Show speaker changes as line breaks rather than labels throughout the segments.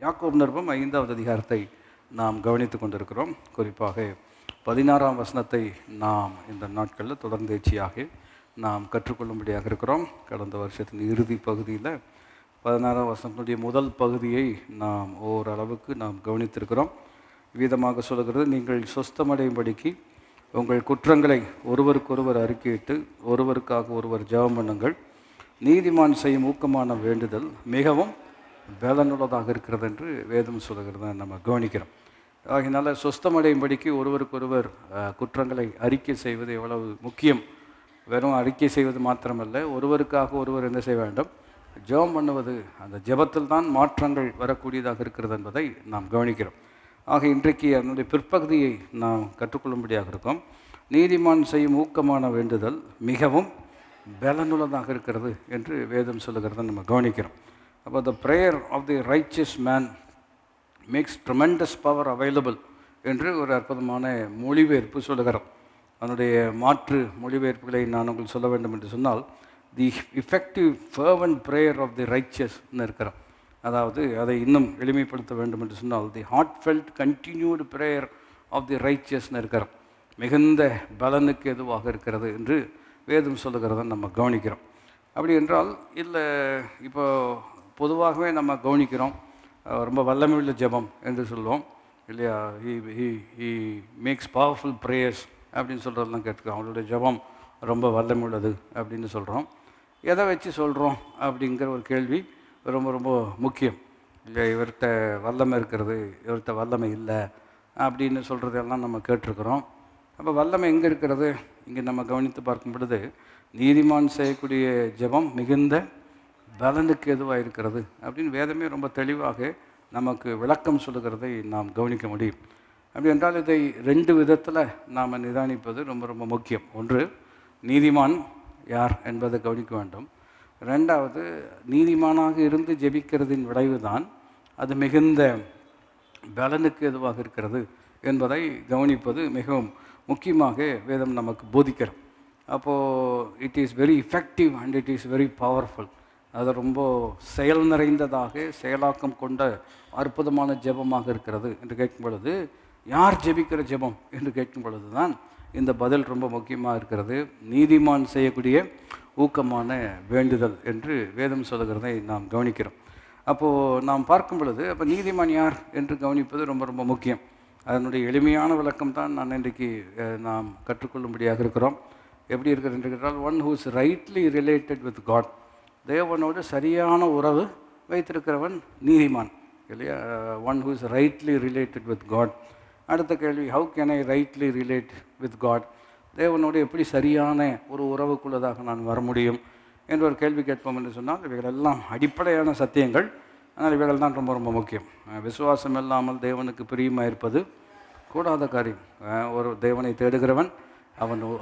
யாக்கோபு நிருபம் 5வது அதிகாரத்தை நாம் கவனித்து கொண்டிருக்கிறோம். குறிப்பாக 16ஆம் வசனத்தை நாம் இந்த நாட்களில் தொடர்ந்தேர்ச்சியாக நாம் கற்றுக்கொள்ளும்படியாக இருக்கிறோம். கடந்த வருஷத்தின் இறுதி பகுதியில் 16ஆம் வசனத்தினுடைய முதல் பகுதியை நாம் ஓரளவுக்கு நாம் கவனித்திருக்கிறோம். விதமாக சொல்கிறது, நீங்கள் சொஸ்தமடையும்படிக்கு உங்கள் குற்றங்களை ஒருவருக்கொருவர் அறிக்கையிட்டு ஒருவருக்காக ஒருவர் ஜெபம் பண்ணுங்கள். நீதிமான் செய்யும் ஊக்கமான வேண்டுதல் மிகவும் பலனுள்ளதாக இருக்கிறது என்று வேதம் சொல்லுகிறத நம்ம கவனிக்கிறோம். ஆகினால சொஸ்தமடையும்படிக்கு ஒருவருக்கொருவர் குற்றங்களை அறிக்கை செய்வது எவ்வளவு முக்கியம். வெறும் அறிக்கை செய்வது மாத்திரமல்ல, ஒருவருக்காக ஒருவர் என்ன செய்ய வேண்டும், ஜெபம் பண்ணுவது. அந்த ஜெபத்தில் தான் மாற்றங்கள் வரக்கூடியதாக இருக்கிறது என்பதை நாம் கவனிக்கிறோம். ஆக இன்றைக்கு அதனுடைய பிற்பகுதியை நாம் கற்றுக்கொள்ளும்படியாக இருக்கோம். நீதிமான் செய்யும் ஊக்கமான வேண்டுதல் மிகவும் பலனுள்ளதாக இருக்கிறது என்று வேதம் சொல்லுகிறத நம்ம கவனிக்கிறோம். அப்போ the prayer of the righteous man makes tremendous power available என்று ஒரு அற்புதமான மொழிபெயர்ப்பு சொல்லுகிறோம். அதனுடைய மாற்று மொழிபெயர்ப்புகளை நான் உங்களுக்கு சொல்ல வேண்டும் என்று சொன்னால், the effective fervent prayer of the ரைச்சியஸ்ன்னு இருக்கிறோம். அதாவது அதை இன்னும் எளிமைப்படுத்த வேண்டும் என்று சொன்னால், the heartfelt continued prayer of the ரைச்சியஸ்ன்னு இருக்கிறோம். மிகுந்த பலனுக்கு எதுவாக இருக்கிறது என்று வேதம் சொல்லுகிறத நம்ம கவனிக்கிறோம். அப்படி என்றால் இல்லை, இப்போ பொதுவாகவே நம்ம கவனிக்கிறோம், ரொம்ப வல்லமையுள்ள ஜெபம் என்று சொல்லுவோம் இல்லையா. ஹி மேக்ஸ் பவர்ஃபுல் ப்ரேயர்ஸ் அப்படின்னு சொல்கிறதெல்லாம் கேட்டுக்கிறோம். அவங்களுடைய ஜெபம் ரொம்ப வல்லமையுள்ளது அப்படின்னு சொல்கிறோம். எதை வச்சு சொல்கிறோம் அப்படிங்கிற ஒரு கேள்வி ரொம்ப ரொம்ப முக்கியம் இல்லை. இவர்கிட்ட வல்லமை இருக்கிறது, இவர்கிட்ட வல்லமை இல்லை அப்படின்னு சொல்கிறதெல்லாம் நம்ம கேட்டிருக்கிறோம். அப்போ வல்லமை எங்கே இருக்கிறது? இங்கே நம்ம கவனித்து பார்க்கும் பொழுது, நீதிமான் செய்யக்கூடிய ஜெபம் மிகுந்த பலனுக்கு எதுவாக இருக்கிறது அப்படின்னு வேதமே ரொம்ப தெளிவாக நமக்கு விளக்கம் சொல்லுகிறதை நாம் கவனிக்க முடியும். அப்படி என்றால் இதை ரெண்டு விதத்தில் நாம் நிதானிப்பது ரொம்ப ரொம்ப முக்கியம். ஒன்று, நீதிமான் யார் என்பதை கவனிக்க வேண்டும். ரெண்டாவது, நீதிமானாக இருந்து ஜெபிக்கிறதின் விளைவு தான் அது மிகுந்த பலனுக்கு எதுவாக இருக்கிறது என்பதை கவனிப்பது மிகவும் முக்கியமாக வேதம் நமக்கு போதிக்கிறோம். அப்போது it is very effective and it is very powerful. அது ரொம்ப செயல் நிறைந்ததாக செயலாக்கம் கொண்ட அற்புதமான ஜெபமாக இருக்கிறது என்று கேட்கும் பொழுது, யார் ஜெபிக்கிற ஜெபம் என்று கேட்கும் பொழுது தான் இந்த பதில் ரொம்ப முக்கியமாக இருக்கிறது. நீதிமான் செய்யக்கூடிய ஊக்கமான வேண்டுதல் என்று வேதம் சொல்லுகிறதை நாம் கவனிக்கிறோம். அப்போது நாம் பார்க்கும் பொழுது, அப்போ நீதிமான் யார் என்று கவனிப்பது ரொம்ப ரொம்ப முக்கியம். அதனுடைய எளிமையான விளக்கம் தான் நான் இன்றைக்கு நாம் கற்றுக்கொள்ளும்படியாக இருக்கிறோம். எப்படி இருக்கிறது என்று கேட்டால், one who is rightly related with God, தேவனோடு சரியான உறவு வைத்திருக்கிறவன் நீதிமான் இல்லையா. One who is rightly related with God. அடுத்த கேள்வி, how can I rightly relate with God, தேவனோடு எப்படி சரியான ஒரு உறவுக்குள்ளதாக நான் வர முடியும் என்ற ஒரு கேள்வி கேட்போம் என்று சொன்னால், இவைகளெல்லாம் அடிப்படையான சத்தியங்கள். ஆனால் இவைகள் தான் ரொம்ப ரொம்ப முக்கியம். விசுவாசம் இல்லாமல் தேவனுக்கு பிரியமாக இருப்பது கூடாத காரியம். ஒரு தேவனை தேடுகிறவன்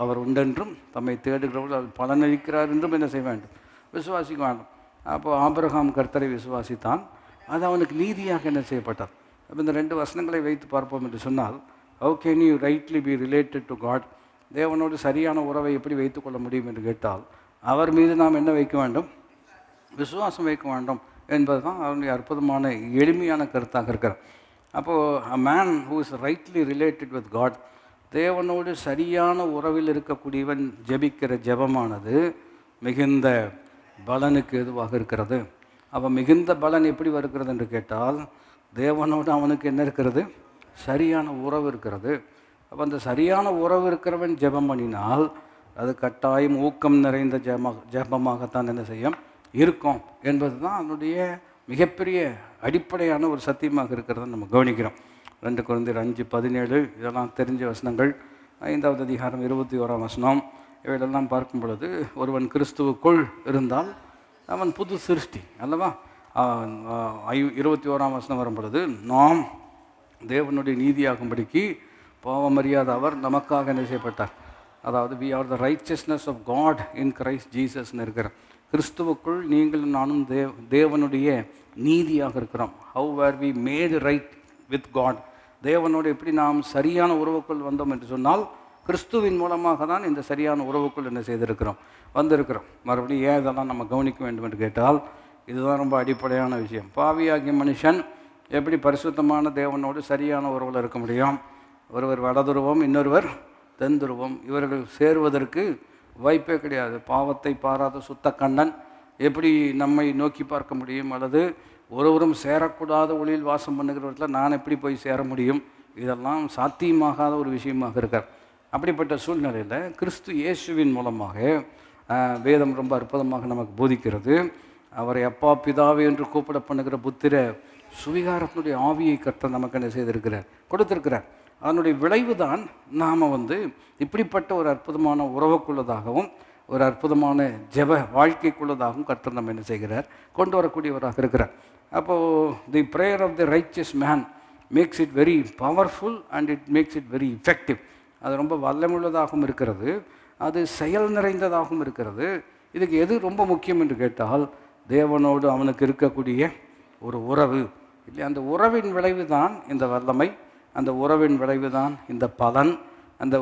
அவர் உண்டென்றும் தம்மை தேடுகிறவர்கள் அவர் பலனளிக்கிறார் என்றும் என்ன செய்ய வேண்டும், விசுவாசிக்க வேண்டும். அப்போ ஆபிரகாம் கர்த்தரை விசுவாசித்தான், அது அவனுக்கு நீதியாக என்ன செய்யப்பட்டார். அப்போ இந்த ரெண்டு வசனங்களை வைத்து பார்ப்போம் என்று சொன்னால், how can you rightly be related to God, தேவனோடு சரியான உறவை எப்படி வைத்துக்கொள்ள முடியும் என்று கேட்டால், அவர் மீது நாம் என்ன வைக்க வேண்டும், விசுவாசம் வைக்க வேண்டும் என்பது தான் அவனுடைய அற்புதமான எளிமையான கருத்தாக இருக்கிறார். அப்போது a man who is rightly related with God, தேவனோடு சரியான உறவில் இருக்கக்கூடியவன் ஜெபிக்கிற ஜெபமானது மிகுந்த பலனுக்கு எதுவாக இருக்கிறது. அப்போ மிகுந்த பலன் எப்படி வருகிறது என்று கேட்டால், தேவனோடு அவனுக்கு என்ன இருக்கிறது, சரியான உறவு இருக்கிறது. அப்போ அந்த சரியான உறவு இருக்கிறவன் ஜெபம் பண்ணினால் அது கட்டாயம் ஊக்கம் நிறைந்த ஜெபமாகத்தான் என்ன செய்யும் இருக்கும் என்பது தான் அதனுடைய மிகப்பெரிய அடிப்படையான ஒரு சத்தியமாக இருக்கிறத நம்ம கவனிக்கிறோம். 2 கொரிந்தியர் 5:17 இதெல்லாம் தெரிஞ்ச வசனங்கள். 5வது அதிகாரம் 21ஆம் வசனம், இவைகளெல்லாம் பார்க்கும் பொழுது, ஒருவன் கிறிஸ்துவுக்குள் இருந்தால் அவன் புது சிருஷ்டி அல்லவா. 21ஆம் வசனம் வரும் பொழுது, நாம் தேவனுடைய நீதியாகும்படிக்கு பாவமறியாத அவர் நமக்காக என்ன செய்யப்பட்டார். அதாவது we are the righteousness of God in Christ ஜீசஸ்ன்னு இருக்கிறோம். கிறிஸ்துவுக்குள் நீங்களும் நானும் தேவனுடைய நீதியாக இருக்கிறோம். How are we made right with God, தேவனோடு எப்படி நாம் சரியான உறவுக்குள் வந்தோம் என்று சொன்னால், கிறிஸ்துவின் மூலமாக தான் இந்த சரியான உறவுக்குள் என்ன செய்திருக்கிறோம், வந்திருக்கிறோம். மறுபடியும் ஏன் இதெல்லாம் நம்ம கவனிக்க வேண்டும் என்று கேட்டால், இதுதான் ரொம்ப அடிப்படையான விஷயம். பாவியாகிய மனுஷன் எப்படி பரிசுத்தமான தேவனோடு சரியான உறவில் இருக்க முடியும்? ஒருவர் வடதுருவம், இன்னொருவர் தென்துருவம். இவர்கள் சேருவதற்கு வாய்ப்பே கிடையாது. பாவத்தை பாராத சுத்த கண்ணன் எப்படி நம்மை நோக்கி பார்க்க முடியும்? அல்லது ஒருவரும் சேரக்கூடாத ஒளியில் வாசம் பண்ணுகிறவர்களில் நான் எப்படி போய் சேர முடியும்? இதெல்லாம் சாத்தியமாகாத ஒரு விஷயமாக இருக்கார். அப்படிப்பட்ட சூழ்நிலையில் கிறிஸ்து இயேசுவின் மூலமாக வேதம் ரொம்ப அற்புதமாக நமக்கு போதிக்கிறது. அவரை அப்பா பிதாவே என்று கூப்பிட பண்ணுகிற புத்திர சுவிகாரத்தினுடைய ஆவியை கர்த்தர் நமக்கு என்ன செய்திருக்கிறார், கொடுத்திருக்கிறார். அதனுடைய விளைவு தான் நாம் இப்படிப்பட்ட ஒரு அற்புதமான உறவுக்குள்ளதாகவும் ஒரு அற்புதமான ஜெப வாழ்க்கைக்குள்ளதாகவும் கர்த்தர் நம்ம என்ன செய்கிறார், கொண்டு வரக்கூடியவராக இருக்கிறார். அப்போது the prayer of the righteous man makes it very powerful and it makes it very effective. அது ரொம்ப வல்லமுள்ளதாகவும் இருக்கிறது, அது செயல் நிறைந்ததாகவும் இருக்கிறது. இதுக்கு எது ரொம்ப முக்கியம் என்று கேட்டால், தேவனோடு அவனுக்கு இருக்கக்கூடிய ஒரு உறவு இல்லை. அந்த உறவின் விளைவு தான் இந்த வல்லமை, அந்த உறவின் விளைவு தான் இந்த பலன், அந்த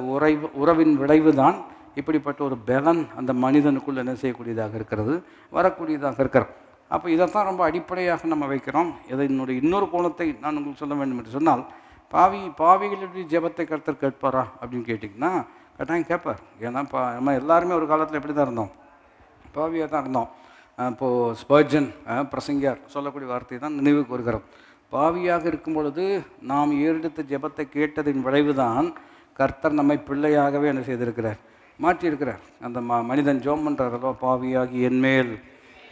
உறவின் விளைவு தான் இப்படிப்பட்ட ஒரு பலன் அந்த மனிதனுக்குள் என்ன செய்யக்கூடியதாக இருக்கிறது, வரக்கூடியதாக இருக்கிறது. அப்போ இதைத்தான் ரொம்ப அடிப்படையாக நம்ம வைக்கிறோம். இதனுடைய இன்னொரு கோணத்தை நான் உங்களுக்கு சொல்ல வேண்டும் என்று சொன்னால், பாவிகளுடைய ஜெபத்தை கர்த்தர் கேட்பாரா அப்படின்னு கேட்டிங்கன்னா கட்டாயம் கேட்பார். ஏன்னா நம்ம எல்லாருமே ஒரு காலத்தில் எப்படி தான் இருந்தோம், பாவியாக தான் இருந்தோம். இப்போது ஸ்பர்ஜன் பிரசங்கியார் சொல்லக்கூடிய வார்த்தை தான் நினைவுக்கு வருகிறோம். பாவியாக இருக்கும் பொழுது நாம் ஏறெடுத்த ஜெபத்தை கேட்டதின் விளைவு தான் கர்த்தர் நம்மை பிள்ளையாகவே என்ன செய்திருக்கிறார், மாற்றியிருக்கிறார். அந்த மனிதன் ஜோம் பண்ணுறாரோ, பாவியாகி என்மேல்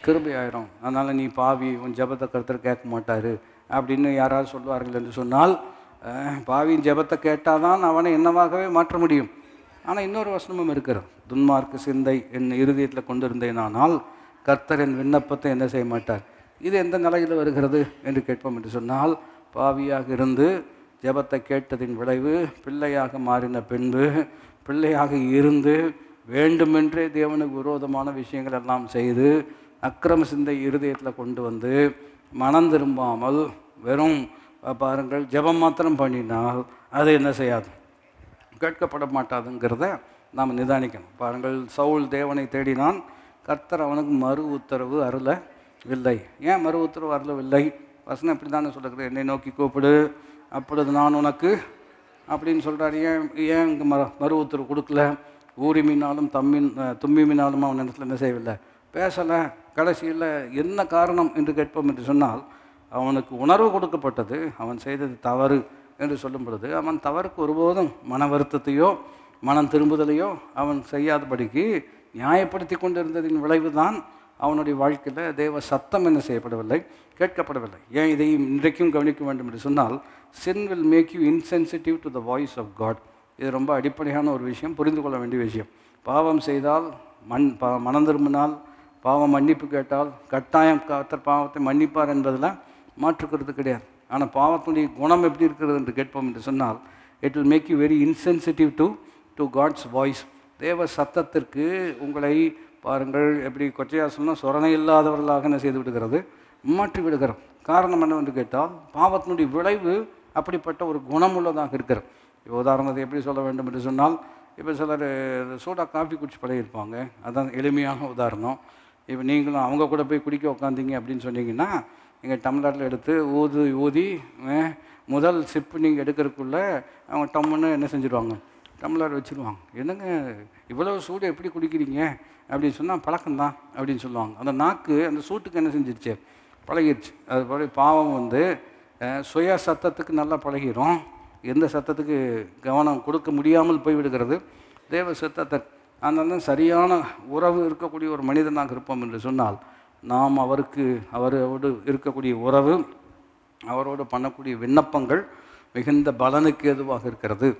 கிருபை ஆயிரும், அதனால் நீ பாவி, உன் ஜெபத்தை கர்த்தர் கேட்க மாட்டார் அப்படின்னு யாராவது சொல்லுவார்கள் என்று சொன்னால், பாவியின் ஜெபத்தை கேட்டால் தான் அவனை என்னவாகவே மாற்ற முடியும். ஆனால் இன்னொரு வசனமும் இருக்கிறது, துன்மார்க்க சிந்தை என் இருதயத்தில் கொண்டிருந்தேனானால் கர்த்தர் என் விண்ணப்பத்தை என்ன செய்ய மாட்டார். இது எந்த நிலையில் வருகிறது என்று கேட்போம் என்று சொன்னால், பாவியாக இருந்து ஜெபத்தை கேட்டதின் விளைவு பிள்ளையாக மாறின பின்பு, பிள்ளையாக இருந்து வேண்டுமென்றே தேவனுக்கு விரோதமான விஷயங்கள் எல்லாம் செய்து அக்கிரம சிந்தை இருதயத்தில் கொண்டு வந்து மனம் திரும்பாமல் வெறும் பாருங்கள் ஜெபம் மாத்திரம் பண்ணினால் அது என்ன செய்யாது, கேட்கப்பட மாட்டாதுங்கிறத நாம் நிதானிக்கணும். பாருங்கள், சவுல் தேவனை தேடினான், கர்த்தர் அவனுக்கு மறு உத்தரவு அருளவில்லை. ஏன் மறு உத்தரவு அருளவில்லை? வசனம் இப்படி தானே சொல்லுகிறது, என்னை நோக்கி கூப்பிடு அப்பொழுது நான் உனக்கு அப்படின்னு சொல்கிறார். ஏன் இங்கே மறு உத்தரவு கொடுக்கல? ஊரிமினாலும் தும்மிமினாலும் அவன் இடத்துல என்ன செய்யவில்லை, பேசலை. கடைசியில் என்ன காரணம் என்று கேட்போம் என்று சொன்னால், அவனுக்கு உணர்வு கொடுக்கப்பட்டது, அவன் செய்தது தவறு என்று சொல்லும் பொழுது அவன் தவறுக்கு ஒருபோதும் மன வருத்தத்தையோ மனம் திரும்புதலையோ அவன் செய்யாதபடிக்கு நியாயப்படுத்தி கொண்டிருந்ததின் விளைவு தான் அவனுடைய வாழ்க்கையில் தேவ சத்தம் என்ன செய்யப்படவில்லை, கேட்கப்படவில்லை. ஏன் இதை இன்றைக்கும் கவனிக்க வேண்டும் என்று சொன்னால், sin will make you insensitive to the voice of God. இது ரொம்ப அடிப்படையான ஒரு விஷயம், புரிந்து கொள்ள வேண்டிய விஷயம். பாவம் செய்தால் மனம் திரும்பினால், பாவம் மன்னிப்பு கேட்டால் கட்டாயம் கர்த்தர் பாவத்தை மன்னிப்பார் என்பதில் மாற்றுக்கிறது கிடையாது. ஆனால் பாவத்தினுடைய குணம் எப்படி இருக்கிறது என்று கேட்போம் என்று சொன்னால், it will make you very insensitive to God's voice. தேவ சத்தத்திற்கு உங்களை பாருங்கள் எப்படி கொச்சையாக சொன்னால் சொரணை இல்லாதவர்களாக என்ன செய்து விடுகிறது, மாற்றி விடுகிறோம். காரணம் என்னவென்று கேட்டால், பாவத்தினுடைய விளைவு அப்படிப்பட்ட ஒரு குணமுள்ளதாக இருக்கிறது. இப்போ உதாரணத்தை எப்படி சொல்ல வேண்டும் என்று சொன்னால், இப்போ சிலர் சூடாக காஃபி குடிச்சு பழகிருப்பாங்க, அதுதான் எளிமையான உதாரணம். இப்போ நீங்களும் அவங்க கூட போய் குடிக்க உட்காந்தீங்க அப்படின்னு சொன்னீங்கன்னா, நீங்கள் டம்ளரில் எடுத்து ஊதி முதல் சிப்பு நீங்கள் எடுக்கிறதுக்குள்ளே அவங்க டம்முன்னு என்ன செஞ்சுருவாங்க, டம்ளர் வச்சுருவாங்க. என்னங்க இவ்வளோ சூடு எப்படி குடிக்கிறீங்க அப்படின்னு சொன்னால், பழக்கம்தான் அப்படின்னு சொல்லுவாங்க. அந்த நாக்கு அந்த சூட்டுக்கு என்ன செஞ்சிருச்சு, பழகிடுச்சு. அது போல பாவம் சுய சத்தத்துக்கு நல்லா பழகிடும், எந்த சத்தத்துக்கு கவனம் கொடுக்க முடியாமல் போய்விடுகிறது, தேவ சத்தத்தை. அதனால சரியான உறவு இருக்கக்கூடிய ஒரு மனிதனாக இருப்போம் என்று சொன்னால், நாம் அவரோடு இருக்கக்கூடிய உறவு, அவரோடு பண்ணக்கூடிய விண்ணப்பங்கள் மிகுந்த பலனுக்கு எதுவாக இருக்கிறது.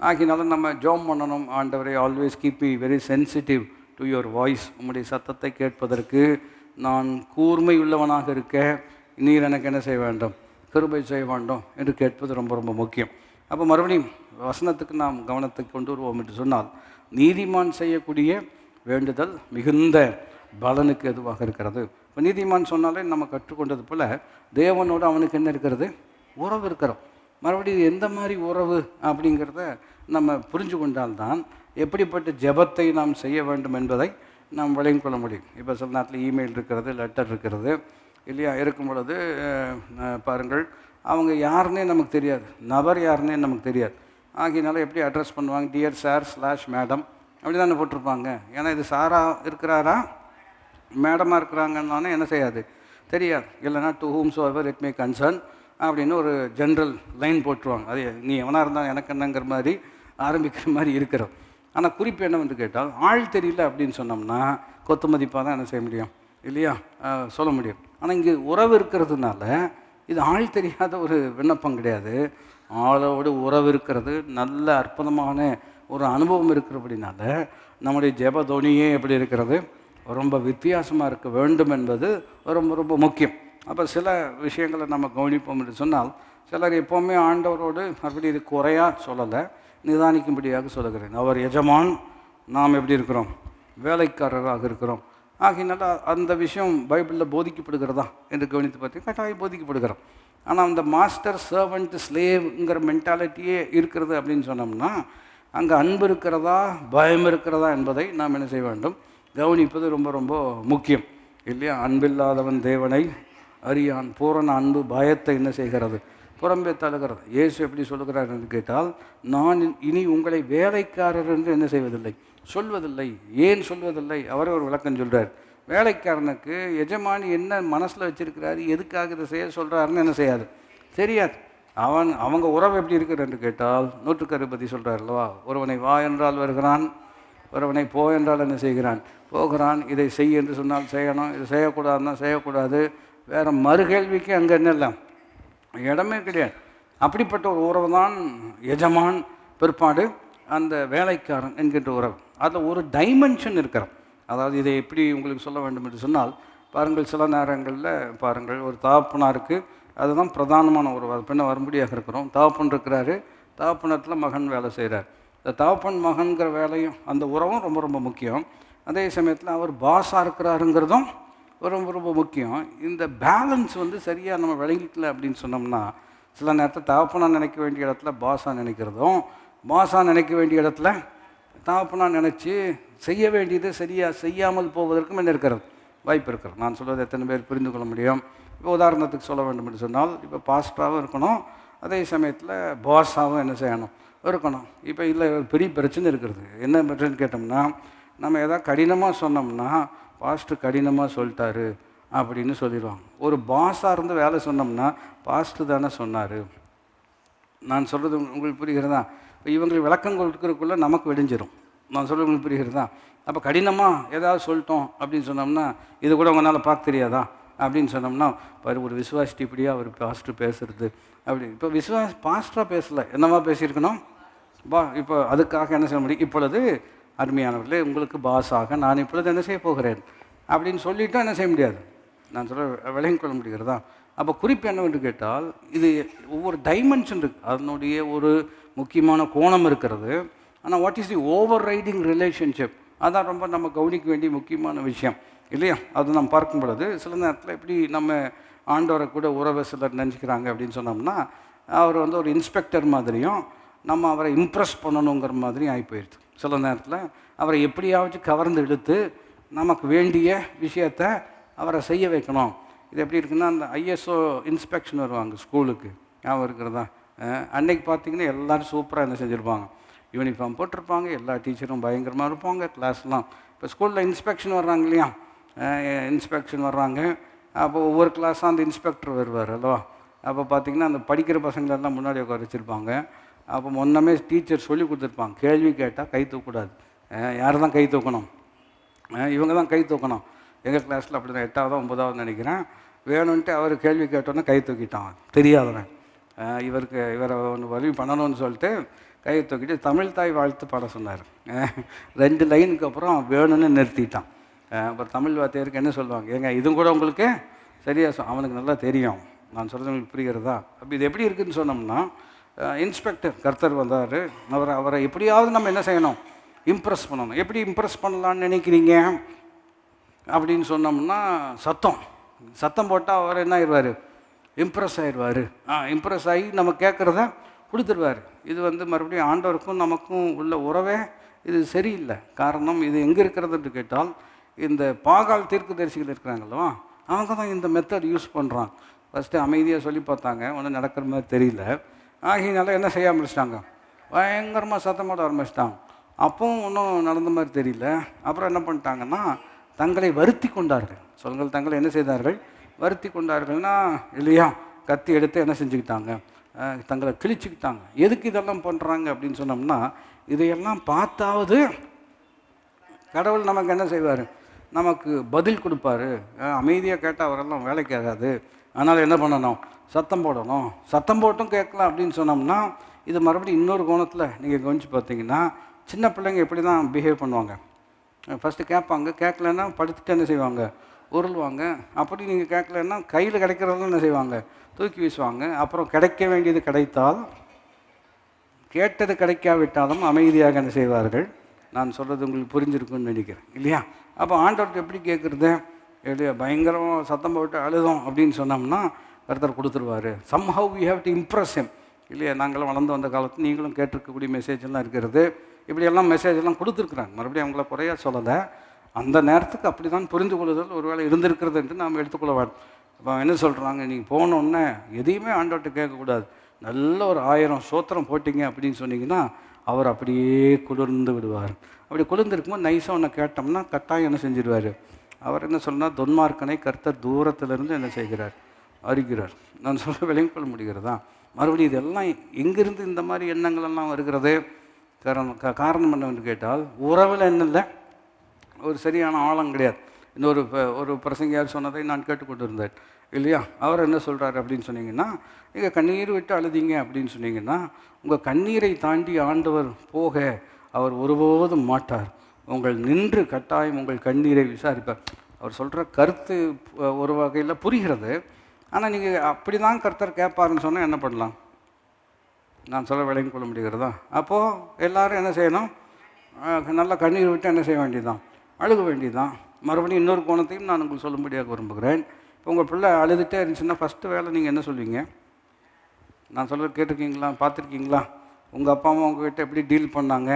ஆகினால நம்ம ஜோம் பண்ணணும், ஆண்டவரை always keep me very sensitive to your voice. உங்களுடைய சத்தத்தை கேட்பதற்கு நான் கூர்மை உள்ளவனாக இருக்க நீர் எனக்கு என்ன செய்ய வேண்டும், கிருபை செய்ய வேண்டும் என்று கேட்பது ரொம்ப ரொம்ப முக்கியம். அப்போ மறுபடியும் வசனத்துக்கு நாம் கவனத்தை கொண்டு வருவோம் என்று சொன்னால், நீதிமான் செய்யக்கூடிய வேண்டுதல் மிகுந்த பலனுக்கு எதுவாக இருக்கிறது. இப்போ நீதிமான் சொன்னாலே நம்ம கற்றுக்கொண்டது போல் தேவனோடு அவனுக்கு என்ன இருக்கிறது, உறவு இருக்கிறோம். மறுபடியும் எந்த மாதிரி உறவு அப்படிங்கிறத நம்ம புரிஞ்சு கொண்டால்தான் எப்படிப்பட்ட ஜெபத்தை நாம் செய்ய வேண்டும் என்பதை நாம் விளங்கிக் கொள்ள முடியும். இப்போ சில நேரத்தில் இமெயில் இருக்கிறது, லெட்டர் இருக்கிறது இல்லையா, இருக்கும் பொழுது பாருங்கள், அவங்க யாருன்னே நமக்கு தெரியாது, நபர் யாருன்னே நமக்கு தெரியாது. ஆகியனால எப்படி அட்ரஸ் பண்ணுவாங்க? டியர் சார்/மேடம் அப்படி தானே போட்டிருப்பாங்க. ஏன்னா இது சாராக இருக்கிறாரா மேடமாக இருக்கிறாங்கன்னு என்ன செய்யாது, தெரியாது. இல்லைனா to whom so ever it may concern அப்படின்னு ஒரு ஜென்ரல் லைன் போட்டுருவாங்க. அது நீ எவனாக இருந்தால் எனக்கு என்னங்கிற மாதிரி ஆரம்பிக்கிற மாதிரி இருக்கிறோம். ஆனால் குறிப்பு என்னவென்று கேட்டால், ஆள் தெரியல அப்படின்னு சொன்னோம்னா கொத்து மதிப்பாக தான் என்ன செய்ய முடியும் இல்லையா, சொல்ல முடியும். ஆனால் இங்கே உறவு இருக்கிறதுனால இது ஆள் தெரியாத ஒரு விண்ணப்பம் கிடையாது. ஆளோடு உறவு இருக்கிறது, நல்ல அற்புதமான ஒரு அனுபவம் இருக்கிறபடினால நம்முடைய ஜெபதோனியே எப்படி இருக்கிறது, ரொம்ப வித்தியாசமாக இருக்க வேண்டும் என்பது ரொம்ப ரொம்ப முக்கியம். அப்போ சில விஷயங்களை நம்ம கவனிப்போம் என்று சொன்னால், சிலர் எப்போவுமே ஆண்டவரோடு அப்படி இது குறையாக சொல்லலை, நிதானிக்கும்படியாக சொல்லுகிறேன். அவர் எஜமான், நாம் எப்படி இருக்கிறோம், வேலைக்காரராக இருக்கிறோம். ஆகினால அந்த விஷயம் பைபிளில் போதிக்கப்படுகிறதா என்று கவனித்து பார்த்தீங்கன்னா கட்டாயம் போதிக்கப்படுகிறோம். ஆனால் அந்த மாஸ்டர் சர்வெண்ட் ஸ்லேவ்ங்கிற மென்டாலிட்டியே இருக்கிறது அப்படின்னு சொன்னோம்னா, அங்கே அன்பு இருக்கிறதா பயம் இருக்கிறதா என்பதை நாம் என்ன செய்ய வேண்டும், கவனிப்பது ரொம்ப ரொம்ப முக்கியம் இல்லையா. அன்பில்லாதவன் தேவனை அறியான், பூரண அன்பு பயத்தை என்ன செய்கிறது, புறம்பே தழுகிறது. இயேசு எப்படி சொல்லுகிறார் என்று கேட்டால், நான் இனி உங்களை வேலைக்காரர் என்று என்ன செய்வதில்லை, சொல்வதில்லை. ஏன் சொல்வதில்லை? அவரே ஒரு விளக்கம் சொல்கிறார். வேலைக்காரனுக்கு எஜமானி என்ன மனசில் வச்சுருக்கிறாரு, எதுக்காக இதை செய்ய சொல்கிறாருன்னு என்ன செய்யாது, தெரியாது. அவங்க உறவு எப்படி இருக்குது என்று கேட்டால், 160 சொல்கிறார் அல்லவா, ஒருவனை வா என்றால் வருகிறான், ஒருவனை போ என்றால் என்ன செய்கிறான், போகிறான். இதை செய் என்று சொன்னால் செய்யணும், இது செய்யக்கூடாதுன்னா செய்யக்கூடாது. வேறு மறுகேள்விக்கு அங்கே என்ன இல்லை, இடமே கிடையாது. அப்படிப்பட்ட ஒரு உறவு தான் எஜமான், பிற்பாடு அந்த வேலைக்காரன் என்கின்ற உறவு. அதில் ஒரு டைமென்ஷன் இருக்கிறோம். அதாவது இதை எப்படி உங்களுக்கு சொல்ல வேண்டும் என்று சொன்னால், பாருங்கள், சில நேரங்களில் பாருங்கள், ஒரு தகப்பனாருக்கு அதுதான் பிரதானமான உறவு. அது பின்ன வரும்படியாக இருக்கிறோம். தகப்பன் இருக்கிறாரு, தகப்பனத்தில் மகன் வேலை செய்கிறார். இந்த தகப்பன் மகன்கிற வேலையும் அந்த உறவும் ரொம்ப ரொம்ப முக்கியம். அதே சமயத்தில் அவர் பாஸாக இருக்கிறாருங்கிறதும் ரொம்ப ரொம்ப முக்கியம். இந்த பேலன்ஸ் சரியாக நம்ம விளங்கிக்கல அப்படின்னு சொன்னோம்னா, சில நேரத்தில் தகப்பனாக நினைக்க வேண்டிய இடத்துல பாஸாக நினைக்கிறதும், பாஸாக நினைக்க வேண்டிய இடத்துல தகப்பனாக நினச்சி செய்ய வேண்டியது சரியாக செய்யாமல் போவதற்கும் என்ன இருக்கிறது, வாய்ப்பு இருக்கிறது. நான் சொல்வது எத்தனை பேர் புரிந்து கொள்ள முடியும்? இப்போ உதாரணத்துக்கு சொல்ல வேண்டும் என்று சொன்னால், இப்போ பாஸ்டாகவும் இருக்கணும், அதே சமயத்தில் பாஸாகவும் என்ன செய்யணும், இருக்கணும். இப்போ இல்லை, ஒரு பெரிய பிரச்சனை இருக்கிறது. என்ன பிரச்சனைன்னு கேட்டோம்னா, நம்ம எதாவது கடினமாக சொன்னோம்னா, பாஸ்டர் கடினமாக சொல்லிட்டாரு அப்படின்னு சொல்லிடுவாங்க. ஒரு பாஸாக இருந்து வேலை சொன்னோம்னா, பாஸ்டர் தானே சொன்னார். நான் சொல்கிறது உங்களுக்கு புரிகிறதா? இப்போ இவங்களுக்கு விளக்கம் கொடுக்குறதுக்குள்ளே நமக்கு விடிஞ்சிடும். நான் சொல்கிறது உங்களுக்கு புரிகிறதா? அப்போ கடினமாக ஏதாவது சொல்லிட்டோம் அப்படின்னு சொன்னோம்னா, இது கூட உங்களால் பார்க்க தெரியாதா அப்படின்னு சொன்னோம்னா, பாரு ஒரு விசுவாசிட்டு இப்படியா அவர் பாஸ்டர் பேசுகிறது அப்படி. இப்போ பாஸ்டராக பேசலை, என்னவா பேசியிருக்கணும், இப்போ அதுக்காக என்ன செய்ய முடியும், இப்பொழுது அருமையானவர்களே உங்களுக்கு பாஸாக நான் இப்பொழுது என்ன செய்ய போகிறேன் அப்படின்னு சொல்லிவிட்டு என்ன செய்ய முடியாது. நான் சொல்ல விளங்கிக் கொள்ள முடிகிறதா? அப்போ குறிப்பு என்னவென்று கேட்டால், இது ஒவ்வொரு டைமென்ஷன் இருக்குது, அதனுடைய ஒரு முக்கியமான கோணம் இருக்கிறது. ஆனால் what is the over riding relationship, அதான் ரொம்ப நம்ம கவனிக்க வேண்டிய முக்கியமான விஷயம் இல்லையா. அது நம்ம பார்க்கும் பொழுது சில நேரத்தில் எப்படி நம்ம ஆண்டவரை கூட உறவை சிலர் நினச்சிக்கிறாங்க அப்படின்னு சொன்னோம்னா, அவர் ஒரு இன்ஸ்பெக்டர் மாதிரியும் நம்ம அவரை இம்ப்ரெஸ் பண்ணணுங்கிற மாதிரியும் ஆகி போயிடுது. சில நேரத்தில் அவரை எப்படியாவது கவர்ந்து இழுத்து நமக்கு வேண்டிய விஷயத்தை அவரை செய்ய வைக்கணும். இது எப்படி இருக்குன்னா, அந்த ஐஎஸ்ஓ இன்ஸ்பெக்ஷன் வருவாங்க ஸ்கூலுக்கு, ஞாபகம் இருக்கிறதா? அன்னைக்கு பார்த்திங்கன்னா எல்லோரும் சூப்பராக என்ன செஞ்சுருப்பாங்க, யூனிஃபார்ம் போட்டிருப்பாங்க, எல்லா டீச்சரும் பயங்கரமாக இருப்பாங்க, கிளாஸ்லாம். இப்போ ஸ்கூலில் இன்ஸ்பெக்ஷன் வர்றாங்க இல்லையா, இன்ஸ்பெக்ஷன் வர்றாங்க. அப்போ ஒவ்வொரு கிளாஸாக அந்த இன்ஸ்பெக்டர் வருவார் அல்லவா. அப்போ பார்த்திங்கன்னா அந்த படிக்கிற பசங்களெல்லாம் முன்னாடி உட்கார வச்சுருப்பாங்க. அப்போ முன்னமே டீச்சர் சொல்லி கொடுத்துருப்பாங்க, கேள்வி கேட்டால் கை தூக்கக்கூடாது. யார் தான் கை தூக்கணும், இவங்க தான் கை தூக்கணும். எங்கள் கிளாஸில் அப்படி தான் 8வது 9வது நினைக்கிறேன், வேணும்ன்ட்டு அவர் கேள்வி கேட்டோன்னே கை தூக்கிட்டான், தெரியாதவன். இவரை ஒன்று வழி பண்ணணும்னு சொல்லிட்டு கையை தூக்கிட்டு தமிழ் தாய் வாழ்த்து பாட சொன்னார். 2 லைனுக்கு அப்புறம் வேணும்னு நிறுத்திட்டான். அப்புறம் தமிழ் வார்த்தையருக்கு என்ன சொல்லுவாங்க, ஏங்க இதுவும் கூட உங்களுக்கு சரியாக அவனுக்கு நல்லா தெரியும். நான் சொல்கிறது உங்களுக்கு புரிகிறதா? அப்போ இது எப்படி இருக்குதுன்னு சொன்னோம்னா, இன்ஸ்பெக்டர் கர்த்தர் வந்தார், அவரை எப்படியாவது நம்ம என்ன செய்யணும், இம்ப்ரெஸ் பண்ணணும். எப்படி இம்ப்ரெஸ் பண்ணலான்னு நினைக்கிறீங்க அப்படின்னு சொன்னோம்னா, சத்தம் போட்டால் அவர் என்ன ஆயிடுவார், இம்ப்ரெஸ் ஆயிடுவார். இம்ப்ரெஸ் ஆகி நம்ம கேட்குறத கொடுத்துருவார். இது மறுபடியும் ஆண்டவருக்கும் நமக்கும் உள்ள உறவே இது சரியில்லை. காரணம் இது எங்கே இருக்கிறதுன்னு கேட்டால், இந்த பாகால் தீர்க்கதரிசிகள் இருக்கிறாங்களோ அவங்க தான் இந்த மெத்தட் யூஸ் பண்ணுறான். ஃபஸ்ட்டு அமைதியாக சொல்லி பார்த்தாங்க, ஒன்றும் நடக்கிற மாதிரி தெரியல. ஆகினால என்ன செய்ய ஆரம்பிச்சிட்டாங்க, பயங்கரமாக சத்தம் போட ஆரம்பிச்சிட்டாங்க. அப்பவும் ஒன்றும் நடந்த மாதிரி தெரியல. அப்புறம் என்ன பண்ணிட்டாங்கன்னா, தங்களை வருத்தி கொண்டார்கள். சொல்லுங்கள், தங்களை என்ன செய்தார்கள்? வருத்தி கொண்டார்கள்னா இல்லையா, கத்தி எடுத்து என்ன செஞ்சுக்கிட்டாங்க, தங்களை கிழிச்சுக்கிட்டாங்க. எதுக்கு இதெல்லாம் பண்ணுறாங்க அப்படின்னு சொன்னோம்னா, இதையெல்லாம் பார்த்தாவது கடவுள் நமக்கு என்ன செய்வார், நமக்கு பதில் கொடுப்பாரு. அமைதியாக கேட்டால் அவரெல்லாம் வேலைக்கு ஆகாது. அதனால் என்ன பண்ணணும், சத்தம் போடணும். சத்தம் போட்டும் கேட்கலாம் அப்படின்னு சொன்னோம்னா, இது மறுபடியும் இன்னொரு கோணத்தில் நீங்கள் கவனித்து பார்த்தீங்கன்னா, சின்ன பிள்ளைங்க எப்படி தான் பிஹேவ் பண்ணுவாங்க. ஃபஸ்ட்டு கேட்பாங்க, கேட்கலன்னா படுத்துட்டு என்ன செய்வாங்க, உருள்வாங்க. அப்படி நீங்கள் கேட்கலன்னா கையில் கிடைக்கிறதெல்லாம் என்ன செய்வாங்க, தூக்கி வீசுவாங்க. அப்புறம் கிடைக்க வேண்டியது கிடைத்தால், கேட்டது கிடைக்காவிட்டாலும் அமைதியாக என்ன செய்வார்கள். நான் சொல்கிறது உங்களுக்கு புரிஞ்சிருக்குன்னு நினைக்கிறேன் இல்லையா. அப்போ ஆண்டவர்கிட்ட எப்படி கேட்குறது இல்லையா, பயங்கரமாக சத்தம் போட்டு அழுதோம் அப்படின்னு சொன்னோம்னா கர்த்தர் கொடுத்துருவார். Somehow we have to impress him இல்லையா. நாங்களும் வளர்ந்து வந்த காலத்தில் நீங்களும் கேட்டிருக்கக்கூடிய மெசேஜெல்லாம் இருக்கிறது. இப்படியெல்லாம் மெசேஜெல்லாம் கொடுத்துருக்குறாங்க. மறுபடியும் அவங்கள குறையாக சொல்லலை. அந்த நேரத்துக்கு அப்படி தான் புரிந்து கொள்ளுதல் ஒரு வேளை இருந்திருக்கிறது என்று நாம் எடுத்துக்கொள்ள வேண்டும். இப்போ என்ன சொல்கிறாங்க, நீங்கள் போனோன்னே எதையுமே ஆண்டவர்கிட்ட கேட்கக்கூடாது. நல்ல ஒரு 1000 சோத்திரம் போட்டிங்க அப்படின்னு சொன்னீங்கன்னா அவர் அப்படியே குளிர்ந்து விடுவார். அப்படி குளிர்ந்துருக்கும்போது நைஸாக ஒன்று கேட்டோம்னா கட்டாயம் என்ன செஞ்சிடுவார். அவர் என்ன சொன்னால், தொன்மார்க்கனை கர்த்தர் தூரத்திலிருந்து என்ன செய்கிறார், அறிகிறார். நான் சொல்ல விளங்கிக் கொள்ள முடிகிறதா. மறுபடியும் இதெல்லாம் எங்கிருந்து இந்த மாதிரி எண்ணங்களெல்லாம் வருகிறது, காரணம் என்னவென்று கேட்டால், உறவில் என்ன இல்லை, ஒரு சரியான ஆழம் கிடையாது. இன்னொரு ஒரு பிரசங்கியார் சொன்னதை நான் கேட்டுக்கொண்டு இருந்தேன் இல்லையா. அவர் என்ன சொல்கிறார் அப்படின்னு சொன்னீங்கன்னா, நீங்கள் கண்ணீர் விட்டு அழுதிங்க அப்படின்னு சொன்னீங்கன்னா, உங்கள் கண்ணீரை தாண்டி ஆண்டவர் போக அவர் ஒருபோதும் மாட்டார். உங்கள் நின்று கட்டாயம் உங்கள் கண்ணீரை விசாரிப்பார். அவர் சொல்கிற கருத்து ஒரு வகையில் புரிகிறது. ஆனால் நீங்கள் அப்படி தான் கர்த்தர் கேட்பாருன்னு சொன்னால் என்ன பண்ணலாம், நான் சொல்ல விளங்கிக் கொள்ள முடிகிறதா. அப்போது எல்லோரும் என்ன செய்யணும், நல்லா கண்ணீர் விட்டு என்ன செய்ய வேண்டியதுதான், அழுக வேண்டியதுதான். மறுபடியும் இன்னொரு கோணத்தையும் நான் உங்களுக்கு சொல்லும்படியாக விரும்புகிறேன். இப்போ உங்கள் பிள்ளை அழுதுகிட்டே இருந்துச்சுன்னா ஃபஸ்ட்டு வேலை நீங்கள் என்ன சொல்லுவீங்க, நான் சொல்ல கேட்டிருக்கீங்களா, பார்த்துருக்கீங்களா? உங்கள் அப்பா அம்மா உங்ககிட்ட எப்படி டீல் பண்ணாங்க,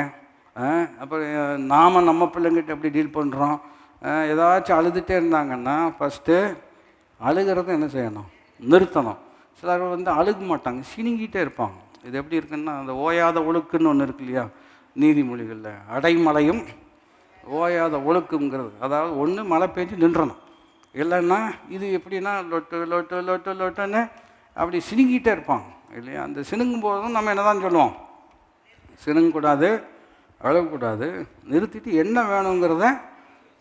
அப்புறம் நாம் நம்ம பிள்ளைங்கிட்ட எப்படி டீல் பண்ணுறோம். ஏதாச்சும் அழுதுகிட்டே இருந்தாங்கன்னா ஃபஸ்ட்டு அழுகிறத என்ன செய்யணும், நிறுத்தணும். சிலர் அழுக மாட்டாங்க, சினிங்கிட்டே இருப்பாங்க. இது எப்படி இருக்குன்னா, அந்த ஓயாத ஒழுக்குன்னு ஒன்று இருக்கு இல்லையா, நீதிமொழிகளில் அடைமழையும் ஓயாத ஒழுக்குங்கிறது. அதாவது ஒன்று மழை பெஞ்சு நின்றணும், இல்லைன்னா இது எப்படின்னா லொட்டு லொட்டு லொட்டு லொட்டுன்னு அப்படி சினுங்கிட்டே இருப்பாங்க இல்லையா. அந்த சினுங்கும் போதும் நம்ம என்ன தான் சொல்லுவோம், சினுங்கக்கூடாது, அழகக்கூடாது, நிறுத்திட்டு என்ன வேணுங்கிறத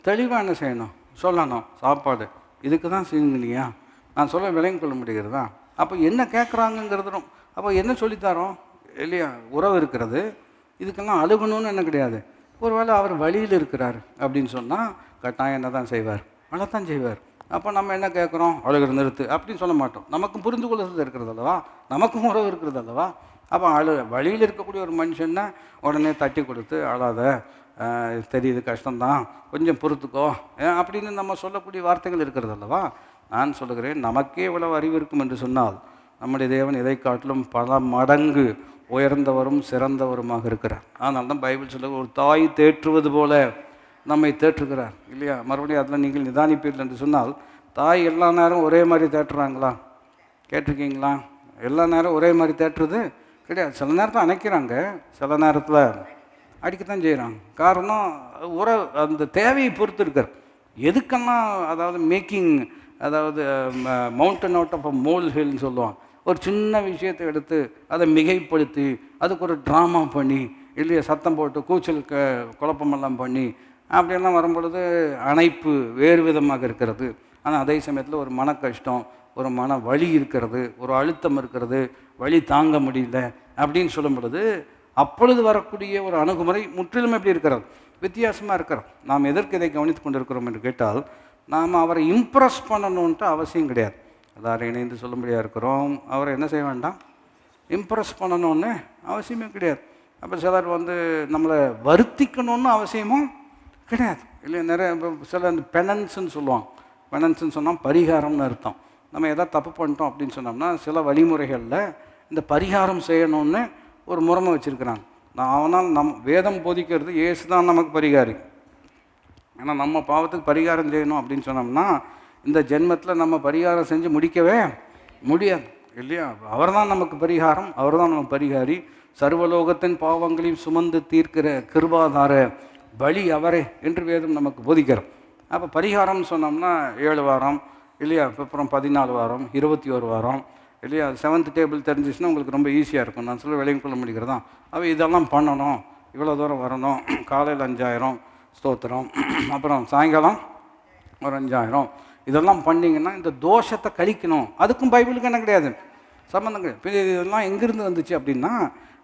தெளிவாக என்ன செய்யணும், சொல்லணும். சாப்பாடு இதுக்கு தான் சினுங்கினியா, நான் சொல்ல விளங்கிக் கொள்ள முடிகிறதா. அப்போ என்ன கேட்குறாங்கங்கிறதும், அப்போ என்ன சொல்லித்தரோம் இல்லையா, உறவு இருக்கிறது. இதுக்கெல்லாம் அழுகணும்னு என்ன கிடையாது. ஒருவேளை அவர் வழியில் இருக்கிறார் அப்படின்னு சொன்னால் கட்டாயம் என்ன தான் செய்வார், அழத்தான் செய்வார். அப்போ நம்ம என்ன கேட்குறோம், அழுகிற நிறுத்து அப்படின்னு சொல்ல மாட்டோம். நமக்கும் புரிந்து கொள்ளுதல் இருக்கிறது அல்லவா, நமக்கும் உறவு இருக்கிறது அல்லவா. அப்போ வழியில் இருக்கக்கூடிய ஒரு மனுஷன்னா உடனே தட்டி கொடுத்து அழாத, தெரியுது கஷ்டம்தான், கொஞ்சம் பொறுத்துக்கோ அப்படின்னு நம்ம சொல்லக்கூடிய வார்த்தைகள் இருக்கிறது அல்லவா. நான் சொல்லுகிறேன், நமக்கே இவ்வளவு அறிவு இருக்கும் என்று சொன்னால் நம்முடைய தேவன் இதை காட்டிலும் பல மடங்கு உயர்ந்தவரும் சிறந்தவருமாக இருக்கிறார். அதனால தான் பைபிள் சொல்ல, ஒரு தாய் தேற்றுவது போல நம்மை தேற்றுகிறார் இல்லையா. மறுபடியும் அதில் நீங்கள் நிதானிப்பீர்கள் என்று சொன்னால், தாய் எல்லா நேரம் ஒரே மாதிரி தேற்றுறாங்களா, கேட்டிருக்கீங்களா? எல்லா நேரம் ஒரே மாதிரி தேற்றுறது கிடையாது. சில நேரத்தில் அணைக்கிறாங்க, சில நேரத்தில் அடிக்கத்தான் செய்கிறாங்க. காரணம் அந்த தேவையை பொறுத்து இருக்கார். எதுக்கெல்லாம், அதாவது மேக்கிங், அதாவது mountain out of a mole ஹில்னு சொல்லுவாங்க. ஒரு சின்ன விஷயத்தை எடுத்து அதை மிகைப்படுத்தி அதுக்கு ஒரு ட்ராமா பண்ணி இல்லையா, சத்தம் போட்டு கூச்சல் குழப்பமெல்லாம் பண்ணி அப்படியெல்லாம் வரும்பொழுது அணைப்பு வேறு விதமாக இருக்கிறது. ஆனால் அதே சமயத்தில் ஒரு மன கஷ்டம், ஒரு மன வலி இருக்கிறது, ஒரு அழுத்தம் இருக்கிறது, வலி தாங்க முடியல அப்படின்னு சொல்லும் பொழுது அப்பொழுது வரக்கூடிய ஒரு அணுகுமுறை முற்றிலும் எப்படி இருக்கிறது, வித்தியாசமாக இருக்கிறோம். நாம் எதற்கு இதை கவனித்து கொண்டு இருக்கிறோம் என்று கேட்டால், நாம் அவரை இம்ப்ரெஸ் பண்ணணுன்ட்டு அவசியம் கிடையாது. எல்லாரும் இணைந்து சொல்லும்படியாக இருக்கிறோம். அவரை என்ன செய்ய வேண்டாம், இம்ப்ரெஸ் பண்ணணுன்னு அவசியமே கிடையாது. அப்போ சிலர் நம்மளை வருத்திக்கணுன்னு அவசியமும் கிடையாது இல்லையா. நிறைய சில இந்த பெனன்ஸுன்னு சொல்லுவாங்க. பெனன்ஸுன்னு சொன்னால் பரிகாரம்னு அர்த்தம். நம்ம எதாவது தப்பு பண்ணிட்டோம் அப்படின்னு சொன்னோம்னா சில வழிமுறைகளில் இந்த பரிகாரம் செய்யணும்னு ஒரு முறைமை வச்சுருக்கிறாங்க. ஆனால் வேதம் போதிக்கிறது இயேசு தான் நமக்கு பரிகாரி. ஏன்னா நம்ம பாவத்துக்கு பரிகாரம் செய்யணும் அப்படின்னு சொன்னோம்னா இந்த ஜென்மத்தில் நம்ம பரிகாரம் செஞ்சு முடிக்கவே முடியாது இல்லையா? அவர் தான் நமக்கு பரிகாரம், அவர் தான் நமக்கு பரிகாரி. சர்வலோகத்தின் பாவங்களையும் சுமந்து தீர்க்கிற கிருபாதார பலி அவரே என்று வேதம் நமக்கு போதிக்கிறோம். அப்போ பரிகாரம்னு சொன்னோம்னா 7 வாரம் இல்லையா, அப்புறம் 14 வாரம், 21 வாரம் இல்லையா? 7th டேபிள் தெரிஞ்சிச்சுன்னா உங்களுக்கு ரொம்ப ஈஸியாக இருக்கும். நான் சொல்ல விளையும் கொள்ள முடிகிறதா? அவ இதெல்லாம் பண்ணணும், இவ்வளோ தூரம் வரணும், காலையில் 5000 ஸ்தோத்திரம், அப்புறம் சாயங்காலம் ஒரு 5000, இதெல்லாம் பண்ணிங்கன்னா இந்த தோஷத்தை கழிக்கணும். அதுக்கும் பைபிளுக்கு என்ன கிடையாது, சம்மந்தம் கிடையாது. இப்போ இதெல்லாம் எங்கேருந்து வந்துச்சு அப்படின்னா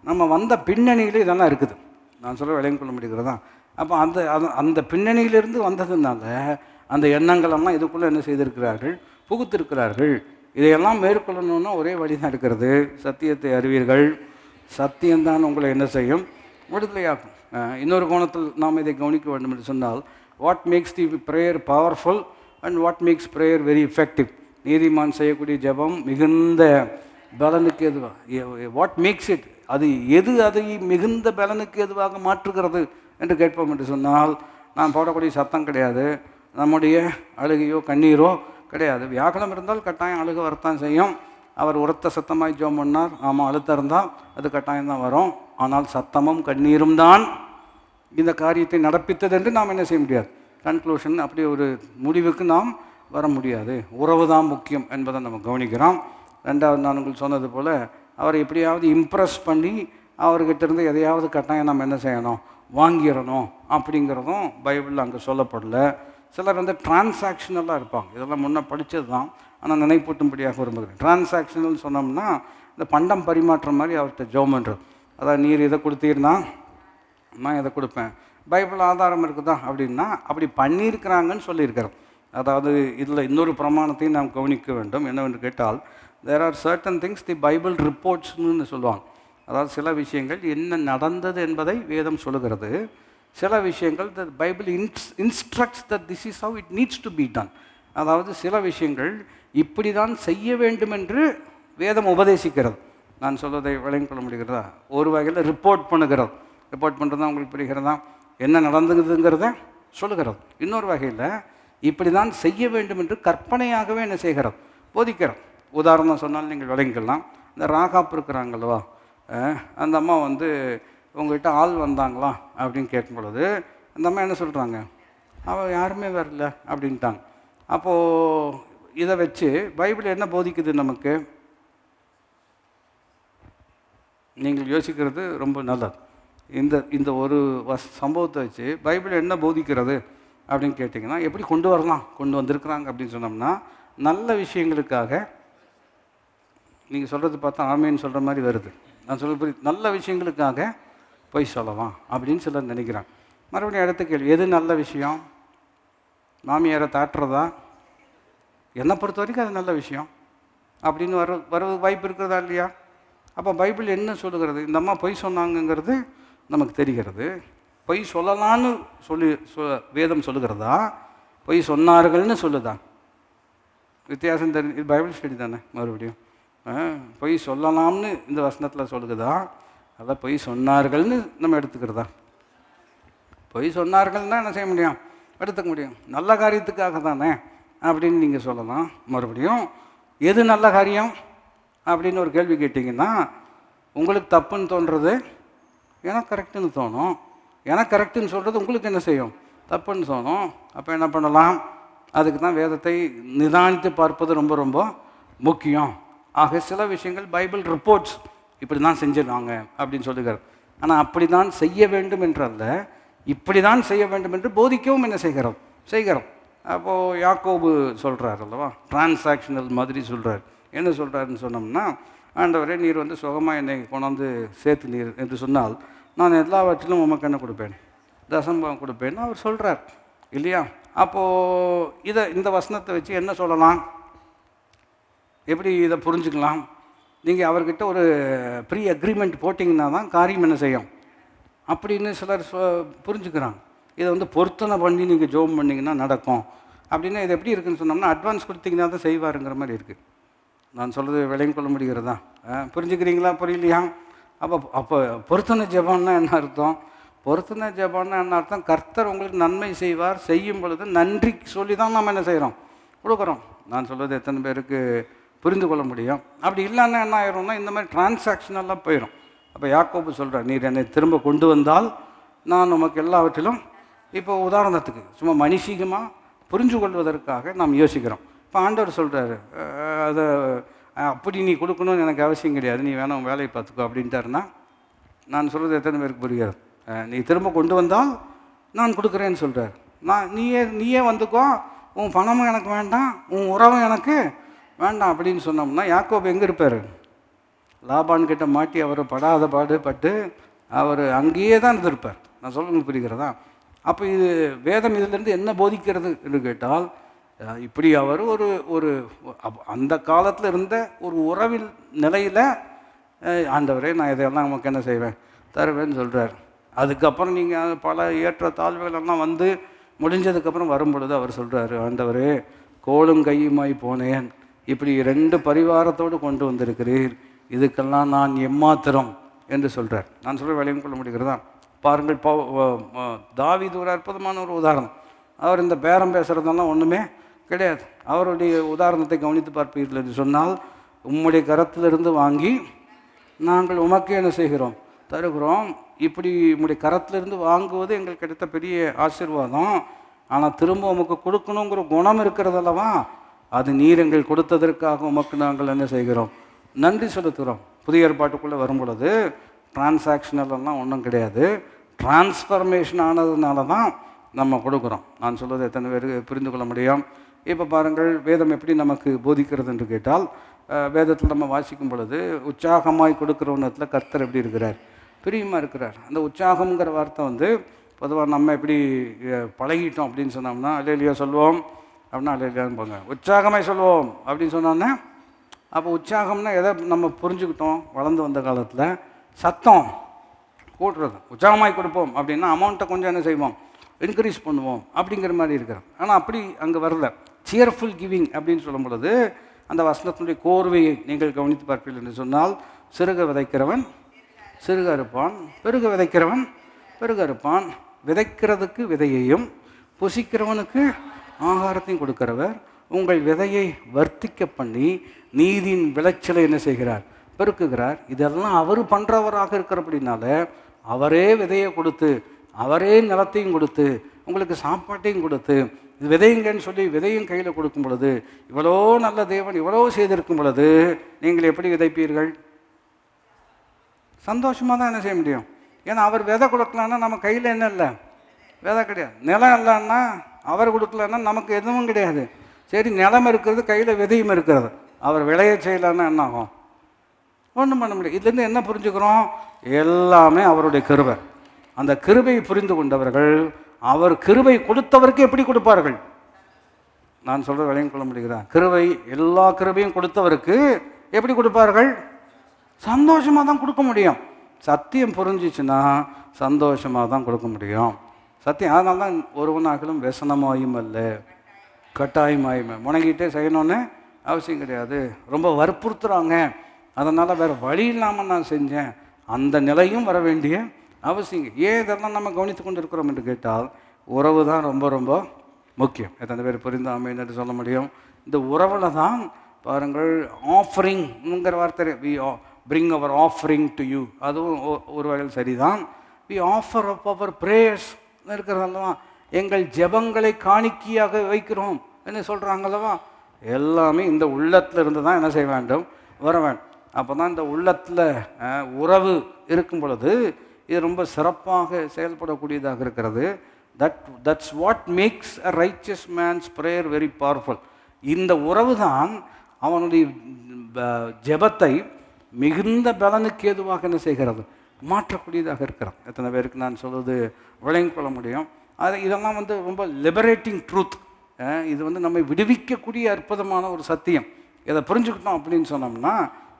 நம்ம வந்த பின்னணியில் இதெல்லாம் இருக்குது. நான் சொல்ல விளையும் கொள்ள முடிகிறதா? அப்போ அந்த பின்னணியிலிருந்து வந்ததுனால அந்த எண்ணங்களெல்லாம் இதுக்குள்ளே என்ன செய்திருக்கிறார்கள், புகுத்திருக்கிறார்கள். இதையெல்லாம் மேற்கொள்ளணும்னா ஒரே வழி தான் இருக்கிறது. சத்தியத்தை அறிவீர்கள், சத்தியம்தான் உங்களை என்ன செய்யும், விடுதலையாக்கும். இன்னொரு கோணத்தில் நாம் இதை கவனிக்க வேண்டும் என்று சொன்னால், what makes the prayer powerful and what makes prayer very effective. நீதிமான் செய்யக்கூடிய ஜெபம் மிகுந்த பலனுக்கு எதுவாக, வாட் மேக்ஸ் இட், அது எது அதை மிகுந்த பலனுக்கு எதுவாக மாற்றுகிறது என்று கேட்போம் என்று சொன்னால், நான் போடக்கூடிய சத்தம் கிடையாது, நம்முடைய அழுகையோ கண்ணீரோ கிடையாது. வியாக்குலம் இருந்தால் கட்டாயம் அழுக வரத்தான் செய்யும். அவர் உரத்த சத்தமாய் ஜெபம் பண்ணார், ஆமாம் அழுத்தம் இருந்தால் அது கட்டாயம் தான் வரும். ஆனால் சத்தமும் கண்ணீரும் தான் இந்த காரியத்தை நடப்பித்தது என்று நாம் என்ன செய்ய முடியாது, கன்க்ளூஷன், அப்படி ஒரு முடிவுக்கு நாம் வர முடியாது. உறவு தான் முக்கியம் என்பதை நம்ம கவனிக்கிறோம். ரெண்டாவது, நான் உங்களுக்கு சொன்னது போல் அவரை எப்படியாவது இம்ப்ரெஸ் பண்ணி அவர்கிட்ட இருந்து எதையாவது கட்டாயம் நம்ம என்ன செய்யணும், வாங்கிடணும் அப்படிங்கிறதும் பைபிளில் அங்கே சொல்லப்படல. சிலர் வந்து டிரான்சாக்ஷனலாக இருப்பாங்க. இதெல்லாம் முன்னே படித்தது தான், ஆனால் நினைப்பூட்டும்படியாக விரும்புகிறேன். டிரான்சாக்ஷனல் சொன்னோம்னா இந்த பண்டம் பரிமாற்றம் மாதிரி அவர்கிட்ட ஜெபம் பண்ணுறது. அதாவது நீர் இதை கொடுத்தீர்னா நான் இதை கொடுப்பேன், பைபிள் ஆதாரம் இருக்குதா அப்படின்னா அப்படி பண்ணியிருக்கிறாங்கன்னு சொல்லியிருக்கிறோம். அதாவது இதில் இன்னொரு பிரமாணத்தையும் நாம் கவனிக்க வேண்டும். என்னவென்று கேட்டால், there are certain things the Bible ரிப்போர்ட்ஸ்னு சொல்லுவாங்க. அதாவது சில விஷயங்கள் என்ன நடந்தது என்பதை வேதம் சொல்லுகிறது. சில விஷயங்கள் the Bible instructs that this is how it needs to be done. அதாவது சில விஷயங்கள் இப்படி தான் செய்ய வேண்டும் என்று வேதம் உபதேசிக்கிறது. நான் சொல்வதை விளங்கிக் கொள்ள முடிகிறதா? ஒரு வகையில் ரிப்போர்ட் பண்ணுகிறது. ரிப்போர்ட் பண்ணுறது தான் உங்களுக்கு புரிகிறதா, என்ன நடந்துங்குதுங்கிறத சொல்லுகிறது. இன்னொரு வகையில் இப்படி தான் செய்ய வேண்டும் என்று கற்பனையாகவே என்ன செய்கிறது, போதிக்கிறோம். உதாரணம் சொன்னால் நீங்கள் விளங்கிக்கலாம். இந்த ராகாப் இருக்கிறாங்களவா, அந்த அம்மா வந்து உங்கள்கிட்ட ஆள் வந்தாங்களா அப்படின்னு கேட்கும் பொழுது அந்த அம்மா என்ன சொல்கிறாங்க, அவள் யாருமே வரல அப்படின்ட்டாங்க. அப்போது இதை வச்சு பைபிள் என்ன போதிக்குது நமக்கு, நீங்கள் யோசிக்கிறது ரொம்ப நல்லது. இந்த ஒரு சம்பவத்தை வச்சு பைபிள் என்ன போதிக்கிறது அப்படின்னு கேட்டிங்கன்னா, எப்படி கொண்டு வரலாம், கொண்டு வந்திருக்கிறாங்க அப்படின்னு சொன்னோம்னா, நல்ல விஷயங்களுக்காக, நீங்கள் சொல்கிறது பார்த்தா ஆமேன்னு சொல்கிற மாதிரி வருது. நான் சொல்ல நல்ல விஷயங்களுக்காக போய் சொல்லலாம் அப்படின்னு சிலர் நினைக்கிறாங்க. மறுபடியும் அடுத்த கேள்வி, எது நல்ல விஷயம்? மாமியாரை தாட்டுறதா? என்னை பொறுத்த வரைக்கும் அது நல்ல விஷயம் அப்படின்னு வர வாய்ப்பு இருக்கிறதா இல்லையா? அப்போ பைபிள் என்ன சொல்லுகிறது? இந்த அம்மா பொய் சொன்னாங்கங்கிறது நமக்கு தெரிகிறது. பொய் சொல்லலான்னு வேதம் சொல்லுகிறதா, பொய் சொன்னார்கள்னு சொல்லுதா? வித்தியாசம் தெரியும். இது பைபிள் ஸ்டடி தானே. மறுபடியும் பொய் சொல்லலாம்னு இந்த வசனத்தில் சொல்லுகிறதா, அதான் பொய் சொன்னார்கள்னு நம்ம எடுத்துக்கிறதா? பொய் சொன்னார்கள்னா என்ன செய்ய முடியும், எடுத்துக்க முடியும். நல்ல காரியத்துக்காக தானே அப்படின்னு நீங்கள் சொல்லலாம். மறுபடியும் எது நல்ல காரியம் அப்படின்னு ஒரு கேள்வி கேட்டிங்கன்னா, உங்களுக்கு தப்புன்னு தோன்றுறது எனக்கு கரெக்டுன்னு தோணும், எனக்கு கரெக்டுன்னு சொல்கிறது உங்களுக்கு என்ன செய்யும், தப்புன்னு தோணும். அப்போ என்ன பண்ணலாம், அதுக்கு தான் வேதத்தை நிதானித்து பார்ப்பது ரொம்ப ரொம்ப முக்கியம். ஆக சில விஷயங்கள் பைபிள் ரிப்போர்ட்ஸ் இப்படி தான் செஞ்சிருவாங்க அப்படின்னு சொல்லுகிறார். ஆனால் அப்படி தான் செய்ய வேண்டும் என்றல்ல, இப்படி தான் செய்ய வேண்டும் என்று போதிக்கவும் என்ன செய்கிறோம். அப்போது யாக்கோபு சொல்கிறார் அல்லவா, டிரான்சாக்ஷனல் மாதிரி சொல்கிறார். என்ன சொல்கிறாருன்னு சொன்னோம்னா, ஆண்டவரே நீர் வந்து சுகமாக என்னை கொண்டாந்து சேர்த்து நீர் என்று சொன்னால் நான் எல்லாவற்றிலும் உமக்கு என்ன கொடுப்பேன், தசம்பம் கொடுப்பேன்னு அவர் சொல்கிறார் இல்லையா? அப்போது இந்த வசனத்தை வச்சு என்ன சொல்லலாம், எப்படி இதை புரிஞ்சுக்கலாம்? நீங்கள் அவர்கிட்ட ஒரு ப்ரீ அக்ரிமெண்ட் போட்டிங்கன்னா தான் காரியம் என்ன செய்யும் அப்படின்னு சிலர் புரிஞ்சுக்கிறாங்க. இதை வந்து பொருத்தனை பண்ணி நீங்கள் ஜோம் பண்ணிங்கன்னா நடக்கும் அப்படின்னா இது எப்படி இருக்குதுன்னு சொன்னோம்னா, அட்வான்ஸ் கொடுத்தீங்கன்னா தான் செய்வாருங்கிற மாதிரி இருக்குது. நான் சொல்கிறது விளங்கிக் கொள்ள முடிகிறதா? புரிஞ்சுக்கிறீங்களா, புரியலையா? அப்போ பொருத்தனை ஜெபம்னா என்ன அர்த்தம்? பொருத்தனை ஜெபம்னா என்ன அர்த்தம்? கர்த்தர் உங்களுக்கு நன்மை செய்வார், செய்யும் பொழுது நன்றி சொல்லி தான் நம்ம என்ன செய்கிறோம், கொடுக்குறோம். நான் சொல்வது எத்தனை பேருக்கு புரிந்து கொள்ள முடியும். அப்படி இல்லைன்னா என்ன ஆயிரும்னா இந்த மாதிரி டிரான்சாக்ஷனெல்லாம் போயிடும். அப்போ யாக்கோபு சொல்கிறார், நீர் என்னை திரும்ப கொண்டு வந்தால் நான் உமக்கு எல்லாவற்றிலும். இப்போ உதாரணத்துக்கு சும்மா மனுஷிகமாக புரிஞ்சு கொள்வதற்காக நாம் யோசிக்கிறோம். இப்போ ஆண்டவர் சொல்கிறாரு, அதை அப்படி நீ கொடுக்கணும்னு எனக்கு அவசியம் கிடையாது, நீ வேணாம் வேலையை பார்த்துக்கோ அப்படின்ட்டாருன்னா நான் சொல்கிறது எத்தனை பேருக்கு புரியாது? நீ திரும்ப கொண்டு வந்தால் நான் கொடுக்குறேன்னு சொல்கிறார். நீயே வந்துக்கோ, உன் பணமும் எனக்கு வேண்டாம், உன் உறவும் எனக்கு வேண்டாம் அப்படின்னு சொன்னோம்னா யாக்கோபு எங்கே இருப்பார்? லாபான் கிட்ட மாட்டி அவர் படாத பாடுபட்டு அவர் அங்கேயே தான் இருந்திருப்பார். நான் சொல்லுங்க புரிகிறதா? அப்போ இது வேதம் இதிலிருந்து என்ன போதிக்கிறது என்று கேட்டால், இப்படி அவர் ஒரு ஒரு அந்த காலத்தில் இருந்த ஒரு உறவில் நிலையில் ஆண்டவரே நான் இதையெல்லாம் நமக்கு என்ன செய்வேன், தருவேன்னு சொல்கிறார். அதுக்கப்புறம் நீங்கள் பல ஏற்ற தாழ்வுகளெல்லாம் வந்து முடிஞ்சதுக்கப்புறம் வரும் பொழுது அவர் சொல்கிறாரு, ஆண்டவரே கோலும் கையுமாய் போனேன், இப்படி 2 பரிவாரத்தோடு கொண்டு வந்திருக்கிறீர், இதுக்கெல்லாம் நான் எம்மாத்திரம் என்று சொல்கிறார். நான் சொல்ல விளையும் கொள்ள முடிகிறதா? பாருங்கள், தாவீது ஒரு அற்புதமான ஒரு உதாரணம். அவர் இந்த பேரம் பேசுகிறதெல்லாம் ஒன்றுமே கிடையாது. அவருடைய உதாரணத்தை கவனித்து பார்ப்பீர்கள் என்று சொன்னால், உம்முடைய கரத்திலிருந்து வாங்கி நாங்கள் உமக்கு என்ன செய்கிறோம், தருகிறோம். இப்படி உம்முடைய கரத்திலிருந்து வாங்குவது எங்களுக்கு கிடைத்த பெரிய ஆசீர்வாதம். ஆனால் திரும்ப உமக்கு கொடுக்கணுங்கிற குணம் இருக்கிறதல்லவா, அது நீர் எங்கள் கொடுத்ததற்காக உமக்கு நாங்கள் என்ன செய்கிறோம், நன்றி செலுத்துகிறோம். புதிய ஏற்பாட்டுக்குள்ளே வரும் பொழுது டிரான்சாக்ஷனல்லாம் ஒன்றும் கிடையாது, டிரான்ஸ்ஃபர்மேஷன் ஆனதுனால தான் நம்ம கொடுக்குறோம். நான் சொல்வது எத்தனை பேருக்கு புரிந்து கொள்ள முடியும்? இப்போ பாருங்கள், வேதம் எப்படி நமக்கு போதிக்கிறது என்று கேட்டால், வேதத்தில் நம்ம வாசிக்கும் பொழுது உற்சாகமாய் கொடுக்குற ஒன்றத்தில் கர்த்தர் எப்படி இருக்கிறார், பிரியமாக இருக்கிறார். அந்த உற்சாகம்ங்கிற வார்த்தை வந்து பொதுவாக நம்ம எப்படி பழகிட்டோம் அப்படின்னு சொன்னோம்னா, அல்லேலூயா சொல்லுவோம் அப்படின்னா அல்லேலூயான்னு போங்க, உற்சாகமாய் சொல்லுவோம் அப்படின்னு சொன்னோன்னே, அப்போ உற்சாகம்னா எதை நம்ம புரிஞ்சுக்கிட்டோம் வளர்ந்து வந்த காலத்தில், சத்தம் கூட்டுறது. உற்சாகமாய் கொடுப்போம் அப்படின்னா அமௌண்ட்டை கொஞ்சம் என்ன செய்வோம், இன்க்ரீஸ் பண்ணுவோம் அப்படிங்கிற மாதிரி இருக்கிறோம். ஆனால் அப்படி அங்கே வரல. சியர்ஃபுல் கிவிங் அப்படின்னு சொல்லும் பொழுது அந்த வசனத்தினுடைய கோர்வையை நீங்கள் கவனித்து பார்ப்பீர்கள் என்று சொன்னால், சிறுக விதைக்கிறவன் சிறுக அறுப்பான், பெருக விதைக்கிறவன் பெருக அறுப்பான். விதைக்கிறதுக்கு விதையையும் புசிக்கிறவனுக்கு ஆகாரத்தையும் கொடுக்கிறவர் உங்கள் விதையை வர்த்திக்க பண்ணி நீதியின் விளைச்சலை என்ன செய்கிறார், பெருக்குகிறார். இதெல்லாம் அவர் பண்ணுறவராக இருக்கிறபடினால அவரே விதையை கொடுத்து, அவரே நிலத்தையும் கொடுத்து, உங்களுக்கு சாப்பாட்டையும் கொடுத்து, இது விதையுங்கன்னு சொல்லி விதையும் கையில் கொடுக்கும் பொழுது, இவ்வளோ நல்ல தேவன் இவ்வளோ செய்திருக்கும் பொழுது நீங்கள் எப்படி விதைப்பீர்கள்? சந்தோஷமாக தான் என்ன செய்ய முடியும். ஏன்னா அவர் விதை கொடுக்கலான்னா நம்ம கையில் என்ன இல்லை, விதை கிடையாது. நிலம் இல்லைன்னா அவர் கொடுக்கலன்னா நமக்கு எதுவும் கிடையாது. சரி, நிலம் இருக்கிறது, கையில் விதையும் இருக்கிறது, அவர் விளைய செய்யலான்னா என்ன ஆகும்? ஒன்றும் பண்ண முடியாது. இதுலேருந்து என்ன புரிஞ்சுக்கிறோம்? எல்லாமே அவருடைய கிருபை. அந்த கிருபையை புரிந்து கொண்டவர்கள் அவர் கிருபை கொடுத்தவருக்கு எப்படி கொடுப்பார்கள்? நான் சொல்கிற விளையும் கொள்ள முடிகிறேன். கிருபை எல்லா கிருபையும் கொடுத்தவருக்கு எப்படி கொடுப்பார்கள்? சந்தோஷமாக தான் கொடுக்க முடியும். சத்தியம் புரிஞ்சிச்சுன்னா சந்தோஷமாக தான் கொடுக்க முடியும். சத்தியம். அதனால தான் ஒருவனாகலும் व्यसனமாயும் அல்ல கட்டாயமாயுமே. முணங்கிட்டே செய்யணும்னு அவசியம் கிடையாது. ரொம்ப வற்புறுத்துகிறாங்க, அதனால் வேறு வழி இல்லாமல் நான் செஞ்சேன், அந்த நிலையும் வர வேண்டிய அவசியம். ஏன் இதெல்லாம் நம்ம கவனித்து கொண்டு இருக்கிறோம் என்று கேட்டால், உறவு தான் ரொம்ப ரொம்ப முக்கியம். எத்தனை பேர் புரிந்தாமல் என்று சொல்ல முடியும்? இந்த உறவில் தான் பாருங்கள், ஆஃபரிங்ங்கிற வார்த்தை, we bring our offering to you, அதுவும் ஒரு வகையில் சரிதான். We offer up our prayers இருக்கிறதல்லவா, எங்கள் ஜெபங்களை காணிக்கையாக வைக்கிறோம் என்ன சொல்கிறாங்களவா. எல்லாமே இந்த உள்ளத்தில் இருந்து தான் என்ன செய்ய வேண்டும், வர வேண்டும். அப்போ தான் இந்த உள்ளத்தில் உறவு இருக்கும் பொழுது இது ரொம்ப சிறப்பாக செயல்படக்கூடியதாக இருக்கிறது. That's what makes a righteous man's prayer very powerful. இந்த உறவு தான் அவனுடைய ஜெபத்தை மிகுந்த பலனுக்கு ஏதுவாக என்ன செய்கிறது, மாற்றக்கூடியதாக இருக்கிறது. எத்தனை பேருக்கு நான் சொல்வது விளங்கிக் கொள்ள முடியும்? இதெல்லாம் வந்து ரொம்ப லிபரேட்டிங் ட்ரூத். இது வந்து நம்மை விடுவிக்கக்கூடிய அற்புதமான ஒரு சத்தியம். இதை புரிஞ்சுக்கிட்டோம் அப்படின்னு சொன்னோம்னா,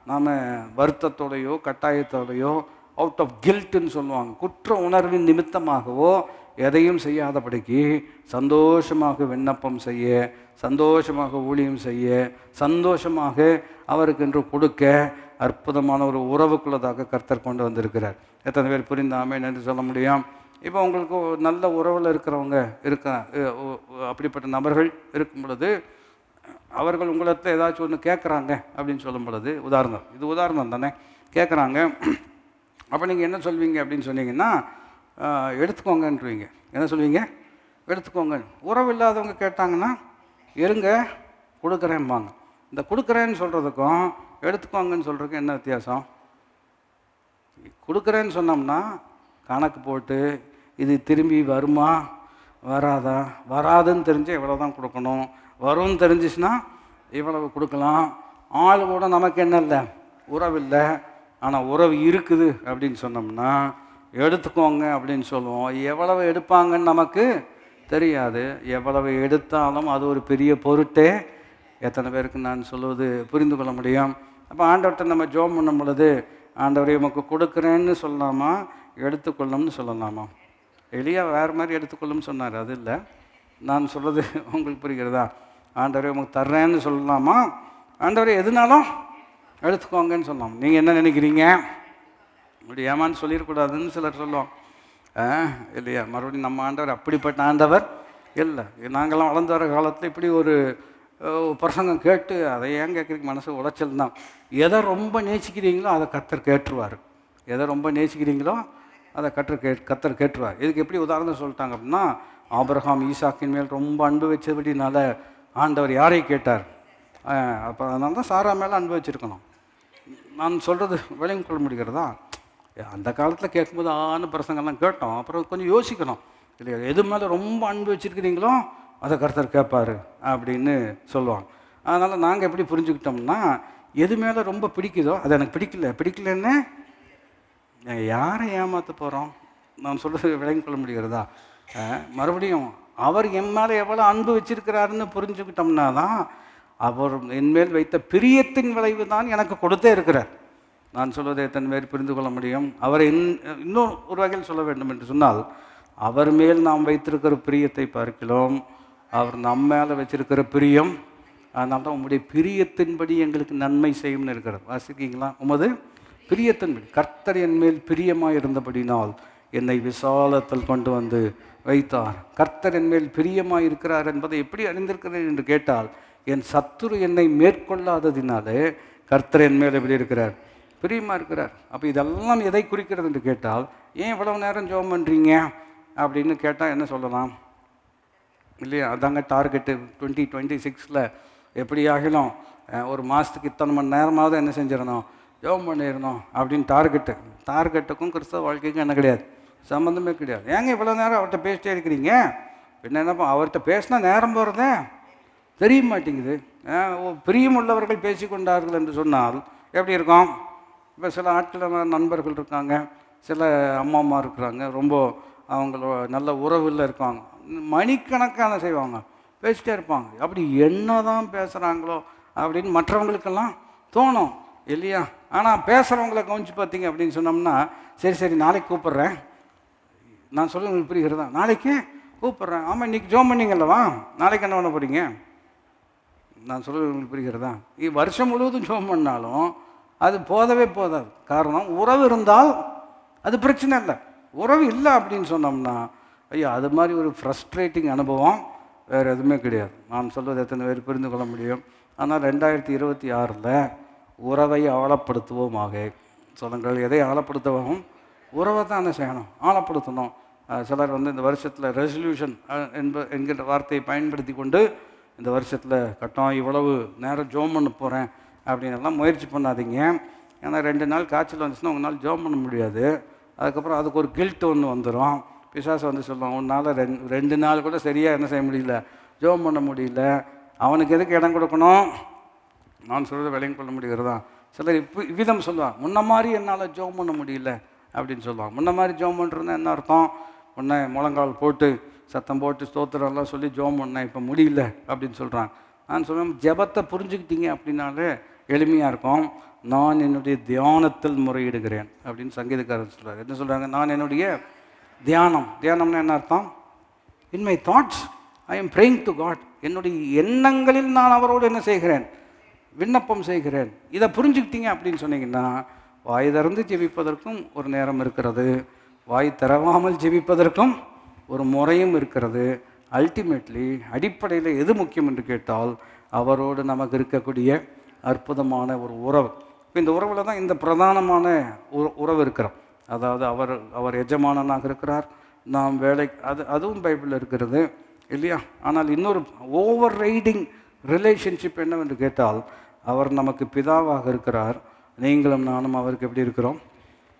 நாம் வருத்தத்தோடையோ கட்டாயத்தோடையோ, அவுட் ஆஃப் கில்ட்டுன்னு சொல்லுவாங்க, குற்ற உணர்வின் நிமித்தமாகவோ எதையும் செய்யாதபடிக்கு சந்தோஷமாக விண்ணப்பம் செய்ய, சந்தோஷமாக ஊழியம் செய்ய, சந்தோஷமாக அவருக்கென்று கொடுக்க அற்புதமான ஒரு உறவுக்குள்ளதாக கர்த்தர் கொண்டு வந்திருக்கிறார். எத்தனை பேர் புரிந்தாமே என்று சொல்ல முடியும்? இப்போ உங்களுக்கு நல்ல உறவில் இருக்கிறவங்க அப்படிப்பட்ட நபர்கள் இருக்கும் பொழுது அவர்கள் உங்களிடத்தில் ஏதாச்சும் ஒன்று கேட்குறாங்க அப்படின்னு சொல்லும் பொழுது, உதாரணம் தானே, கேட்குறாங்க. அப்போ நீங்கள் என்ன சொல்வீங்க அப்படின்னு சொன்னீங்கன்னா, எடுத்துக்கோங்கன்றீங்க. என்ன சொல்வீங்க? எடுத்துக்கோங்க. உறவு இல்லாதவங்க கேட்டாங்கன்னா, இருங்க கொடுக்குறேன்பாங்க. இந்த கொடுக்குறேன்னு சொல்கிறதுக்கும் எடுத்துக்கோங்கன்னு சொல்கிறதுக்கும் என்ன வித்தியாசம்? கொடுக்குறேன்னு சொன்னோம்னா கணக்கு போட்டு இது திரும்பி வருமா வராதா, வராதுன்னு தெரிஞ்சு இவ்வளோ தான் கொடுக்கணும், வரும்னு தெரிஞ்சிச்சுன்னா இவ்வளவு கொடுக்கலாம். ஆள் கூட நமக்கு என்ன இல்லை, உறவு இல்லை, ஆனால் உறவு இருக்குது அப்படின்னு சொன்னோம்னா எடுத்துக்கோங்க அப்படின்னு சொல்லுவோம். எவ்வளவு எடுப்பாங்கன்னு நமக்கு தெரியாது. எவ்வளவு எடுத்தாலும் அது ஒரு பெரிய பொருட்டே. எத்தனை பேருக்கு நான் சொல்லுவது புரிந்து கொள்ள முடியும்? அப்போ ஆண்டவர்கிட்ட நம்ம ஜெபம் பண்ணும் பொழுது, ஆண்டவரை உமக்கு கொடுக்குறேன்னு சொல்லலாமா, எடுத்துக்கொள்ளும்னு சொல்லலாமா? எலியா வேறு மாதிரி எடுத்துக்கொள்ளும்னு சொன்னார், அது இல்லை. நான் சொல்கிறது உங்களுக்கு புரிகிறதா? ஆண்டவரை உமக்கு தர்றேன்னு சொல்லலாமா, ஆண்டவரை எதுனாலும் எடுத்துக்கோங்கன்னு சொல்லலாம். நீங்கள் என்ன நினைக்கிறீங்க? இப்படி ஏமான்னு சொல்லிடக்கூடாதுன்னு சிலர் சொல்லுவோம் இல்லையா? மறுபடியும் நம்ம ஆண்டவர் அப்படிப்பட்ட ஆண்டவர் இல்லை. நாங்கள்லாம் வளர்ந்து வர காலத்தில் இப்படி ஒரு பிரசங்கம் கேட்டு அதை ஏன் கேட்குறீங்க, மனசு உளைச்சல் தான். எதை ரொம்ப நேசிக்கிறீங்களோ அதை கர்த்தர் கேட்டுருவார். எதை ரொம்ப நேசிக்கிறீங்களோ அதை கர்த்தர் கேட்டுருவார். இதுக்கு எப்படி உதாரணம் சொல்லிட்டாங்க அப்படின்னா, ஆபிரகாம் ஈசாக்கின் மேல் ரொம்ப அன்பு வச்சபடினால ஆண்டவர் யாரை கேட்டார்? அப்போ அதனால தான் சாரா மேலே அன்பு வச்சுருக்கணும். நான் சொல்கிறது விளங்கி கொள்ள முடிகிறதா? அந்த காலத்தில் கேட்கும்போது பிரசங்கெல்லாம் கேட்டோம். அப்புறம் கொஞ்சம் யோசிக்கணும் இல்லையா? எது மேலே ரொம்ப அன்பு வச்சுருக்கிறீங்களோ அதை கர்த்தர் கேட்பார் அப்படின்னு சொல்லுவாங்க. அதனால் நாங்கள் எப்படி புரிஞ்சுக்கிட்டோம்னா, எது மேலே ரொம்ப பிடிக்குதோ அது எனக்கு பிடிக்கலன்னு யாரை ஏமாற்ற போகிறோம்? நான் சொல்கிறது விளங்கி கொள்ள முடிகிறதா? மறுபடியும் அவர் என் மேலே எவ்வளோ அன்பு வச்சிருக்கிறாருன்னு புரிஞ்சுக்கிட்டோம்னா தான், அவர் என்மேல் வைத்த பிரியத்தின் விளைவு தான் எனக்கு கொடுத்தே இருக்கிறார். நான் சொல்வதை எத்தனை பேர் புரிந்து கொள்ள முடியும்? அவரை இன்னும் ஒரு வகையில் சொல்ல வேண்டும் என்று சொன்னால், அவர் மேல் நாம் வைத்திருக்கிற பிரியத்தை பார்க்கிறோம், அவர் நம்ம மேலே வச்சிருக்கிற பிரியம். அதனால தான் உங்களுடைய பிரியத்தின்படி எங்களுக்கு நன்மை செய்யும்னு இருக்கிறது. வாசிக்கீங்களா? உமது பிரியத்தின்படி கர்த்தர் என் மேல் பிரியமாக இருந்தபடினால் என்னை விசாலத்தில் கொண்டு வந்து வைத்தார். கர்த்தர் என் மேல் பிரியமாக இருக்கிறார் என்பதை எப்படி அறிந்திருக்கிறேன் என்று கேட்டால், என் சத்துரு என்னை மேற்கொள்ளாததினாலே கர்த்தர் என் மேல் எப்படி இருக்கிறார்? பிரியமாக இருக்கிறார். அப்போ இதெல்லாம் எதை குறிக்கிறது என்று கேட்டால், ஏன் இவ்வளவு நேரம் ஜெபம் பண்ணுறீங்க அப்படின்னு கேட்டால் என்ன சொல்லலாம் இல்லையா? அதாங்க டார்கெட்டு 2026 எப்படி ஆகிலும் ஒரு மாதத்துக்கு இத்தனை மணி நேரமாவது என்ன செஞ்சிடணும், ஜெபம் பண்ணிடணும் அப்படின்னு டார்கெட்டுக்கும் கிறிஸ்தவ வாழ்க்கைக்கும் என்ன கிடையாது, சம்மந்தமே கிடையாது. ஏங்க இவ்வளோ நேரம் அவர்கிட்ட பேசிட்டே இருக்கிறீங்க? பின்ன என்னப்பா, அவர்கிட்ட பேசினா நேரம் போகிறதே தெரிய மாட்டேங்குது. பிரியமுள்ளவர்கள் பேசிக்கொண்டார்கள் என்று சொன்னால் எப்படி இருக்கும்? இப்போ சில ஆட்கள் நண்பர்கள் இருக்காங்க, சில அம்மா இருக்கிறாங்க, ரொம்ப அவங்களோட நல்ல உறவில் இருக்காங்க, மணிக்கணக்கான செய்வாங்க, பேசிட்டே இருப்பாங்க. அப்படி என்ன தான் பேசுகிறாங்களோ அப்படின்னு மற்றவங்களுக்கெல்லாம் தோணும் இல்லையா? ஆனால் பேசுகிறவங்கள கவனித்து பார்த்தீங்க அப்படின்னு சொன்னோம்னா, சரி நாளைக்கு கூப்பிட்றேன். நான் சொல்ல உங்களுக்கு புரிகிறதா? நாளைக்கு கூப்பிட்றேன். ஆமாம், இன்றைக்கி ஜோம் பண்ணிங்கல்லவா, நாளைக்கு என்ன பண்ண போகிறீங்க? நான் சொல்ல உங்களுக்கு புரிகிறதா? வருஷம் முழுவதும் ஜோம் பண்ணாலும் அது போதாது. காரணம், உறவு இருந்தால் அது பிரச்சனை இல்லை. உறவு இல்லை அப்படின்னு சொன்னோம்னா, ஐயா அது மாதிரி ஒரு ஃப்ரஸ்ட்ரேட்டிங் அனுபவம் வேறு எதுவுமே கிடையாது. நான் சொல்வது எத்தனை பேர் புரிந்து கொள்ள முடியும்? ஆனால் 2026 உறவை ஆழப்படுத்துவோமாக. சொல்லுங்கள், எதை ஆழப்படுத்துவோம்? உறவை தான் என்ன செய்யணும், ஆழப்படுத்தணும். சிலர் இந்த வருஷத்தில் ரெசல்யூஷன் என்கின்ற வார்த்தையை பயன்படுத்தி கொண்டு இந்த வருஷத்தில் கட்டம் இவ்வளவு நேரம் ஜோம் பண்ண போகிறேன் அப்படின்னு எல்லாம் முயற்சி பண்ணாதீங்க. ஏன்னா 2 நாள் காய்ச்சல் வந்துச்சுன்னா உங்களால் ஜோம் பண்ண முடியாது. அதுக்கப்புறம் அதுக்கு ஒரு கில்ட் ஒன்று வந்துடும். பிசாசு சொல்லுவான், உன்னால் 2 நாள் கூட சரியாக என்ன செய்ய முடியல, ஜோம் பண்ண முடியல. அவனுக்கு எதுக்கு இடம் கொடுக்கணும்? நான் சொல்கிறது விளங்கி கொள்ள முடிகிறதா? சிலர் இவ்விதம் சொல்லுவான், முன்ன மாதிரி என்னால் ஜோம் பண்ண முடியல அப்படின்னு சொல்லுவான். முன்ன மாதிரி ஜோம் பண்ணுறதுன்னா என்ன அர்த்தம்? முன்ன முழங்கால் போட்டு சத்தம் போட்டு ஸ்தோத்திரம்லாம் சொல்லி ஜோம் பண்ணேன், இப்போ முடியல அப்படின்னு சொல்கிறான். நான் சொல்லுவேன், ஜெபத்தை புரிஞ்சுக்கிட்டீங்க அப்படின்னாலே எளிமையாக இருக்கும். நான் என்னுடைய தியானத்தில் முறையிடுகிறேன் அப்படின்னு சங்கீதக்காரர் சொல்கிறார். என்ன சொல்கிறாங்க? நான் என்னுடைய தியானம்னா என்ன அர்த்தம்? In my thoughts I am praying to God. என்னுடைய எண்ணங்களில் நான் அவரோடு என்ன செய்கிறேன், விண்ணப்பம் செய்கிறேன். இதை புரிஞ்சுக்கிட்டீங்க அப்படின்னு சொன்னீங்கன்னா, வாய் திறந்து ஜெபிப்பதற்கும் ஒரு நேரம் இருக்கிறது, வாய் திறவாமல் ஜெபிப்பதற்கும் ஒரு முறையும் இருக்கிறது. அல்டிமேட்லி அடிப்படையில் எது முக்கியம் என்று கேட்டால், அவரோடு நமக்கு இருக்கக்கூடிய அற்புதமான ஒரு உறவு. இப்போ இந்த உறவில் தான் இந்த பிரதானமான உறவு இருக்கிறோம். அதாவது அவர் எஜமானனாக இருக்கிறார், நாம் வேலை, அதுவும் பைபிளில் இருக்கிறது இல்லையா? ஆனால் இன்னொரு ஓவர் ரைடிங் ரிலேஷன்ஷிப் என்னவென்று கேட்டால், அவர் நமக்கு பிதாவாக இருக்கிறார், நீங்களும் நானும் அவருக்கு எப்படி இருக்கிறோம்?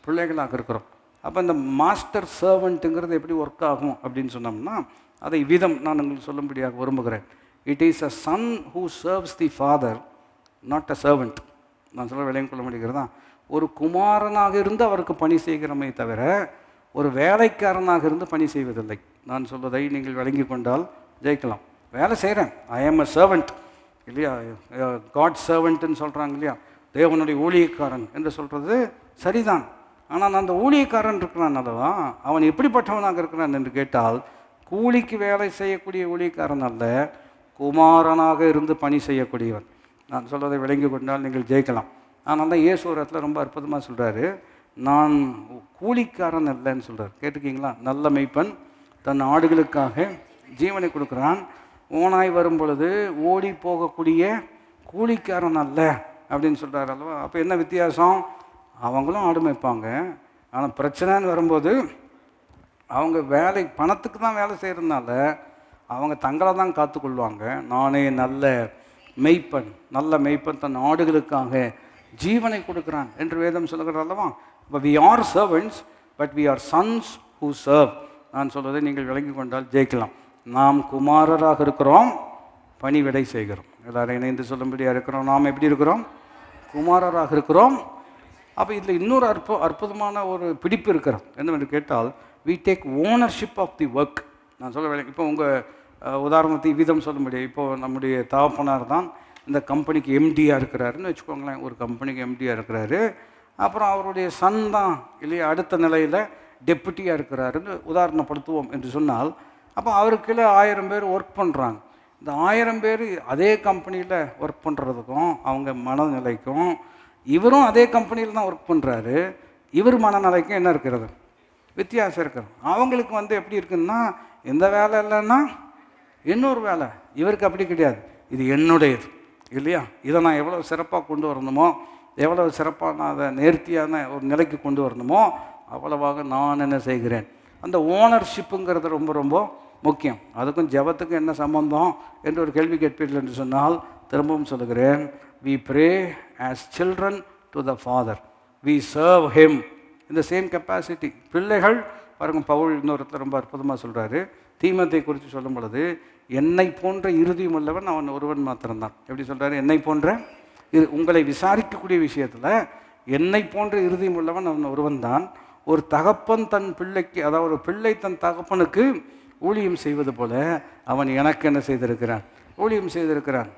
பிள்ளைகளாக இருக்கிறோம். அப்போ இந்த மாஸ்டர் சர்வெண்ட்டுங்கிறது எப்படி ஒர்க் ஆகும் அப்படின்னு சொன்னோம்னா, அதை விதம் நான் உங்களுக்கு சொல்லும்படியாக விரும்புகிறேன். It is a Sun who serves the father, not a servant. நான் சொல்ல விளையும் கொள்ள முடிகிறதா? ஒரு குமாரனாக இருந்து அவருக்கு பணி செய்கிறோமே தவிர ஒரு வேலைக்காரனாக இருந்து பணி செய்வதில்லை. நான் சொல்வதை நீங்கள் விளங்கி கொண்டால் ஜெயிக்கலாம். வேலை செய்கிறேன், ஐ ஆம் அ சர்வெண்ட் இல்லையா? காட் சர்வெண்ட்டுன்னு சொல்கிறாங்க இல்லையா? தேவனுடைய ஊழியக்காரன் என்று சொல்கிறது சரிதான். ஆனால் அந்த ஊழியக்காரன் இருக்கிறான் அல்லவா, அவன் எப்படிப்பட்டவனாக இருக்கிறான் என்று கேட்டால், கூலிக்கு வேலை செய்யக்கூடிய ஊழியக்காரன் அல்ல, குமாரனாக இருந்து பணி செய்யக்கூடியவன். நான் சொல்வதை விளங்கி கொண்டால் நீங்கள் ஜெயிக்கலாம். ஆனால் தான் இயேசு ஒரு இடத்துல ரொம்ப அற்புதமாக சொல்கிறாரு, நான் கூலிக்காரன் அல்லன்னு சொல்கிறார். கேட்டிருக்கீங்களா? நல்ல மெய்ப்பன் தன் ஆடுகளுக்காக ஜீவனை கொடுக்குறான். ஓனாய் வரும் பொழுது ஓடி போகக்கூடிய கூலிக்காரன் அல்ல அப்படின்னு சொல்கிறார் அல்லவா? அப்போ என்ன வித்தியாசம்? அவங்களும் ஆடு மேய்ப்பாங்க, ஆனால் பிரச்சனைன்னு வரும்போது அவங்க வேலை பணத்துக்கு தான் வேலை செய்கிறதுனால அவங்க தங்களை தான் காத்துக்கொள்வாங்க. நானே நல்ல மெய்ப்பன், நல்ல மெய்ப்பன் தன் ஆடுகளுக்காக ஜீவனை கொடுக்குறான் என்று வேதம் சொல்லுகிறது அல்லவா? இப்போ we are servants but we are sons who serve. நான் சொல்வதை நீங்கள் விளங்கி கொண்டால் ஜெயிக்கலாம். நாம் குமாரராக இருக்கிறோம், பணிவிடை செய்கிறோம். எல்லாரும் இணைந்து சொல்லும்படியாக இருக்கிறோம். நாம் எப்படி இருக்கிறோம்? குமாரராக இருக்கிறோம். அப்போ இதில் இன்னொரு அற்புதமான ஒரு பிடிப்பு இருக்கிறோம். என்னவென்று கேட்டால், we take ownership of the work. நான் சொல்ல வேலை, இப்போ உங்கள் உதாரணத்தை விதம் சொல்ல முடியும். இப்போது நம்முடைய தகப்பனார் தான் இந்த கம்பெனிக்கு எம்டியாக இருக்கிறாருன்னு வச்சுக்கோங்களேன். ஒரு கம்பெனிக்கு எம்டியாக இருக்கிறாரு, அப்புறம் அவருடைய சன் தான் இல்லையா அடுத்த நிலையில் டெப்புட்டியாக இருக்கிறாருன்னு உதாரணப்படுத்துவோம் என்று சொன்னால், அப்போ அவருக்குள்ள 1000 பேர் ஒர்க் பண்ணுறாங்க. இந்த 1000 பேர் அதே கம்பெனியில் ஒர்க் பண்ணுறதுக்கும் அவங்க மனநிலைக்கும், இவரும் அதே கம்பெனியில் தான் ஒர்க் பண்ணுறாரு, இவர் மனநிலைக்கும் என்ன இருக்கிறது? வித்தியாசம் இருக்கிறது. அவங்களுக்கு எப்படி இருக்குன்னா, எந்த வேலை இல்லைன்னா இன்னொரு வேலை. இவருக்கு அப்படி கிடையாது, இது என்னுடையது இல்லையா? இதை நான் எவ்வளோ சிறப்பாக கொண்டு வரணுமோ, எவ்வளோ சிறப்பாக நான் அதை நேர்த்தியான ஒரு நிலைக்கு கொண்டு வரணுமோ அவ்வளவாக நான் என்ன செய்கிறேன். அந்த ஓனர்ஷிப்புங்கிறது ரொம்ப ரொம்ப முக்கியம். அதுக்கும் ஜெபத்துக்கும் என்ன சம்பந்தம் என்று ஒரு கேள்வி கேட்பீர்கள் என்று சொன்னால், திரும்பவும் சொல்லுகிறேன், we pray as children to the Father, we serve him in the same capacity. பிள்ளைகள் பாருங்க, பவுல் இன்னொருத்தர் ரொம்ப அற்புதமாக சொல்கிறாரு, தீமத்தை குறித்து சொல்லும் பொழுது, என்னை போன்ற இறுதியும் உள்ளவன் அவன் ஒருவன் மாத்திரம்தான். எப்படி சொல்கிறாரு? என்னை போன்ற உங்களை விசாரிக்கக்கூடிய விஷயத்தில் என்னை போன்ற இறுதியும் உள்ளவன் அவன் ஒருவன் தான். ஒரு தகப்பன் தன் பிள்ளைக்கு, அதாவது ஒரு பிள்ளை தன் தகப்பனுக்கு ஊழியம் செய்வது போல அவன் எனக்கு என்ன செய்திருக்கிறான்? ஊழியம் செய்திருக்கிறான்.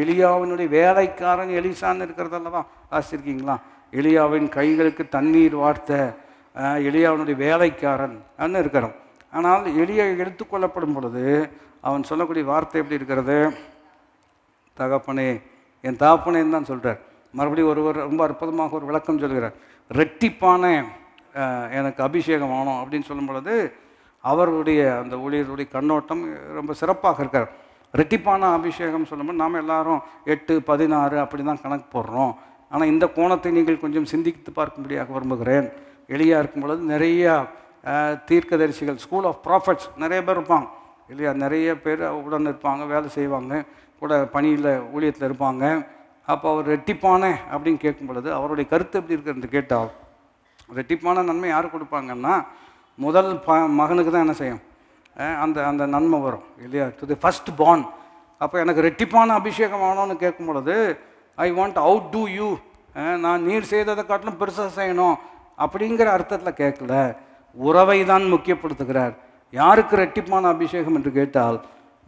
எலியாவினுடைய வேலைக்காரன் எலிசான்னு இருக்கிறது அல்லவா? ஆசிரிக்கீங்களா? எலியாவின் கைகளுக்கு தண்ணீர் வார்த்த எலியாவினுடைய வேலைக்காரன் அன்னு இருக்கிறான். ஆனால் எலியா எடுத்துக்கொள்ளப்படும் பொழுது அவன் சொல்லக்கூடிய வார்த்தை எப்படி இருக்கிறது? தகப்பனே, என் தகப்பனேன்னு தான் சொல்கிறார். மறுபடியும் ஒருவர் ரொம்ப அற்புதமாக ஒரு விளக்கம் சொல்கிறார். ரெட்டிப்பான எனக்கு அபிஷேகம் ஆனோம் அப்படின்னு சொல்லும் பொழுது அவருடைய அந்த ஊழியருடைய கண்ணோட்டம் ரொம்ப சிறப்பாக இருக்கார். ரெட்டிப்பான அபிஷேகம் சொல்லும்போது நாம் எல்லாரும் 8, 16 அப்படி தான் கணக்கு போடுறோம். ஆனால் இந்த கோணத்தை நீங்கள் கொஞ்சம் சிந்தித்து பார்க்கும்படியாக விரும்புகிறேன். எளியாக இருக்கும் பொழுது நிறையா தீர்க்கதரிசிகள், ஸ்கூல் ஆஃப் ப்ராஃபட்ஸ் நிறைய பேர் இருப்பாங்க இல்லையா? நிறைய பேர் உடன் இருப்பாங்க, வேலை செய்வாங்க, கூட பணியில் ஊழியத்தில் இருப்பாங்க. அப்போ அவர் ரெட்டிப்பான அப்படின்னு கேட்கும் பொழுது அவருடைய கருத்து எப்படி இருக்குன்னு கேட்டால், ரெட்டிப்பான நன்மை யார் கொடுப்பாங்கன்னா, முதல் மகனுக்கு தான் என்ன செய்யும், அந்த அந்த நன்மை வரும் இல்லையா? To the firstborn. அப்போ எனக்கு ரெட்டிப்பான அபிஷேகம் ஆகணும்னு கேட்கும் பொழுது, I want out to you, நான் நீர் செய்ததை காட்டிலும் பெருசாக செய்யணும் அப்படிங்கிற அர்த்தத்தில் கேட்கல, உறவை தான் முக்கியப்படுத்துகிறார். யாருக்கு ரெட்டிப்பான அபிஷேகம் என்று கேட்டால்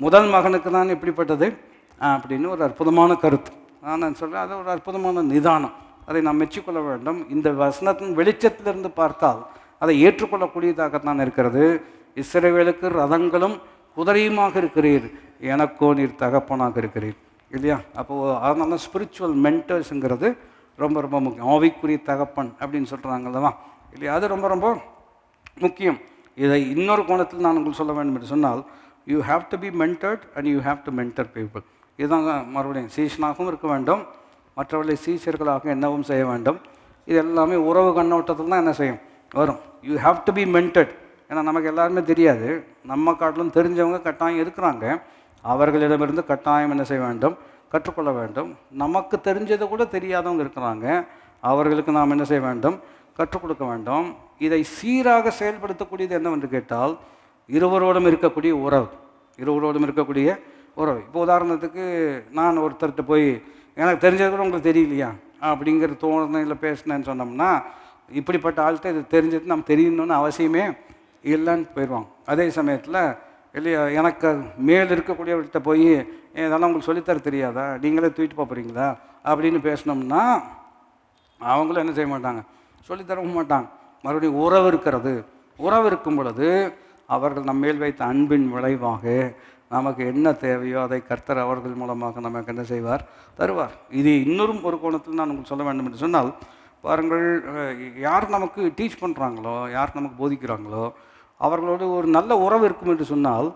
முதல் மகனுக்கு தான் எப்படிப்பட்டது அப்படின்னு ஒரு அற்புதமான கருத்து. நான் சொல்கிறேன், அது ஒரு அற்புதமான நிதானம். அதை நாம் மெச்சிக்கொள்ள வேண்டும். இந்த வசனத்தின் வெளிச்சத்திலிருந்து பார்த்தால் அதை ஏற்றுக்கொள்ளக்கூடியதாகத்தான் இருக்கிறது. இஸ்ரவேலுக்கு ரதங்களும் குதிரையுமாக இருக்கிறீர், எனக்கோ நீர் தகப்பனாக இருக்கிறீர் இல்லையா? அப்போது அதனால தான் ஸ்பிரிச்சுவல் மென்டர்ஸுங்கிறது ரொம்ப ரொம்ப முக்கியம். ஆவிக்குரிய தகப்பன் அப்படின்னு சொல்கிறாங்கல்லவா இல்லையா? அது ரொம்ப ரொம்ப முக்கியம். இதை இன்னொரு கோணத்தில் நான் உங்களுக்கு சொல்ல வேண்டும் என்று சொன்னால், you have to be mentored and you have to mentor people. இதுதான் மறுபடியும் சீஷனாகவும் இருக்க வேண்டும், மற்றவர்களை சீஷர்களாக என்னவும் செய்ய வேண்டும். இது எல்லாமே உறவு கண்ணோட்டத்தில் தான் என்ன செய்யும் வரும். You have to be mended. ஏன்னா நமக்கு எல்லாருமே தெரியாது, நம்ம காட்டிலும் தெரிஞ்சவங்க கட்டாயம் இருக்கிறாங்க. அவர்களிடமிருந்து கட்டாயம் என்ன செய்ய வேண்டும், கற்றுக்கொள்ள வேண்டும். நமக்கு தெரிஞ்சதை கூட தெரியாதவங்க இருக்கிறாங்க, அவர்களுக்கு நாம் என்ன செய்ய வேண்டும், கற்றுக் கொடுக்க வேண்டும். இதை சீராக செயல்படுத்தக்கூடியது என்னவென்று கேட்டால் இருவரோடும் இருக்கக்கூடிய உறவு. இருவரோடும் இருக்கக்கூடிய உறவு. இப்போ உதாரணத்துக்கு நான் ஒருத்தர்கிட்ட போய் எனக்கு தெரிஞ்சது கூட உங்களுக்கு தெரியலையா அப்படிங்கிற தோணையில் பேசினேன்னு சொன்னோம்னா, இப்படிப்பட்ட ஆள்கிட்ட இது தெரிஞ்சது நம்ம தெரியணும்னு அவசியமே இல்லைன்னு போயிடுவாங்க. அதே சமயத்தில் இல்லையா, எனக்கு மேல் இருக்கக்கூடியவர்கிட்ட போய் இதெல்லாம் உங்களுக்கு சொல்லித்தர தெரியாதா, நீங்களே தூக்கிட்டு போகிறீங்களா அப்படின்னு பேசினோம்னா அவங்களும் என்ன செய்ய மாட்டாங்க, சொல்லித்தரவும் மாட்டாங்க. மறுபடியும் உறவு இருக்கிறது. உறவு இருக்கும் பொழுது அவர்கள் நம்ம மேல் வைத்த அன்பின் விளைவாக நமக்கு என்ன தேவையோ அதை கர்த்தர் அவர்கள் மூலமாக நமக்கு என்ன செய்வார், தருவார். இது இன்னொரு ஒரு கோணத்தில் நான் உங்களுக்கு சொல்ல வேண்டும் என்று சொன்னால், பாருங்கள், யார் நமக்கு டீச் பண்ணுறாங்களோ, யார் நமக்கு போதிக்கிறாங்களோ அவர்களோடு ஒரு நல்ல உறவு இருக்கும் என்று சொன்னால்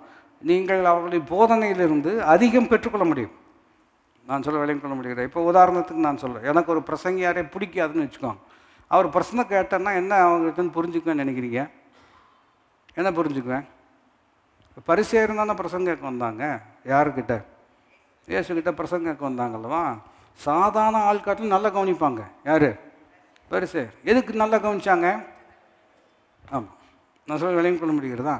நீங்கள் அவர்களுடைய போதனையிலிருந்து அதிகம் பெற்றுக்கொள்ள முடியும். நான் சொல்ல விளங்கிக் கொள்ள முடிகிறேன். இப்போ உதாரணத்துக்கு நான் சொல்கிறேன், எனக்கு ஒரு பிரசங்கியாரே பிடிக்காதுன்னு வச்சுக்கோங்க. அவர் பிரச்சனை கேட்டேன்னா என்ன அவங்ககிட்ட புரிஞ்சுக்குவேன்னு நினைக்கிறீங்க? என்ன புரிஞ்சுக்குவேன்? பரிசேயர் தானே பிரசங்க கேட்க வந்தாங்க. யாருக்கிட்ட? இயேசுக்கிட்ட பிரசங்க கேட்க வந்தாங்கல்லவா. சாதாரண ஆள்காட்டிலும் நல்லா கவனிப்பாங்க. யார்? பரிசேயர். எதுக்கு நல்லா கவனிச்சாங்க? ஆமாம், நான் சொல்ல விளங்கிக் கொள்ள முடிகிறதா.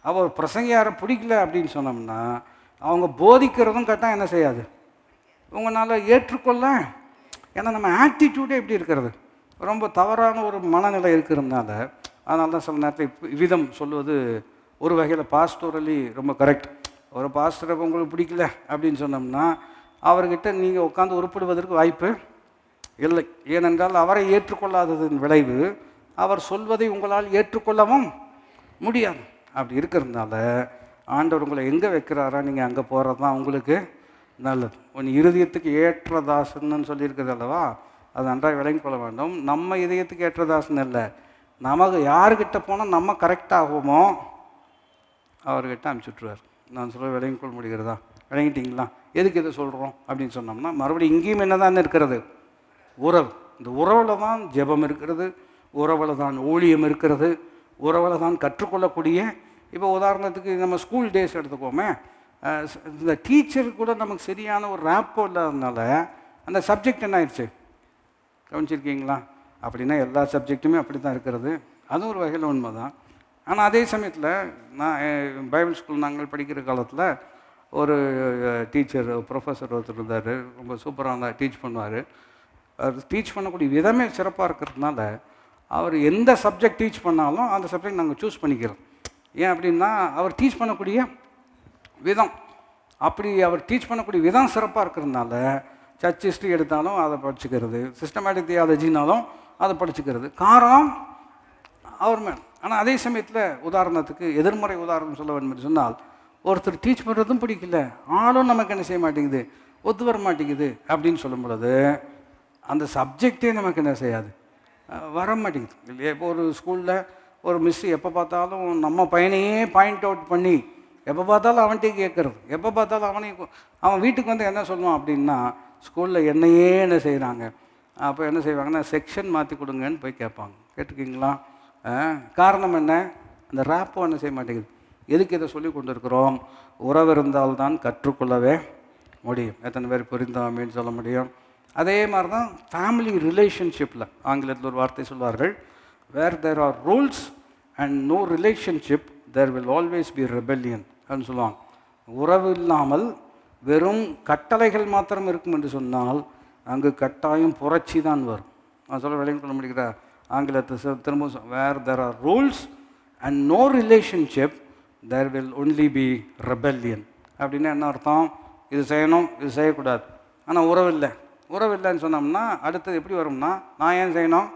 அவர் பிரசங்கியாரை பிடிக்கல அப்படின்னு சொன்னோம்னா அவங்க போதிக்கிறதும் கரெக்டாக என்ன செய்யாது, உங்களால் ஏற்றுக்கொள்ள. ஏன்னா நம்ம ஆட்டிடியூடே எப்படி இருக்கிறது, ரொம்ப தவறான ஒரு மனநிலை இருக்கிறதுனால. அதனால தான் சில நேரத்தில் விதம் சொல்வது ஒரு வகையில் பாஸ்டோரலி ரொம்ப கரெக்ட். ஒரு பாஸ்டரை உங்களுக்கு பிடிக்கல அப்படின்னு சொன்னோம்னா அவர்கிட்ட நீங்கள் உட்காந்து உருப்படுவதற்கு வாய்ப்பு இல்லை. ஏனென்றால் அவரை ஏற்றுக்கொள்ளாததன் விளைவு அவர் சொல்வதை உங்களால் ஏற்றுக்கொள்ளவும் முடியாது. அப்படி இருக்கிறதுனால ஆண்டவர் உங்களை எங்கே வைக்கிறாரா நீங்கள் அங்கே போகிறது தான் உங்களுக்கு நல்லது. உன் இருதயத்துக்கு ஏற்றதாசன்னு சொல்லியிருக்கிறது அல்லவா, அது நன்றாக விளங்கிக் கொள்ள வேண்டும். நம்ம இதயத்துக்கு ஏற்றதாசன் இல்லை, நமக்கு யாருக்கிட்ட போனால் நம்ம கரெக்டாகுமோ அவர்கிட்ட அனுப்பிச்சுட்ருவார். நான் சொல்ல விளங்கிக் கொள்ள முடிகிறதா? விளங்கிட்டீங்களா? எதுக்கு இதை சொல்கிறோம் அப்படின்னு சொன்னோம்னா, மறுபடியும் இங்கேயும் என்ன தான் இருக்கிறது, உறவு. இந்த உறவில் தான் ஜெபம் இருக்கிறது, உறவில் தான் ஊழியம் இருக்கிறது, உறவில் தான் கற்றுக்கொள்ளக்கூடிய. இப்போ உதாரணத்துக்கு நம்ம ஸ்கூல் டேஸ் எடுத்துக்கோமே, இந்த டீச்சர் கூட நமக்கு சரியான ஒரு ரேப்போ இல்லாததுனால அந்த சப்ஜெக்ட் என்ன ஆயிடுச்சு, கவனிச்சிருக்கீங்களா? அப்படின்னா எல்லா சப்ஜெக்ட்டுமே அப்படி தான் இருக்கிறது. அதுவும் ஒரு வகையில் உண்மை தான். ஆனால் அதே சமயத்தில் நான் பைபிள் ஸ்கூல் நாங்கள் படிக்கிற காலத்தில் ஒரு டீச்சர், ப்ரொஃபஸர் ஒருத்தர் இருந்தார். ரொம்ப சூப்பராக டீச் பண்ணுவார். அவர் டீச் பண்ணக்கூடிய விதமே சிறப்பாக இருக்கிறதுனால அவர் எந்த சப்ஜெக்ட் டீச் பண்ணாலும் அந்த சப்ஜெக்ட் நாங்கள் சூஸ் பண்ணிக்கிறோம். ஏன் அப்படின்னா அவர் டீச் பண்ணக்கூடிய விதம், அப்படி அவர் டீச் பண்ணக்கூடிய விதம் சிறப்பாக இருக்கிறதுனால சர்ச் ஹிஸ்ட்ரி எடுத்தாலும் அதை படிச்சுக்கிறது, சிஸ்டமேட்டிக் தியாலஜினாலும் அதை படிச்சுக்கிறது. காரணம் அவர் மேல். ஆனால் அதே சமயத்தில் உதாரணத்துக்கு எதிர்மறை உதாரணம் சொல்ல வேண்டும் என்று சொன்னால், ஒருத்தர் டீச் பண்ணுறதும் பிடிக்கல, ஆளும் நமக்கு என்ன செய்ய மாட்டேங்குது, ஒத்து வர மாட்டேங்குது அப்படின்னு சொல்லும் பொழுது அந்த சப்ஜெக்டே நமக்கு என்ன செய்யாது, வர மாட்டேங்குது இல்லையா? இப்போ ஒரு ஸ்கூலில் ஒரு மிஸ்ஸு எப்போ பார்த்தாலும் நம்ம பையனையே பாயிண்ட் அவுட் பண்ணி எப்போ பார்த்தாலும் அவன்கிட்டே கேட்குறது, எப்போ பார்த்தாலும் அவன் வீட்டுக்கு வந்து என்ன சொல்லுவான் அப்படின்னா, ஸ்கூலில் என்னையே என்ன செய்கிறாங்க. அப்போ என்ன செய்வாங்கன்னா, செக்ஷன் மாற்றி கொடுங்கன்னு போய் கேட்பாங்க. கேட்டுருக்கீங்களா? காரணம் என்ன? அந்த ரேப்போ என்ன செய்ய மாட்டேங்குது. எதுக்கு இதை சொல்லி கொண்டு இருக்கிறோம்? உறவு இருந்தால்தான் கற்றுக்கொள்ளவே முடியும். எத்தனை பேர் புரிந்தோம் அப்படின்னு சொல்ல முடியும். அதே மாதிரி தான் ஃபேமிலி ரிலேஷன்ஷிப்பில் ஆங்கிலத்தில் ஒரு வார்த்தை சொல்வார்கள், where there are rules and no relationship there will always be rebellion அப்படின்னு சொல்லுவாங்க. உறவு இல்லாமல் வெறும் கட்டளைகள் மாத்திரம் இருக்கும் என்று சொன்னால் அங்கு கட்டாயம் புரட்சி தான் வரும். நான் சொல்ல விளங்கிக் கொள்ள முடிகிற ஆங்கிலத்தை திரும்ப, where there are rules and no relationship there will only be rebellion. அப்படின்னா என்ன அர்த்தம்? இது செய்யணும், இது செய்யக்கூடாது. ஆனால் உறவு இல்லை. உறவு இல்லைன்னு சொன்னோம்னா அடுத்தது எப்படி வரும்னா, நான் ஏன் செய்யணும்,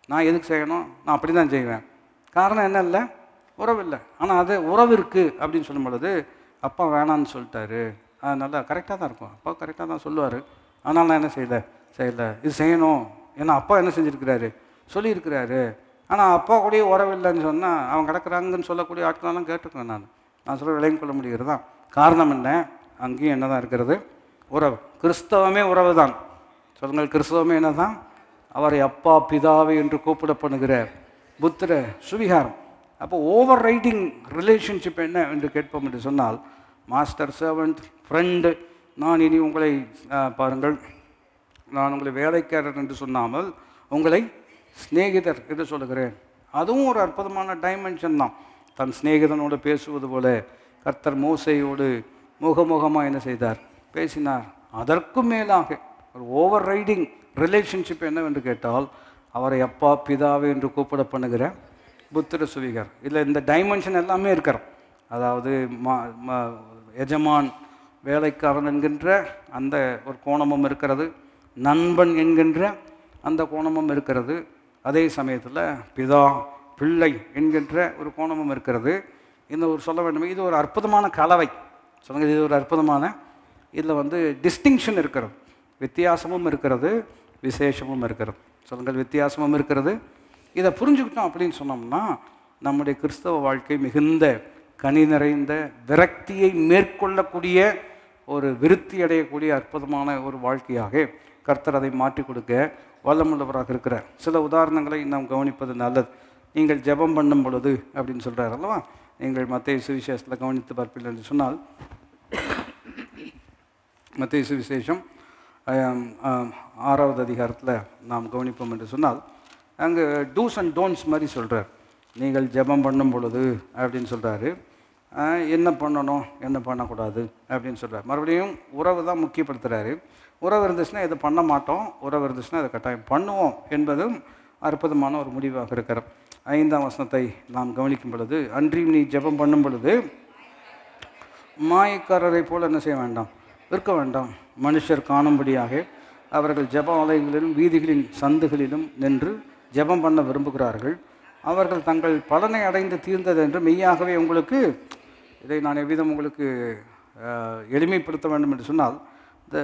நான் எதுக்கு செய்யணும், நான் அப்படி தான் செய்வேன். காரணம் என்ன? இல்லை, உறவு இல்லை. ஆனால் அது உறவு இருக்குது அப்படின்னு சொல்லும் பொழுது, அப்பா வேணான்னு சொல்லிட்டாரு, அதனால் கரெக்டாக தான் இருக்கும், அப்பா கரெக்டாக தான் சொல்லுவார், ஆனால் நான் என்ன செய்யலை, இது செய்யணும், ஏன்னா அப்பா என்ன செஞ்சுருக்கிறாரு, சொல்லியிருக்கிறாரு. ஆனால் அப்பா கூடயே உறவு இல்லைன்னு சொன்னால் அவங்க கிடக்குறாங்கன்னு சொல்லக்கூடிய ஆட்களெல்லாம் கேட்டுருக்கேன். நான் சொல்ல விளங்கிக் கொள்ள முடிகிறது தான். காரணம் என்ன? அங்கேயும் என்ன தான் இருக்கிறது, உறவு. கிறிஸ்தவமே உறவு தான். சொல்லுங்கள், கிறிஸ்தவமே என்ன தான்? அவரை அப்பா பிதாவை என்று கூப்பிடப்படுகிற புத்திர சுவிகாரம். அப்போ ஓவர் ரைடிங் ரிலேஷன்ஷிப் என்ன என்று கேட்போம் என்று சொன்னால், மாஸ்டர், சர்வன்ட், ஃப்ரெண்டு. நான் இனி உங்களை பாருங்கள், நான் உங்களை வேலைக்காரர் என்று சொன்னாமல் உங்களை சிநேகிதர் என்று சொல்லுகிறேன். அதுவும் ஒரு அற்புதமான டைமென்ஷன் தான். தன் சிநேகிதனோடு பேசுவது போல கர்த்தர் மோசையோடு முகமுகமாக என்ன செய்தார்? பேசினார். அதற்கும் மேலாக ஒரு ஓவர் ரைடிங் ரிலேஷன்ஷிப் என்னவென்று கேட்டால், அவரை அப்பா பிதாவே என்று கூப்பிட பண்ணுகிற புத்திர சுவிகர். இதில் இந்த டைமென்ஷன் எல்லாமே இருக்கிறோம். அதாவது எஜமான் வேலைக்காரன் என்கின்ற அந்த ஒரு கோணமும் இருக்கிறது, நண்பன் என்கின்ற அந்த கோணமும் இருக்கிறது, அதே சமயத்தில் பிதா பிள்ளை என்கின்ற ஒரு கோணமும் இருக்கிறது. இந்த ஒரு சொல்ல வேண்டுமே, இது ஒரு அற்புதமான கலவை. சொல்லுங்கள், இது ஒரு அற்புதமான, இதில் டிஸ்டிங்ஷன் இருக்கிறது, வித்தியாசமும் இருக்கிறது, விசேஷமும் இருக்கிறது. சொல்லுங்கள், வித்தியாசமும் இருக்கிறது. இதை புரிஞ்சுக்கிட்டோம் அப்படின்னு சொன்னோம்னா நம்முடைய கிறிஸ்தவ வாழ்க்கை மிகுந்த கனி நிறைந்த, விரக்தியை மேற்கொள்ளக்கூடிய, ஒரு விருத்தி அடையக்கூடிய அற்புதமான ஒரு வாழ்க்கையாக கர்த்தர் அதை மாற்றி கொடுக்க வல்லமுள்ளவராக இருக்கிறார். சில உதாரணங்களை நாம் கவனிப்பது நல்லது. நீங்கள் ஜெபம் பண்ணும் பொழுது அப்படின்னு சொல்கிறார் அல்லவா? நீங்கள் மத்தேயு சுவிசேஷத்தில் கவனித்து பார்ப்பீர்கள் என்று சொன்னால், மத்தேயு சுவிசேஷம் 6வது அதிகாரத்தில் நாம் கவனிப்போம் என்று சொன்னால், அங்கே டூஸ் அண்ட் டோன்ட்ஸ் மாதிரி சொல்கிறார். நீங்கள் ஜெபம் பண்ணும் பொழுது அப்படின்னு சொல்கிறாரு. என்ன பண்ணணும், என்ன பண்ணக்கூடாது அப்படின்னு சொல்கிறார். மறுபடியும் உறவு தான் முக்கியப்படுத்துகிறாரு. உறவு இருந்துச்சுன்னா இதை பண்ண மாட்டோம், உறவு இருந்துச்சுன்னா இதை கட்டாயம் பண்ணுவோம் என்பதும் அற்புதமான ஒரு முடிவாக இருக்கிறோம். 5ஆம் வசனத்தை நாம் கவனிக்கும் பொழுது, அன்றியும் நீ ஜெபம் பண்ணும் பொழுது மாயக்காரரை போல் என்ன செய்ய வேண்டாம், இருக்க வேண்டாம். மனுஷர் காணும்படியாக அவர்கள் ஜெப ஆலயங்களிலும் வீதிகளின் சந்துகளிலும் நின்று ஜெபம் பண்ண விரும்புகிறார்கள். அவர்கள் தங்கள் பலனை அடைந்து தீர்ந்தது என்று மெய்யாகவே உங்களுக்கு, இதை நான் எவ்விதம் உங்களுக்கு எளிமைப்படுத்த வேண்டும் என்று சொன்னால், இந்த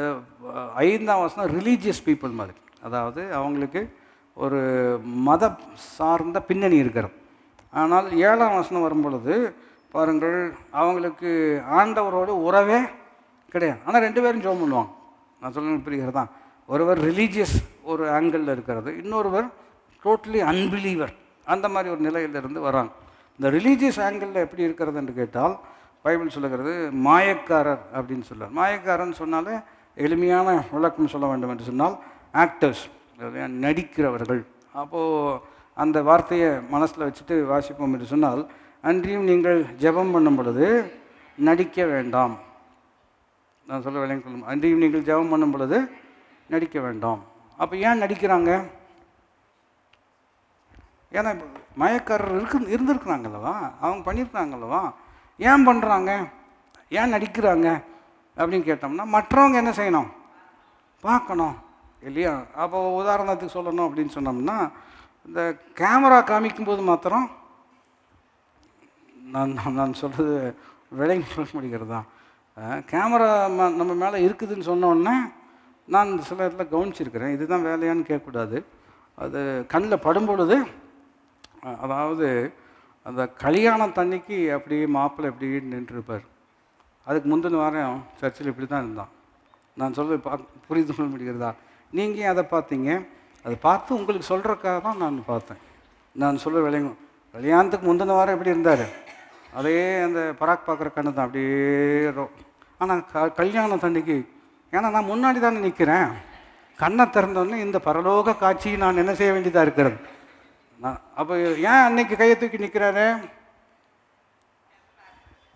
5ஆம் வசனம் ரிலீஜியஸ் பீப்புள் மாதிரி, அதாவது அவங்களுக்கு ஒரு மத சார்ந்த பின்னணி இருக்கிறது. ஆனால் 7ஆம் வசனம் வரும்பொழுது பாருங்கள், அவங்களுக்கு ஆண்டவரோடு உறவே கிடையாது. ஆனால் 2 பேரும் ஜெபம் பண்ணுவாங்க. நான் சொல்ல புரிகிறதா? ஒருவர் ரிலீஜியஸ் ஒரு ஆங்கிளில் இருக்கிறது, இன்னொருவர் டோட்டலி அன்பிலீவர். அந்த மாதிரி ஒரு நிலையிலிருந்து வராங்க. இந்த ரிலீஜியஸ் ஆங்கிளில் எப்படி இருக்கிறது என்று கேட்டால், பைபிள் சொல்லுகிறது மாயக்காரர் அப்படின்னு சொல்லுவார். மாயக்காரன்னு சொன்னாலே எளிமையான விளக்கம் சொல்ல வேண்டும் என்று சொன்னால், ஆக்டர்ஸ், நடிக்கிறவர்கள். அப்போது அந்த வார்த்தையை மனசில் வச்சுட்டு வாசிப்போம் என்று சொன்னால், அன்றியும் நீங்கள் ஜெபம் பண்ணும் பொழுது நடிக்க வேண்டாம். நான் சொல்ல விளங்க, அன்றியும் நீங்கள் ஜெபம் பண்ணும் பொழுது நடிக்க வேண்டாம். அப்போ ஏன் நடிக்கிறாங்க? ஏன்னா மயக்காரர் இருந்திருக்கிறாங்கல்லவா, அவங்க பண்ணியிருக்கிறாங்கல்லவா. ஏன் பண்ணுறாங்க, ஏன் நடிக்கிறாங்க அப்படின்னு கேட்டோம்னா, மற்றவங்க என்ன செய்யணும், பார்க்கணும் இல்லையா? அப்போ உதாரணத்துக்கு சொல்லணும் அப்படின்னு சொன்னோம்னா, இந்த கேமரா காமிக்கும்போது மாத்திரம் நான் சொல்கிறது விளங்கி சொல்ல முடிகிறதா? கேமரா நம்ம மேலே இருக்குதுன்னு சொன்னோன்னே, நான் சில இடத்துல கவனிச்சிருக்கிறேன், இதுதான் வேலையான்னு கேட்கக்கூடாது. அது கண்ணில் படும்பொழுது, அதாவது அந்த கல்யாணத்தன்னைக்கு அப்படியே மாப்பிள்ளை அப்படியே நின்றுருப்பார். அதுக்கு முந்தின வாரம் சர்ச்சில் இப்படி தான் இருந்தான். நான் சொல்ல புரிந்து கொள்ள முடிகிறதா? நீங்கள் அதை பார்த்தீங்க, அதை பார்த்து உங்களுக்கு சொல்கிறக்காக தான் நான் பார்த்தேன். நான் சொல்ல விளங்கும், கல்யாணத்துக்கு முந்தின வாரம் எப்படி இருந்தார், அதே அந்த பராக் பார்க்குற கண்ணு தான் அப்படியே. ஆனால் கல்யாணத்தன்னைக்கு, ஏன்னா நான் முன்னாடி தானே நிற்கிறேன், கண்ணை திறந்தோடனே இந்த பரலோக காட்சியை நான் என்ன செய்ய வேண்டியதாக இருக்கிறது. அப்போ ஏன் அன்னைக்கு கையை தூக்கி நிற்கிறாரு?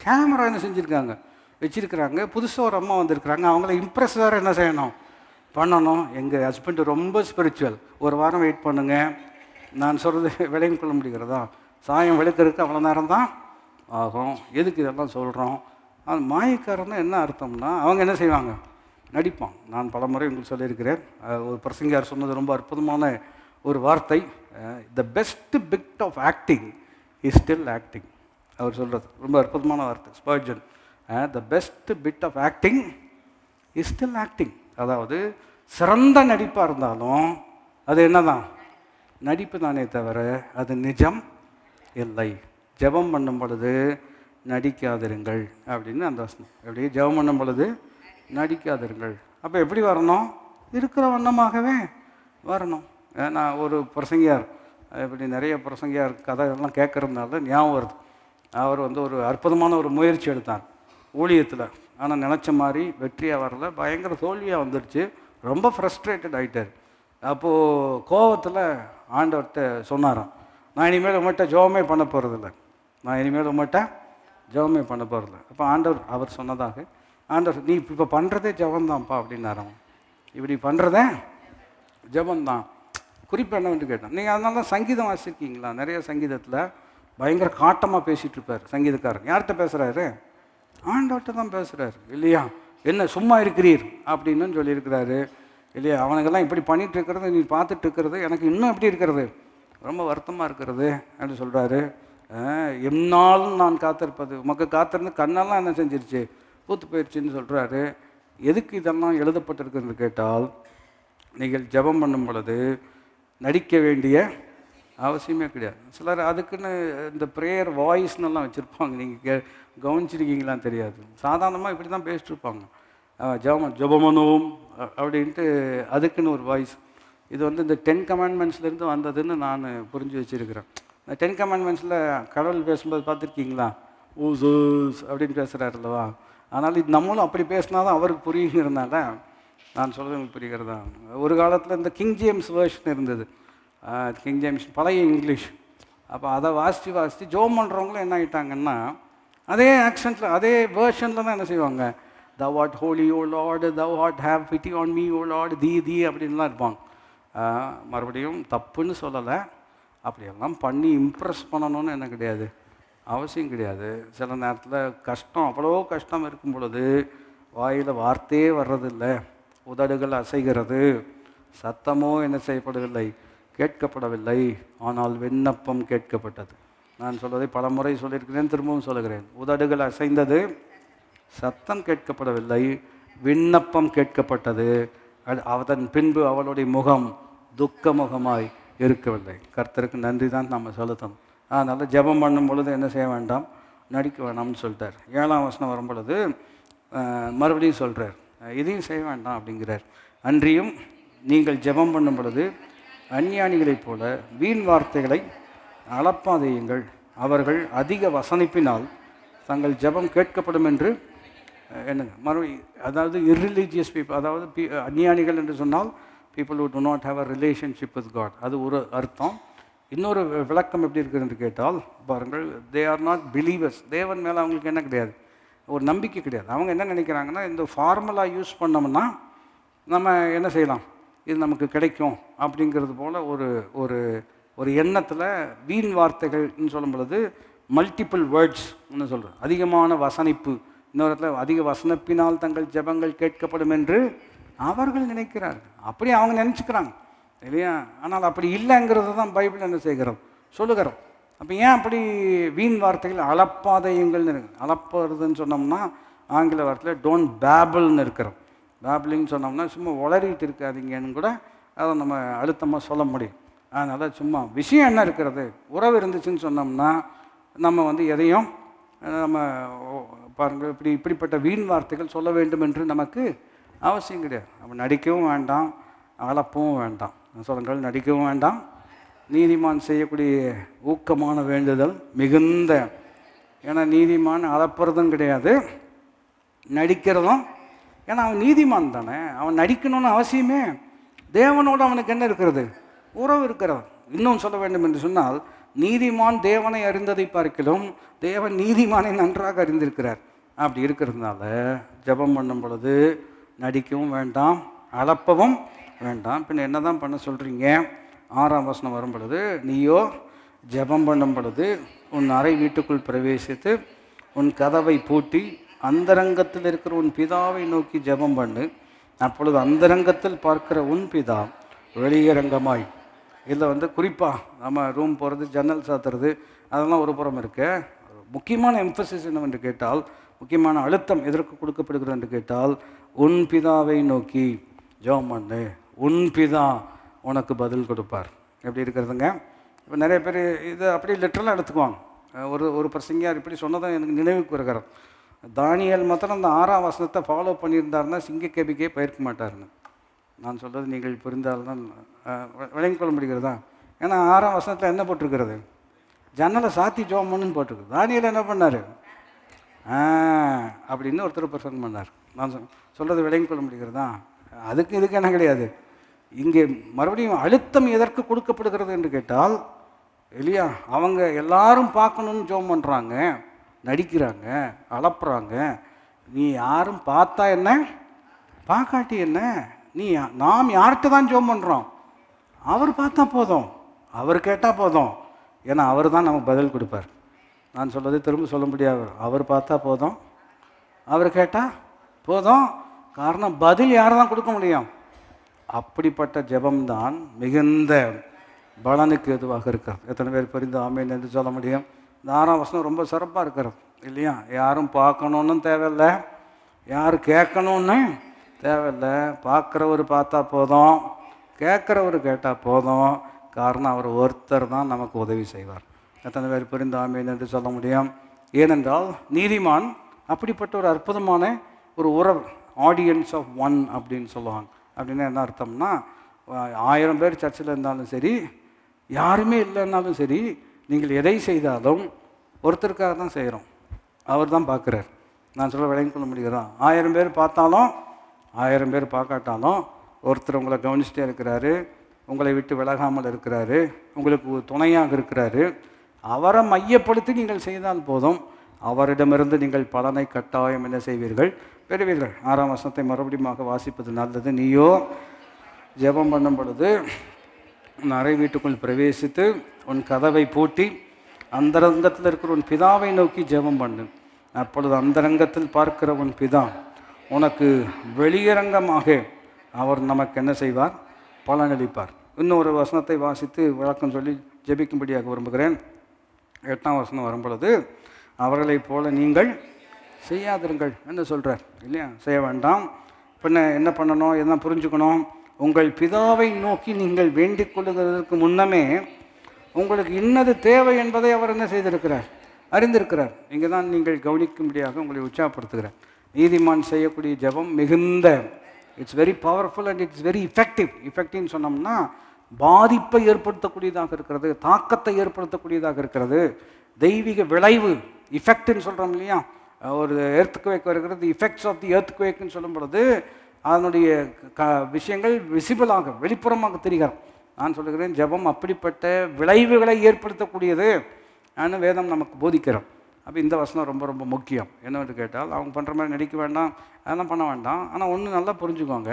கேமரா என்ன செஞ்சுருக்காங்க, வச்சுருக்கிறாங்க. புதுசாக ஒரு அம்மா வந்திருக்கிறாங்க, அவங்கள இம்ப்ரெஸ் வேறு என்ன செய்யணும், பண்ணணும். எங்கள் ஹஸ்பண்டு ரொம்ப ஸ்பிரிச்சுவல், ஒரு வாரம் வெயிட் பண்ணுங்க. நான் சொல்கிறது விளங்கி கொள்ள முடிகிறதா? சாயம் வெளுக்கிறதுக்கு அவ்வளோ நேரம் தான் ஆகும். எதுக்கு இதெல்லாம் சொல்கிறோம்? அது மாயக்காரன்னா என்ன அர்த்தம்னா, அவங்க என்ன செய்வாங்க, நடிப்பான். நான் பல முறை உங்களுக்கு சொல்லியிருக்கிறேன். ஒரு பிரசங்கியார் சொன்னது ரொம்ப அற்புதமான ஒரு வார்த்தை, the best bit of acting is still acting. அவர் சொல்கிறது ரொம்ப அற்புதமான வார்த்தை, Spurgeon. The best bit of acting is still acting. அதாவது சிறந்த நடிப்பாக இருந்தாலும் அது என்ன தான், நடிப்பு தானே தவிர அது நிஜம் இல்லை. ஜெபம் பண்ணும் பொழுது நடிக்காதிருங்கள் அப்படின்னு அந்த வசனம். எப்படி ஜெபம் பண்ணும் பொழுது நடிக்காதீர்கள். அப்போ எப்படி வரணும்? இருக்கிற வண்ணமாகவே வரணும். நான் ஒரு பிரசங்கியார், இப்படி நிறைய பிரசங்கியார் கதைகள்லாம் கேட்குறதுனால ஞாபகம் வருது. அவர் ஒரு அற்புதமான ஒரு முயற்சி எடுத்தார் ஊழியத்தில். ஆனால் நினச்ச மாதிரி வெற்றியாக வரல, பயங்கர தோல்வியாக வந்துடுச்சு. ரொம்ப ஃப்ரஸ்ட்ரேட்டட் ஆகிட்டார். அப்போது கோபத்தில் ஆண்டவர்கிட்ட சொன்னாராம், நான் இனிமேல் உங்கள்கிட்ட ஜெபமே பண்ண போகிறதில்ல, நான் இனிமேல் உங்கள்கிட்ட ஜெபமே பண்ண போகிறதில்ல. அப்போ அவர் சொன்னதாக, ஆண்டவர் நீ இப்போ பண்ணுறதே ஜெபந்தான்ப்பா அப்படின்னாராம். இப்படி பண்ணுறதே ஜெபந்தான். குறிப்பு என்னவென்று கேட்டேன், நீங்கள் அதனால தான் சங்கீதம் வாசிக்கீங்களா? நிறைய சங்கீதத்தில் பயங்கர காட்டமாக பேசிகிட்டு இருப்பார் சங்கீதக்காரர். யார்கிட்ட பேசுகிறாரு? ஆண்டவர்கிட்ட தான் பேசுகிறாரு இல்லையா? என்ன சும்மா இருக்கிறீர் அப்படின்னு சொல்லியிருக்கிறாரு இல்லையா? அவனுக்கெல்லாம் இப்படி பண்ணிகிட்டு இருக்கிறது நீ பார்த்துட்டு இருக்கிறது எனக்கு இன்னும் எப்படி இருக்கிறது, ரொம்ப வருத்தமாக இருக்கிறது அப்படின்னு சொல்கிறாரு. என்னாலும் நான் காத்திருப்பது, உமக்கு காத்திருந்து கண்ணெல்லாம் என்ன செஞ்சிருச்சு, பூத்து போயிடுச்சுன்னு சொல்கிறாரு. எதுக்கு இதெல்லாம் எழுதப்பட்டிருக்குன்னு கேட்டால், நீங்கள் ஜெபம் பண்ணும் பொழுது நடிக்க வேண்டிய அவசியமே கிடையாது. சிலர் அதுக்குன்னு இந்த ப்ரேயர் வாய்ஸ்னெல்லாம் வச்சுருப்பாங்க. நீங்கள் கவனிச்சிருக்கீங்களான்னு தெரியாது. சாதாரணமாக இப்படி தான் பேசிட்டு இருப்பாங்க. ஜெபமனும் அப்படின்ட்டு அதுக்குன்னு ஒரு வாய்ஸ். இது இந்த 10 கமாண்ட்மெண்ட்ஸ்லேருந்து வந்ததுன்னு நான் புரிஞ்சு வச்சுருக்கிறேன். இந்த 10 கமாண்ட்மெண்ட்ஸில் கடவுள் பேசும்போது பார்த்துருக்கீங்களா? ஊசூஸ் அப்படின்னு பேசுகிறார் அல்லவா? ஆனால் இது நம்மளும் அப்படி பேசினா தான் அவருக்கு புரியுங்கிறதுனால நான் சொல்கிறது உங்களுக்கு புரிகிறதா. ஒரு காலத்தில் இந்த கிங் ஜேம்ஸ் வேர்ஷன் இருந்தது. கிங் ஜேம்ஸ் பழைய இங்கிலீஷ். அப்போ அதை வாசித்து ஜோம் பண்ணுறவங்களும் என்ன ஆகிட்டாங்கன்னா, அதே ஆக்சென்ட்டில் அதே வேர்ஷனில் தான் என்ன செய்வாங்க, thou art holy o lord, thou art have pity on me o lord, தி அப்படின்லாம் இருப்பாங்க. மறுபடியும் தப்புன்னு சொல்லலை, அப்படியெல்லாம் பண்ணி இம்ப்ரெஸ் பண்ணணும்னு என்ன கிடையாது, அவசியம் கிடையாது. சில நேரத்தில் கஷ்டம், அவ்வளோ கஷ்டம் இருக்கும் பொழுது வாயில் வார்த்தையே வர்றதில்லை, உதடுகள் அசைகிறது, சத்தமோ என்ன செய்யப்படவில்லை, கேட்கப்படவில்லை, ஆனால் விண்ணப்பம் கேட்கப்பட்டது. நான் சொல்வதை பல முறை சொல்லியிருக்கிறேன், திரும்பவும் சொல்லுகிறேன். உதடுகள் அசைந்தது, சத்தம் கேட்கப்படவில்லை, விண்ணப்பம் கேட்கப்பட்டது. அதன் பின்பு அவளுடைய முகம் துக்க முகமாய் இருக்கவில்லை. கர்த்தருக்கு நன்றி தான் நம்ம செலுத்தணும். அதனால் ஜெபம் பண்ணும் பொழுது என்ன செய்ய வேண்டாம், நடிக்க வேண்டாம்னு சொல்லிட்டார். 7ஆம் வசனம் வரும் பொழுது மறுபடியும் சொல்கிறார், இதையும் செய்ய வேண்டாம் அப்படிங்கிறார். அன்றியும் நீங்கள் ஜெபம் பண்ணும் பொழுது அஞ்ஞானிகளைப் போல வீண் வார்த்தைகளை அளப்பாதையுங்கள், அவர்கள் அதிக வசனிப்பினால் தங்கள் ஜெபம் கேட்கப்படும் என்று என்னங்க அதாவது இர்ரிலீஜியஸ் பீப்புள், அதாவது அஞ்ஞானிகள் என்று சொன்னால் people who do not have a relationship with God, அது ஒரு அர்த்தம். இன்னொரு விளக்கம் எப்படி இருக்குது என்று கேட்டால் பாருங்கள், தே ஆர் நாட் பிலீவர்ஸ். தேவன் மேலே அவங்களுக்கு என்ன கிடையாது, ஒரு நம்பிக்கை கிடையாது. அவங்க என்ன நினைக்கிறாங்கன்னா, இந்த ஃபார்முலா யூஸ் பண்ணோம்னா நம்ம என்ன செய்யலாம், இது நமக்கு கிடைக்கும் அப்படிங்கிறது போல் ஒரு ஒரு ஒரு எண்ணத்தில் வீண் வார்த்தைகள்னு சொல்லும் பொழுது மல்டிபிள் வேர்ட்ஸ்ன்னு சொல்கிறேன், அதிகமான வசனிப்பு. இன்னொரு இடத்துல அதிக வசனப்பினால் தங்கள் ஜெபங்கள் கேட்கப்படும் என்று அவர்கள் நினைக்கிறார்கள். அப்படி அவங்க நினச்சிக்கிறாங்க இல்லையா? ஆனால் அப்படி இல்லைங்கிறது தான் பைபிள் என்ன செய்கிறோம், சொல்லுகிறோம். அப்போ ஏன் அப்படி வீண் வார்த்தைகள் அளப்பாதையுங்கள்னு இருக்கு. அளப்புறதுன்னு சொன்னோம்னா ஆங்கில வார்த்தையில் டோன்ட் பேபிள்னு இருக்கிறோம். பேபிளிங்னு சொன்னோம்னா சும்மா உளறிட்டு இருக்காதீங்கன்னு கூட அதை நம்ம அழுத்தமாக சொல்ல முடியும். அதனால் சும்மா விஷயம் என்ன இருக்கிறது, உறவு இருந்துச்சுன்னு சொன்னோம்னா நம்ம எதையும் நம்ம பாருங்கள், இப்படிப்பட்ட வீண் வார்த்தைகள் சொல்ல வேண்டும் என்று நமக்கு அவசியம் கிடையாது. நம்ம நடிக்கவும் வேண்டாம், அளப்பவும் வேண்டாம். சொல்லுங்கள், நடிக்கவும் வேண்டாம். நீதிமான் செய்யக்கூடிய ஊக்கமான வேண்டுதல் மிகுந்த. ஏன்னா நீதிமான் அளப்புறதும் கிடையாது, நடிக்கிறதும். ஏன்னா அவன் நீதிமான் தானே, அவன் நடிக்கணும்னு அவசியமே. தேவனோடு அவனுக்கு என்ன இருக்கிறது, உறவு இருக்கிறது. இன்னும் சொல்ல வேண்டும் என்று சொன்னால், நீதிமான் தேவனை அறிந்ததை பார்க்கிலும் தேவன் நீதிமானை நன்றாக அறிந்திருக்கிறார். அப்படி இருக்கிறதுனால ஜெபம் பண்ணும் பொழுது நடிக்கவும் வேண்டாம், அளப்பவும் வேண்டாம். பின்ன என்ன தான் பண்ண சொல்கிறீங்க? 6ஆம் வசனம் வரும் பொழுது, நீயோ ஜெபம் பண்ணும் பொழுது உன் அறை வீட்டுக்குள் பிரவேசித்து உன் கதவை பூட்டி அந்தரங்கத்தில் இருக்கிற உன் பிதாவை நோக்கி ஜெபம் பண்ணு. அப்பொழுது அந்தரங்கத்தில் பார்க்கிற உன் பிதா வெளியரங்கமாய். இதில் குறிப்பாக நம்ம ரூம் போகிறது, ஜன்னல் சாத்துறது, அதெல்லாம் ஒரு புறம் இருக்க. முக்கியமான எம்பசிஸ் என்னவென்று கேட்டால், முக்கியமான அழுத்தம் எதற்கு கொடுக்கப்படுகிறது என்று கேட்டால், உன் பிதாவை நோக்கி ஜெபம் பண்ணு, உன் பிதா உனக்கு பதில் கொடுப்பார். எப்படி இருக்கிறதுங்க? இப்போ நிறைய பேர் இதை அப்படியே லிட்டரலாக எடுத்துக்குவாங்க. ஒரு பிரசங்கியார் இப்படி சொன்னதான் எனக்கு நினைவுக்கு வருகிறார். தானியேல் மாத்திரம் அந்த 6ஆம் வசனத்தை ஃபாலோ பண்ணியிருந்தாருன்னா சிங்கக்கேபிக்கே போயிருக்க மாட்டாருன்னு. நான் சொல்கிறது நீங்கள் புரிந்தால்தான் விளங்கிக் கொள்ள முடிகிறதா? ஏன்னா 6ஆம் வசனத்தில் என்ன போட்டிருக்கிறது? ஜன்னலை சாத்தி ஜோம் பண்ணுன்னு போட்டிருக்கு. தானியேல் என்ன பண்ணார்? அப்படின்னு ஒருத்தர் பிரசங்கம் பண்ணார். நான் சொல்கிறது விளங்கிக் கொள்ள முடிகிறதா? இதுக்கு என்ன கிடையாது. இங்கே மறுபடியும் அழுத்தம் எதற்கு கொடுக்கப்படுகிறது என்று கேட்டால், இல்லையா, அவங்க எல்லாரும் பார்க்கணுன்னு ஜோம் பண்ணுறாங்க, நடிக்கிறாங்க, அலப்புறாங்க. நீ யாரும் பார்த்தா என்ன, பார்க்காட்டி என்ன, நாம் யார்கிட்ட தான் ஜோம் பண்ணுறோம்? அவர் பார்த்தா போதும், அவர் கேட்டால் போதும். ஏன்னா அவர் தான் நமக்கு பதில் கொடுப்பார். நான் சொல்வது திரும்ப சொல்ல முடியாது. அவர் பார்த்தா போதும், அவர் கேட்டால் போதும். காரணம், பதில் யார் தான் கொடுக்க முடியும்? அப்படிப்பட்ட ஜெபம்தான் மிகுந்த பலனுக்கு எதுவாக இருக்கிறது. எத்தனை பேர் புரிந்து ஆமேன் என்று சொல்ல முடியும்? இந்த 6ஆம் வசனம் ரொம்ப சிறப்பாக இருக்கிறது, இல்லையா? யாரும் பார்க்கணுன்னு தேவையில்லை, யார் கேட்கணுன்னு தேவையில்லை. பார்க்குறவர் பார்த்தா போதும், கேட்குறவர் கேட்டால் போதும். காரணம், அவர் ஒருத்தர் தான் நமக்கு உதவி செய்வார். எத்தனை பேர் புரிந்து ஆமேன் என்று சொல்ல முடியும்? ஏனென்றால் நீதிமான் அப்படிப்பட்ட ஒரு அற்புதமான ஒரு உறவு, ஆடியன்ஸ் ஆஃப் ஒன் அப்படின்னு சொல்லுவாங்க. அப்படின்னா என்ன அர்த்தம்னா, 1000 பேர் சர்ச்சில் இருந்தாலும் சரி, யாருமே இல்லைன்னாலும் சரி, நீங்கள் எதை செய்தாலும் ஒருத்தருக்காக தான் செய்கிறோம், அவர் தான் பார்க்குறார். நான் சொல்ல விளங்கிக் கொள்ள முடிகிறதா? 1000 பேர் பார்த்தாலும் 1000 பேர் பார்க்காட்டாலும் ஒருத்தர் உங்களை கவனிச்சுட்டே இருக்கிறாரு, உங்களை விட்டு விலகாமல் இருக்கிறாரு, உங்களுக்கு துணையாக இருக்கிறாரு. அவரை மையப்படுத்தி நீங்கள் செய்தால் போதும், அவரிடமிருந்து நீங்கள் பலனை கட்டாயம் என்ன செய்வீர்கள்? பெறுவீர்கள். 6ஆம் வசனத்தை மறுபடியும் வாசிப்பது நல்லது. நீயோ ஜெபம் பண்ணும் பொழுது உன் அறை வீட்டுக்குள் பிரவேசித்து உன் கதவை பூட்டி அந்தரங்கத்தில் இருக்கிற உன் பிதாவை நோக்கி ஜெபம் பண்ணு. அப்பொழுது அந்தரங்கத்தில் பார்க்கிற உன் பிதா உனக்கு வெளியரங்கமாக அவர் நமக்கு என்ன செய்வார்? பலனளிப்பார். இன்னொரு வசனத்தை வாசித்து விளக்கம் சொல்லி ஜெபிக்கும்படியாக விரும்புகிறேன். 8ஆம் வசனம் வரும் பொழுது, அவர்களைப் போல நீங்கள் செய்யாதிருங்கள் என்ன சொல்கிறார், இல்லையா? செய்ய வேண்டாம். பின்ன என்ன பண்ணணும், என்ன புரிஞ்சுக்கணும்? உங்கள் பிதாவை நோக்கி நீங்கள் வேண்டிக் கொள்ளுகிறதுக்கு முன்னமே உங்களுக்கு இன்னது தேவை என்பதை அவர் என்ன செய்திருக்கிறார்? அறிந்திருக்கிறார். இங்கே தான் நீங்கள் கவனிக்கும்படியாக உங்களை உற்சாகப்படுத்துகிறார். நீதிமான் செய்யக்கூடிய ஜெபம் மிகுந்த, it's very powerful and it's very இஃபெக்டிவ்னு சொன்னோம்னா பாதிப்பை ஏற்படுத்தக்கூடியதாக இருக்கிறது, தாக்கத்தை ஏற்படுத்தக்கூடியதாக இருக்கிறது, தெய்வீக விளைவு, இஃபெக்ட்னு சொல்கிறோம் இல்லையா? ஒரு எர்த்குவேக் வருகிறது, இஃபெக்ட்ஸ் ஆஃப் தி எர்த்குவேக்னு சொல்லும் பொழுது அதனுடைய விஷயங்கள் விசிபிளாக, வெளிப்புறமாக தெரிகிறது. நான் சொல்லுகிறேன், ஜெபம் அப்படிப்பட்ட விளைவுகளை ஏற்படுத்தக்கூடியது ஆனால் வேதம் நமக்கு போதிக்கிறோம். அப்போ இந்த வசனம் ரொம்ப ரொம்ப முக்கியம். என்னவென்று கேட்டால், அவங்க பண்ணுற மாதிரி நடிக்க வேண்டாம், அதெல்லாம் பண்ண வேண்டாம். ஆனால் ஒன்று நல்லா புரிஞ்சுக்கோங்க,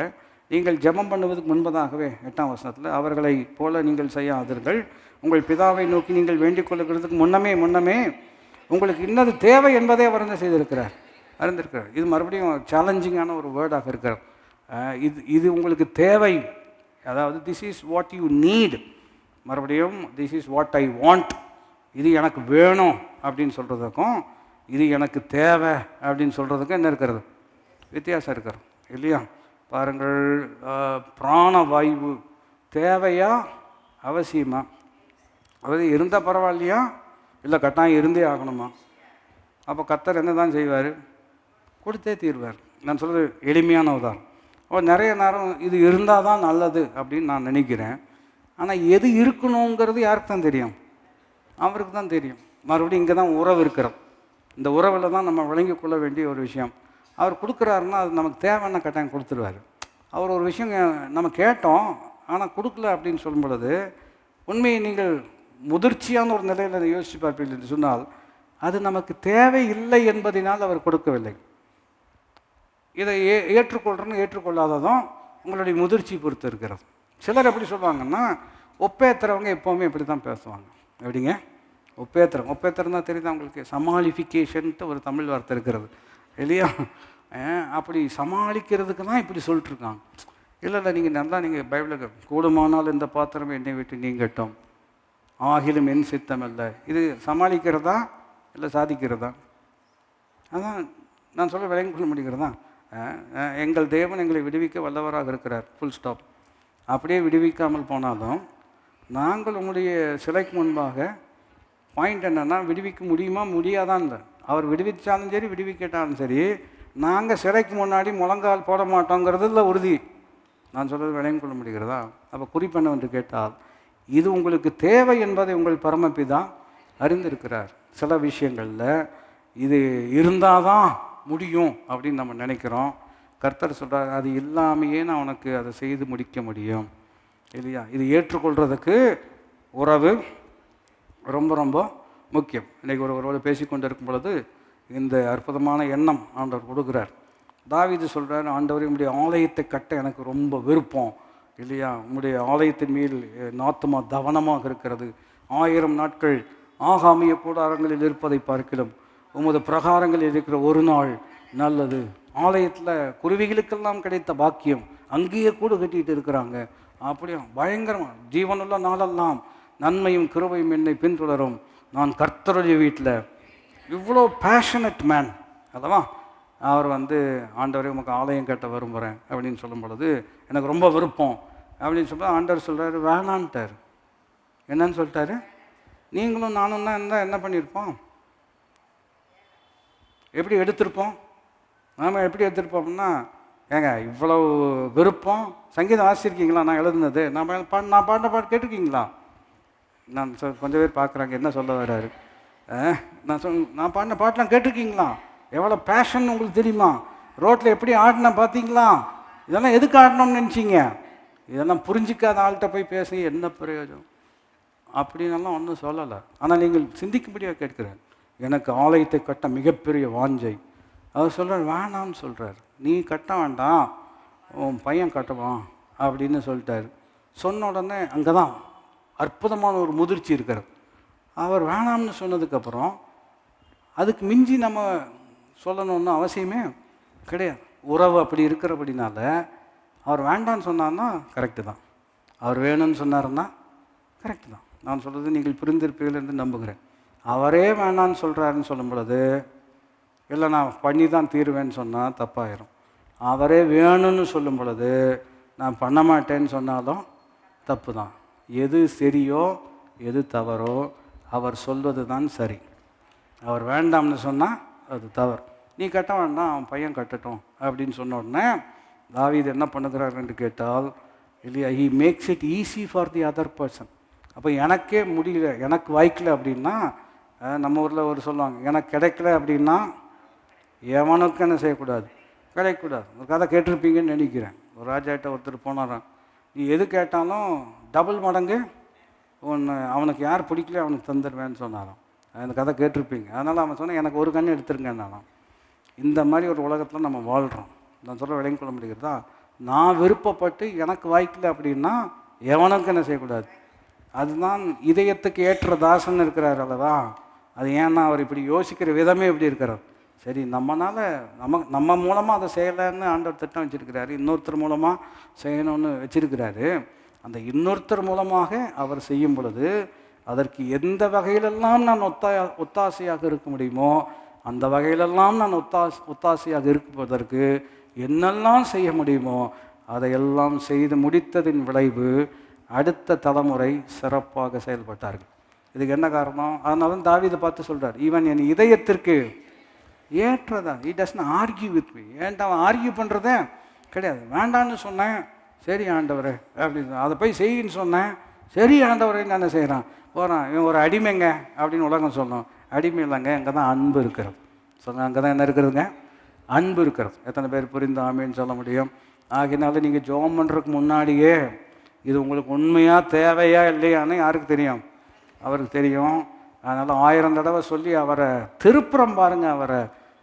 நீங்கள் ஜெபம் பண்ணுவதற்கு முன்பதாகவே 8ஆம் வசனத்தில், அவர்களை போல நீங்கள் செய்யாதீர்கள், உங்கள் பிதாவை நோக்கி நீங்கள் வேண்டிக் கொள்ளுகிறதுக்கு முன்னமே உங்களுக்கு இன்னது தேவை என்பதை அவர் என்ன செய்திருக்கிறார்? அறிந்திருக்கிறார். இது மறுபடியும் சேலஞ்சிங்கான ஒரு வேர்டாக இருக்கிறார். இது உங்களுக்கு தேவை, அதாவது this is what you need. மறுபடியும் this is what I want, இது எனக்கு வேணும் அப்படின்னு சொல்கிறதுக்கும் இது எனக்கு தேவை அப்படின்னு சொல்கிறதுக்கும் என்ன இருக்கிறது? வித்தியாசம் இருக்கிறது, இல்லையா? பாருங்கள், பிராணவாயு தேவையா அவசியமா? அதாவது இருந்தால் பரவாயில்லையா, இல்லை கட்டாயம் இருந்தே ஆகணுமா? அப்போ கர்த்தர் என்ன தான் செய்வார்? கொடுத்தே தீர்வார். நான் சொல்கிறது எளிமையான உதாரணம். நிறைய நேரம் இது இருந்தால் தான் நல்லது அப்படின்னு நான் நினைக்கிறேன். ஆனால் எது இருக்கணுங்கிறது யாருக்கு தான் தெரியும்? அவருக்கு தான் தெரியும். மறுபடியும் இங்கே தான் உறவு இருக்கிறோம். இந்த உறவில் தான் நம்ம விளங்கி கொள்ள வேண்டிய ஒரு விஷயம். அவர் கொடுக்குறாருன்னா அது நமக்கு தேவைன்னா கட்டாயம் கொடுத்துருவார். அவர் ஒரு விஷயம் நம்ம கேட்டோம் ஆனால் கொடுக்கல அப்படின்னு சொல்லும் பொழுது, உண்மையை நீங்கள் முதிர்ச்சியான ஒரு நிலையில் யோசித்து பார்ப்பீர்கள் என்று சொன்னால், அது நமக்கு தேவை இல்லை என்பதனால் அவர் கொடுக்கவில்லை. இதை ஏற்றுக்கொள்கிறேன்னு ஏற்றுக்கொள்ளாததும் உங்களுடைய முதிர்ச்சி பொறுத்து இருக்கிறது. சிலர் எப்படி சொல்லுவாங்கன்னா, ஒப்பேத்துறவங்க எப்போவுமே இப்படி தான் பேசுவாங்க. எப்படிங்க? ஒப்பேத்துறதுனா தெரியுதா உங்களுக்கு? சமாளிஃபிகேஷன்ட்டு ஒரு தமிழ் வார்த்தை இருக்கிறது, இல்லையா? அப்படி சமாளிக்கிறதுக்கு தான் இப்படி சொல்லிட்டுருக்காங்க. இல்லை நீங்கள் நல்லா நீங்கள் பைபிளுக்கு, கூடுமானால் இந்த பாத்திரம் என்னை விட்டு நீங்கட்டும், ஆகிலும் என் சித்தம் இல்லை. இது சமாளிக்கிறதா இல்லை சாதிக்கிறதா? அதான் நான் சொல்ல விளங்கி கொள்ள முடிகிறதா? எங்கள் தேவன் எங்களை விடுவிக்க வல்லவராக இருக்கிறார், ஃபுல் ஸ்டாப். அப்படியே விடுவிக்காமல் போனாலும் நாங்கள் உங்களுடைய சிலைக்கு முன்பாக பாயிண்ட் என்னென்னா, விடுவிக்க முடியுமா முடியாதான் இல்லை, அவர் விடுவிச்சாலும் சரி விடுவிக்கட்டாலும் சரி, நாங்கள் சிறைக்கு முன்னாடி முழங்கால் போட மாட்டோங்கிறதுல உறுதி. நான் சொல்கிறது விளங்கிக் கொள்ள முடிகிறதா? அப்போ குறிப்பெண்ண என்று கேட்டால், இது உங்களுக்கு தேவை என்பதை உங்கள் பரமபிதா அறிந்திருக்கிறார். சில விஷயங்களில் இது இருந்தால் தான் முடியும் அப்படின்னு நம்ம நினைக்கிறோம். கர்த்தர் சொல்கிறார், அது இல்லாமையே நான் உனக்கு அதை செய்து முடிக்க முடியும் இல்லையா? இது ஏற்றுக்கொள்கிறதுக்கு உறவு ரொம்ப ரொம்ப முக்கியம். இன்றைக்கி ஒருவரோடு பேசிக்கொண்டு இருக்கும் பொழுது இந்த அற்புதமான எண்ணம் ஆண்டவர் கொடுக்குறார். தாவீது சொல்கிறார், ஆண்டவரே உம்முடைய ஆலயத்தை கட்ட எனக்கு ரொம்ப விருப்பம் இல்லையா? உம்முடைய ஆலயத்தின் மேல் நாத்துமா தவனமாக இருக்கிறது. 1000 நாட்கள் ஆகாமிய கூடாரங்களில் இருப்பதை பார்க்கிலும் உமது பிரகாரங்களில் இருக்கிற ஒரு நாள் நல்லது. ஆலயத்தில் குருவிகளுக்கெல்லாம் கிடைத்த பாக்கியம், அங்கேயே கூடு கட்டிகிட்டு இருக்கிறாங்க. அப்படியே பயங்கரமாக ஜீவனுள்ள நாளெல்லாம் நன்மையும் கிருபையும் என்னை பின்தொடரும், நான் கர்த்தருடைய வீட்டில். இவ்வளோ பேஷனட் மேன் அல்லவா? அவர் ஆண்டவரே உமக்கு ஆலயம் கட்ட விரும்புகிறேன் அப்படின்னு சொல்லும் பொழுது எனக்கு ரொம்ப விருப்பம் அப்படின்னு சொல்ல ஆண்டவர் சொல்கிறாரு, வேணான்ட்டார். என்னன்னு சொல்லிட்டாரு? நீங்களும் நானும் தான் இருந்தால் என்ன பண்ணியிருப்போம்? எப்படி எடுத்திருப்போம்? நாம் எப்படி எடுத்திருப்போம்னா, ஏங்க இவ்வளோ விருப்பம், சங்கீதம் வாசிச்சிருக்கீங்களா? நான் எழுதுனது நான் பாடின பாட்டு கேட்டிருக்கீங்களா? நான் கொஞ்சம் பேர் பார்க்குறாங்க, என்ன சொல்ல வர்றாரு. நான் பாடின பாட்டெலாம் கேட்டிருக்கீங்களா? எவ்வளோ பேஷன் உங்களுக்கு தெரியுமா? ரோட்டில் எப்படி ஆடினா பார்த்தீங்களா? இதெல்லாம் எதுக்கு ஆடணும்னு நினச்சிங்க? இதெல்லாம் புரிஞ்சிக்காத ஆள்கிட்ட போய் பேசி என்ன பிரயோஜனம் அப்படின்னெல்லாம் ஒன்றும் சொல்லலை. ஆனால் நீங்கள் சிந்திக்கும்படியாக கேட்கிறேன். எனக்கு ஆலயத்தை கட்ட மிகப்பெரிய வாஞ்சை. அவர் சொல்கிறார், வேணான்னு சொல்கிறார். நீ கட்ட வேண்டாம், உன் பையன் கட்டுவான் அப்படின்னு சொல்லிட்டார். சொன்ன உடனே அங்கே தான் அற்புதமான ஒரு முதிர்ச்சி இருக்கிறது. அவர் வேணாம்னு சொன்னதுக்கப்புறம் அதுக்கு மிஞ்சி நம்ம சொல்லணும்னு அவசியமே கிடையாது. உறவு அப்படி இருக்கிறபடினால அவர் வேண்டான்னு சொன்னார்னா கரெக்டு தான், அவர் வேணும்னு சொன்னார்னா கரெக்டு தான். நான் சொல்கிறது நீங்கள் புரிந்திருப்பீர்கள் என்று நம்புகிறேன். அவரே வேணான்னு சொல்கிறாருன்னு சொல்லும் பொழுது, இல்லை நான் பண்ணி தான் தீருவேன்னு சொன்னால் தப்பாயிரும். அவரே வேணும்னு சொல்லும் பொழுது நான் பண்ண மாட்டேன்னு சொன்னாலும் தப்பு தான். எது சரியோ எது தவறோ அவர் சொல்வது தான் சரி. அவர் வேண்டாம்னு சொன்னால் அது தவறு. நீ கட்ட வேண்டாம், அவன் பையன் கட்டட்டும் அப்படின்னு சொன்ன உடனே தாவீது என்ன பண்ணுகிறார் என்று கேட்டால், இல்லையா, he makes it easy for the other person. அப்போ எனக்கே முடியல, எனக்கு வாய்க்கல அப்படின்னா, நம்ம ஊரில் ஒரு சொல்லுவாங்க, எனக்கு கிடைக்கல அப்படின்னா எவனுக்கு என்ன செய்யக்கூடாது, கிடைக்கக்கூடாது. ஒரு கதை கேட்டிருப்பீங்கன்னு நினைக்கிறேன். ஒரு ராஜாட்ட ஒருத்தர் போனாரான், நீ எது கேட்டாலும் டபுள் மடங்கு அவனுக்கு யார் பிடிக்கல அவனுக்கு தந்துடுவேன்னு சொன்னாராம். அந்த கதை கேட்டிருப்பீங்க. அதனால் அவன் சொன்னால் எனக்கு ஒரு கண்ணு எடுத்துருங்க நானும். இந்த மாதிரி ஒரு உலகத்தில் நம்ம வாழ்கிறோம். நான் சொல்ல விளங்கிக் கொள்ள முடிகிறதா? நான் விருப்பப்பட்டு எனக்கு வாய்க்கல அப்படின்னா எவனுக்கு என்ன செய்யக்கூடாது. அதுதான் இதயத்துக்கு ஏற்ற தாசன் இருக்கிறார் அல்லவா? அது ஏன்னா அவர் இப்படி யோசிக்கிற விதமே எப்படி இருக்கிறார். சரி, நம்ம மூலமாக அதை செய்யலைன்னு ஆண்டவர் திட்டம் வச்சுருக்கிறாரு, இன்னொருத்தர் மூலமாக செய்யணும்னு வச்சுருக்கிறாரு. அந்த இன்னொருத்தர் மூலமாக அவர் செய்யும் பொழுது அதற்கு எந்த வகையிலெல்லாம் நான் ஒத்தாசையாக இருக்க முடியுமோ அந்த வகையிலெல்லாம் நான் ஒத்தாசையாக இருப்பதற்கு என்னெல்லாம் செய்ய முடியுமோ அதையெல்லாம் செய்து முடித்ததின் விளைவு அடுத்த தலைமுறை சிறப்பாக செயல்பட்டார்கள். இதுக்கு என்ன காரணம்? அதனால தான் தாவீதை பார்த்து சொல்கிறார், ஈவன் என் இதயத்திற்கு ஏற்றதா. he doesn't argue with me. ஏன்டா அவன் ஆர்கியூ பண்ணுறதே கிடையாது. வேண்டான்னு சொன்னேன், சரி ஆண்டவரே அப்படின்னு, அதை போய் செய்யின்னு சொன்னேன், சரி ஆண்டவரேன்னு என்ன செய்கிறான், போகிறான். இவன் ஒரு அடிமைங்க அப்படின்னு உலகம் சொன்னோம். அடிமை இல்லைங்க, அங்கே தான் அன்பு இருக்கிறது. சொன்னால் அங்கே தான் என்ன இருக்கிறதுங்க, அன்பு இருக்கிறது. எத்தனை பேர் புரிந்து ஆமேன்னு சொல்ல முடியும்? ஆகினால நீங்கள் ஜெபம் பண்ணுறதுக்கு முன்னாடியே இது உங்களுக்கு உண்மையாக தேவையா இல்லையான்னு யாருக்கு தெரியும்? அவருக்கு தெரியும். அதனால் 1000 தடவை சொல்லி அவரை திருப்புறம் பாருங்கள்.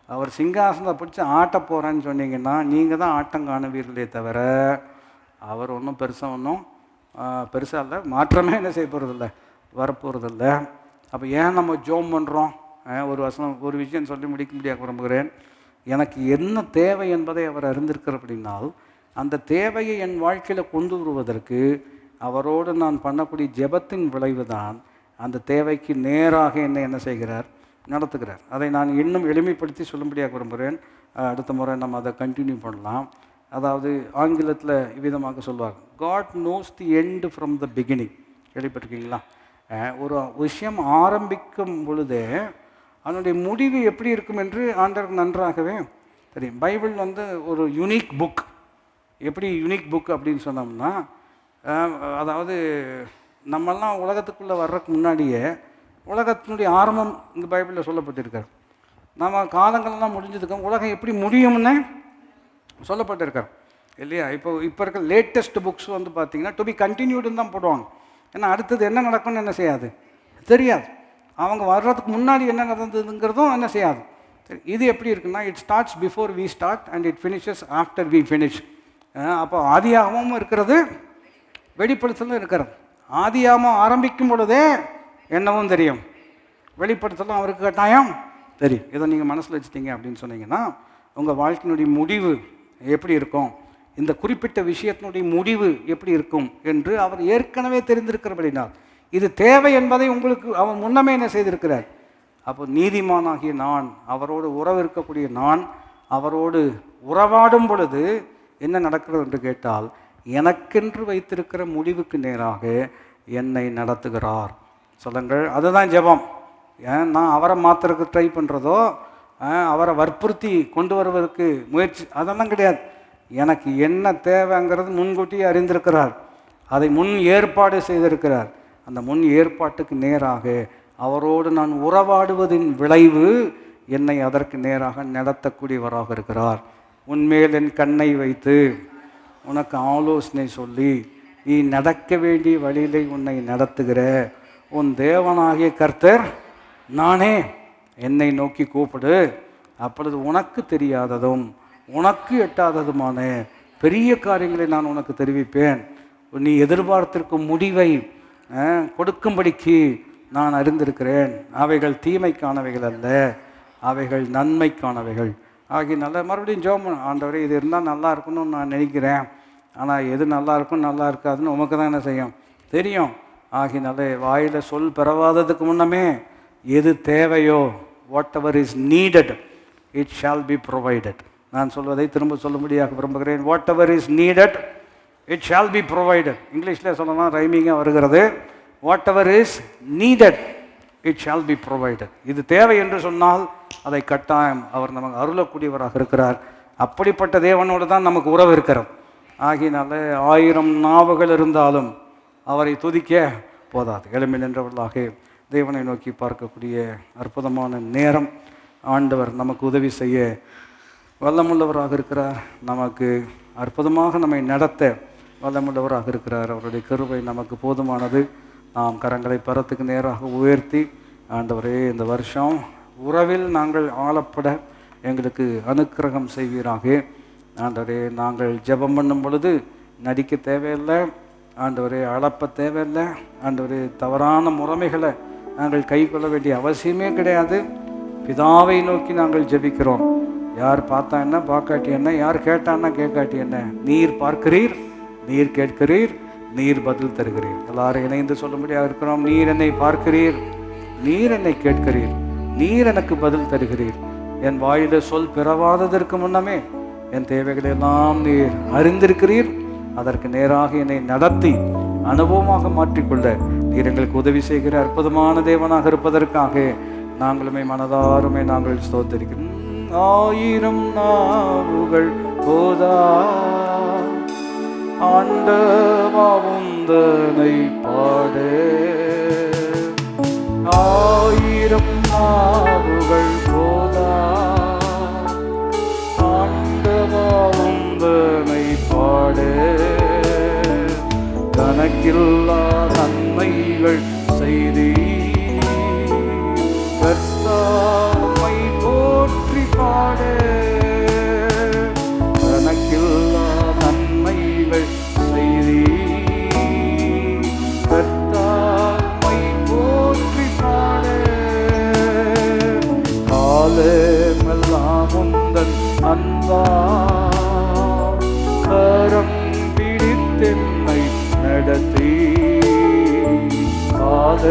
அவர் சிங்காசனத்தை பிடிச்சி ஆட்ட போகிறேன்னு சொன்னீங்கன்னா நீங்கள் தான் ஆட்டம் காணுவீர்களே தவிர அவர் ஒன்றும் பெருசாக இல்லை, மாற்றமே என்ன செய்ய போகிறதில்ல, வரப்போகிறதில்ல. அப்போ ஏன் நம்ம ஜெபம் பண்ணுறோம்? ஒரு விஷயம் சொல்லி முடிக்க முடியாது விரும்புகிறேன். எனக்கு என்ன தேவை என்பதை அவர் அறிந்திருக்கிற அப்படின்னால் அந்த தேவையை என் வாழ்க்கையில் கொண்டு வருவதற்கு அவரோடு நான் பண்ணக்கூடிய ஜெபத்தின் விளைவு தான் அந்த தேவைக்கு நேராக என்ன செய்கிறார், நடத்துகிறார். அதை நான் இன்னும் எளிமைப்படுத்தி சொல்லும்படியாக விரும்புகிறேன். அடுத்த முறை நம்ம அதை கண்டினியூ பண்ணலாம். அதாவது ஆங்கிலத்தில் இவ்விதமாக சொல்லுவாங்க, God knows the end from the beginning. கேள்விப்பட்டிருக்கீங்களா? ஒரு விஷயம் ஆரம்பிக்கும் பொழுதே அதனுடைய முடிவு எப்படி இருக்கும் என்று ஆண்டவருக்கு நன்றாகவே தெரியும். பைபிள் ஒரு யூனிக் புக். எப்படி யூனிக் புக் அப்படின்னு சொன்னோம்னா, அதாவது நம்மெல்லாம் உலகத்துக்குள்ளே வர்றதுக்கு முன்னாடியே உலகத்தினுடைய ஆரம்பம் இங்கே பைபிளில் சொல்லப்பட்டிருக்கார். நம்ம காலங்கள்லாம் முடிஞ்சதுக்கு உலகம் எப்படி முடியும்னு சொல்லப்பட்டிருக்கார் இல்லையா? இப்போ இருக்க லேட்டஸ்ட் புக்ஸ் பார்த்திங்கன்னா டு பி கண்டினியூடுன்னு தான் போடுவாங்க. ஏன்னா அடுத்தது என்ன நடக்கும்னு என்ன செய்யாது, தெரியாது. அவங்க வர்றதுக்கு முன்னாடி என்ன நடந்ததுங்கிறதும் என்ன செய்யாது. சரி, இது எப்படி இருக்குன்னா, it starts before we start and it finishes after we finish. அப்போ ஆதியாகமும் இருக்கிறது, வெளிப்படுத்தலும் இருக்கிறது. ஆதியாகமும் ஆரம்பிக்கும் பொழுதே என்னவும் தெரியும், வெளிப்படுத்தலும் அவருக்கு கட்டாயம் தெரியும். இதை நீங்கள் மனசில் வச்சுட்டீங்க அப்படின்னு சொன்னீங்கன்னா உங்கள் வாழ்க்கையினுடைய முடிவு எப்படி இருக்கும், இந்த குறிப்பிட்ட விஷயத்தினுடைய முடிவு எப்படி இருக்கும் என்று அவர் ஏற்கனவே தெரிந்திருக்கிறபடினால் இது தேவை என்பதை உங்களுக்கு அவர் முன்னமே என்ன செய்திருக்கிறார். அப்போ நீதிமானாகிய நான், அவரோடு உறவு இருக்கக்கூடிய நான், அவரோடு உறவாடும் பொழுது என்ன நடக்கிறது என்று கேட்டால், எனக்கென்று வைத்திருக்கிற முடிவுக்கு நேராக என்னை நடத்துகிறார். சொல்லுங்கள், அதுதான் ஜெபம். ஏன் நான் அவரை மாற்றுறதுக்கு ட்ரை பண்ணுறதோ, அவரை வற்புறுத்தி கொண்டு வருவதற்கு முயற்சி, அதெல்லாம் கிடையாது. எனக்கு என்ன தேவைங்கிறது முன்கூட்டியே அறிந்திருக்கிறார், அதை முன் ஏற்பாடு செய்திருக்கிறார். அந்த முன் ஏற்பாட்டுக்கு நேராக அவரோடு நான் உறவாடுவதின் விளைவு என்னை அதற்கு நேராக நடத்தக்கூடியவராக இருக்கிறார். உன்மேல் என் கண்ணை வைத்து உனக்கு ஆலோசனை சொல்லி நீ நடக்க வேண்டிய வழியிலே உன்னை நடத்துகிற உன் தேவனாகிய கர்த்தர் நானே. என்னை நோக்கி கூப்பிடு, அப்பொழுது உனக்கு தெரியாததும் உனக்கு எட்டாததுமான பெரிய காரியங்களை நான் உனக்கு தெரிவிப்பேன். நீ எதிர்பார்த்திருக்கும் முடிவை கொடுக்கும்படிக்கு நான் அறிந்திருக்கிறேன். அவைகள் தீமைக்கானவைகள் அல்ல, அவைகள் நன்மைக்கானவைகள். ஆகியனால மறுபடியும் ஜெபம், ஆண்டவரே இது இருந்தால் நல்லா இருக்குன்னு நான் நினைக்கிறேன், ஆனால் எது நல்லா இருக்கும் நல்லா இருக்காதுன்னு உமக்கு தான் என்ன செய்யும் தெரியும். ஆகியனால வாயில் சொல் பெறவாததுக்கு முன்னமே எது தேவையோ, what ever is needed it shall be provided. நான் சொல்வதை திரும்ப சொல்லும்படியாக விரும்புகிறேன். What ever is needed it shall be provided. இங்கிலீஷில் சொல்லலாம், ரைமிங்காக வருகிறது. What ever is needed it shall be provided. இது தேவை என்று சொன்னால் அதை கட்டாயம் அவர் நமக்கு அருளக்கூடியவராக இருக்கிறார். அப்படிப்பட்ட தேவனோடு தான் நமக்கு உறவு இருக்கிறது. ஆகினால 1000 நாவுகள் இருந்தாலும் அவரை துதிக்க போதாது. எளிமை நின்றவர்களாக தேவனை நோக்கி பார்க்கக்கூடிய அற்புதமான நேரம். ஆண்டவர் நமக்கு உதவி செய்ய வல்லமுள்ளவராக இருக்கிறார். நமக்கு அற்புதமாக நம்மை நடத்த வல்லமுள்ளவராக இருக்கிறார். அவருடைய கிருபை நமக்கு போதுமானது. நாம் கரங்களை பரத்துக்கு நேராக உயர்த்தி, ஆண்டவரே இந்த வருஷம் உறவில் நாங்கள் ஆளப்பட எங்களுக்கு அனுக்கிரகம் செய்வீராக. ஆண்டவரே, நாங்கள் ஜெபம் பண்ணும் பொழுது நடிக்க தேவையில்லை, ஆண்டவரே அளப்ப தேவையில்லை, ஆண்டவரே தவறான முறைமைகளை நாங்கள் கை கொள்ள வேண்டிய அவசியமே கிடையாது. பிதாவை நோக்கி நாங்கள் ஜெபிக்கிறோம். யார் பார்த்தா என்ன, பார்க்காட்டி என்ன, யார் கேட்டான்னா கேட்காட்டி என்ன, நீர் பார்க்கிறீர், நீர் கேட்கிறீர், நீர் பதில் தருகிறீர். எல்லாரும் இணைந்து சொல்லும்படியாக இருக்கிறோம். நீர் என்னை பார்க்கிறீர், நீர் என்னை கேட்கிறீர், நீர் எனக்கு பதில் தருகிறீர். என் வாயில சொல் பிறவாததற்கு முன்னமே என் தேவைகளை எல்லாம் நீர் அறிந்திருக்கிறீர். அதற்கு நேராக என்னை நடத்தி அனுபவமாக மாற்றிக்கொள்ள நீர் எங்களுக்கு உதவி செய்கிற அற்புதமான தேவனாக இருப்பதற்காக நாங்களுமே மனதாருமே நாங்கள் ஸ்தோத்திரிக்கிறோம். 1000 நாவுகள் போதா ஆண்டவா உந்தனை பாடு. 1000 நாவுகள் போதா ஆண்டவா உந்தனை பாடு. கணக்கில்லா நன்மைகள் செய்தி கர்த்தாவை போற்றி பாடு. கணக்கில்லா நன்மைகள் செய்தி கர்த்தாவை போற்றி பாடு. காலமெல்லாம் உந்தன் அன்பா கரம் பிடித்தென்னை நடத்தி. கால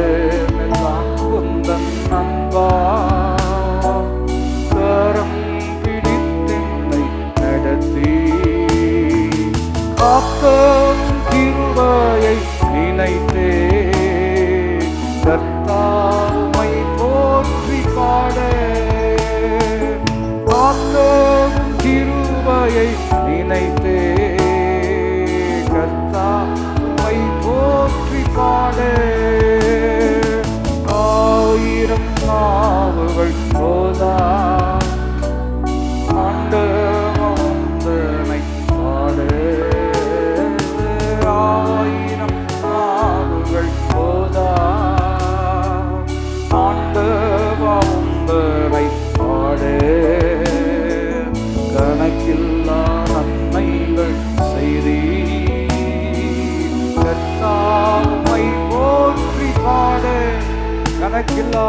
கணக்கில்லா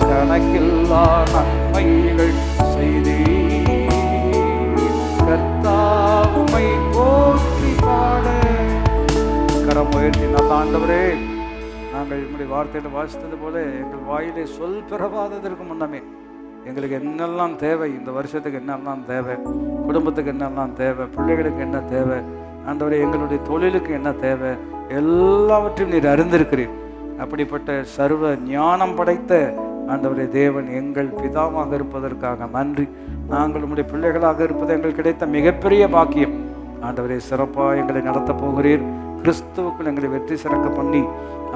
கணக்கில்லா நன்மைகள் செய்தீர். கர்த்தாவே உம்மை போற்றி பாட. கரம் உயர்த்தி நல்ல ஆண்டவரே, நாங்கள் என்னுடைய வார்த்தையில் வாசித்தது போல எங்கள் வாயிலே சொல் பிறவாததற்கு முன்னமே எங்களுக்கு என்னெல்லாம் தேவை, இந்த வருஷத்துக்கு என்னெல்லாம் தேவை, குடும்பத்துக்கு என்னெல்லாம் தேவை, பிள்ளைகளுக்கு என்ன தேவை, ஆண்டவரே எங்களுடைய தொழிலுக்கு என்ன தேவை, எல்லாவற்றையும் நீர் அறிந்திருக்கிறீர். அப்படிப்பட்ட சர்வ ஞானம் படைத்த ஆண்டவரே தேவன் எங்கள் பிதாவாக இருப்பதற்காக நன்றி. நாங்கள் உம்முடைய பிள்ளைகளாக இருப்பது எங்களுக்கு கிடைத்த மிகப்பெரிய பாக்கியம். ஆண்டவரே சிறப்பாக எங்களை நடத்த போகிறீர். கிறிஸ்துவுக்குள் எங்களை வெற்றி சிறக்க பண்ணி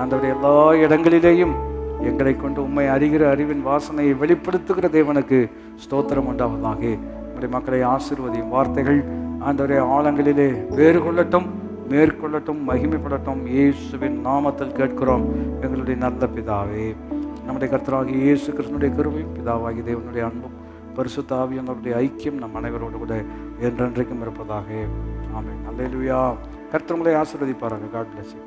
ஆண்டவரே எல்லா இடங்களிலேயும் எங்களை கொண்டு உம்மை அறிகிற அறிவின் வாசனையை வெளிப்படுத்துகிற தேவனுக்கு ஸ்தோத்திரம் உண்டாவதாக. உம்முடைய மக்களை ஆசீர்வதியும் வார்த்தைகள் ஆண்டவரே ஆழங்களிலே வேறு கொள்ளட்டும், மேற்கொள்ளட்டும், மகிமைப்படட்டும். இயேசுவின் நாமத்தில் கேட்கிறோம் எங்களுடைய நல்ல பிதாவே. நம்முடைய கர்த்தராகிய இயேசு கிறிஸ்துவினுடைய கிருபையும் பிதாவாகிய தேவனுடைய அன்பும் பரிசுத்த ஆவியானவருடைய ஐக்கியம் நம் அனைவரோடு கூட என்றென்றைக்கும் இருப்பதாக. ஆமென். அல்லேலூயா. கர்த்தர் உங்களை ஆசீர்வதிப்பாராக. God bless you.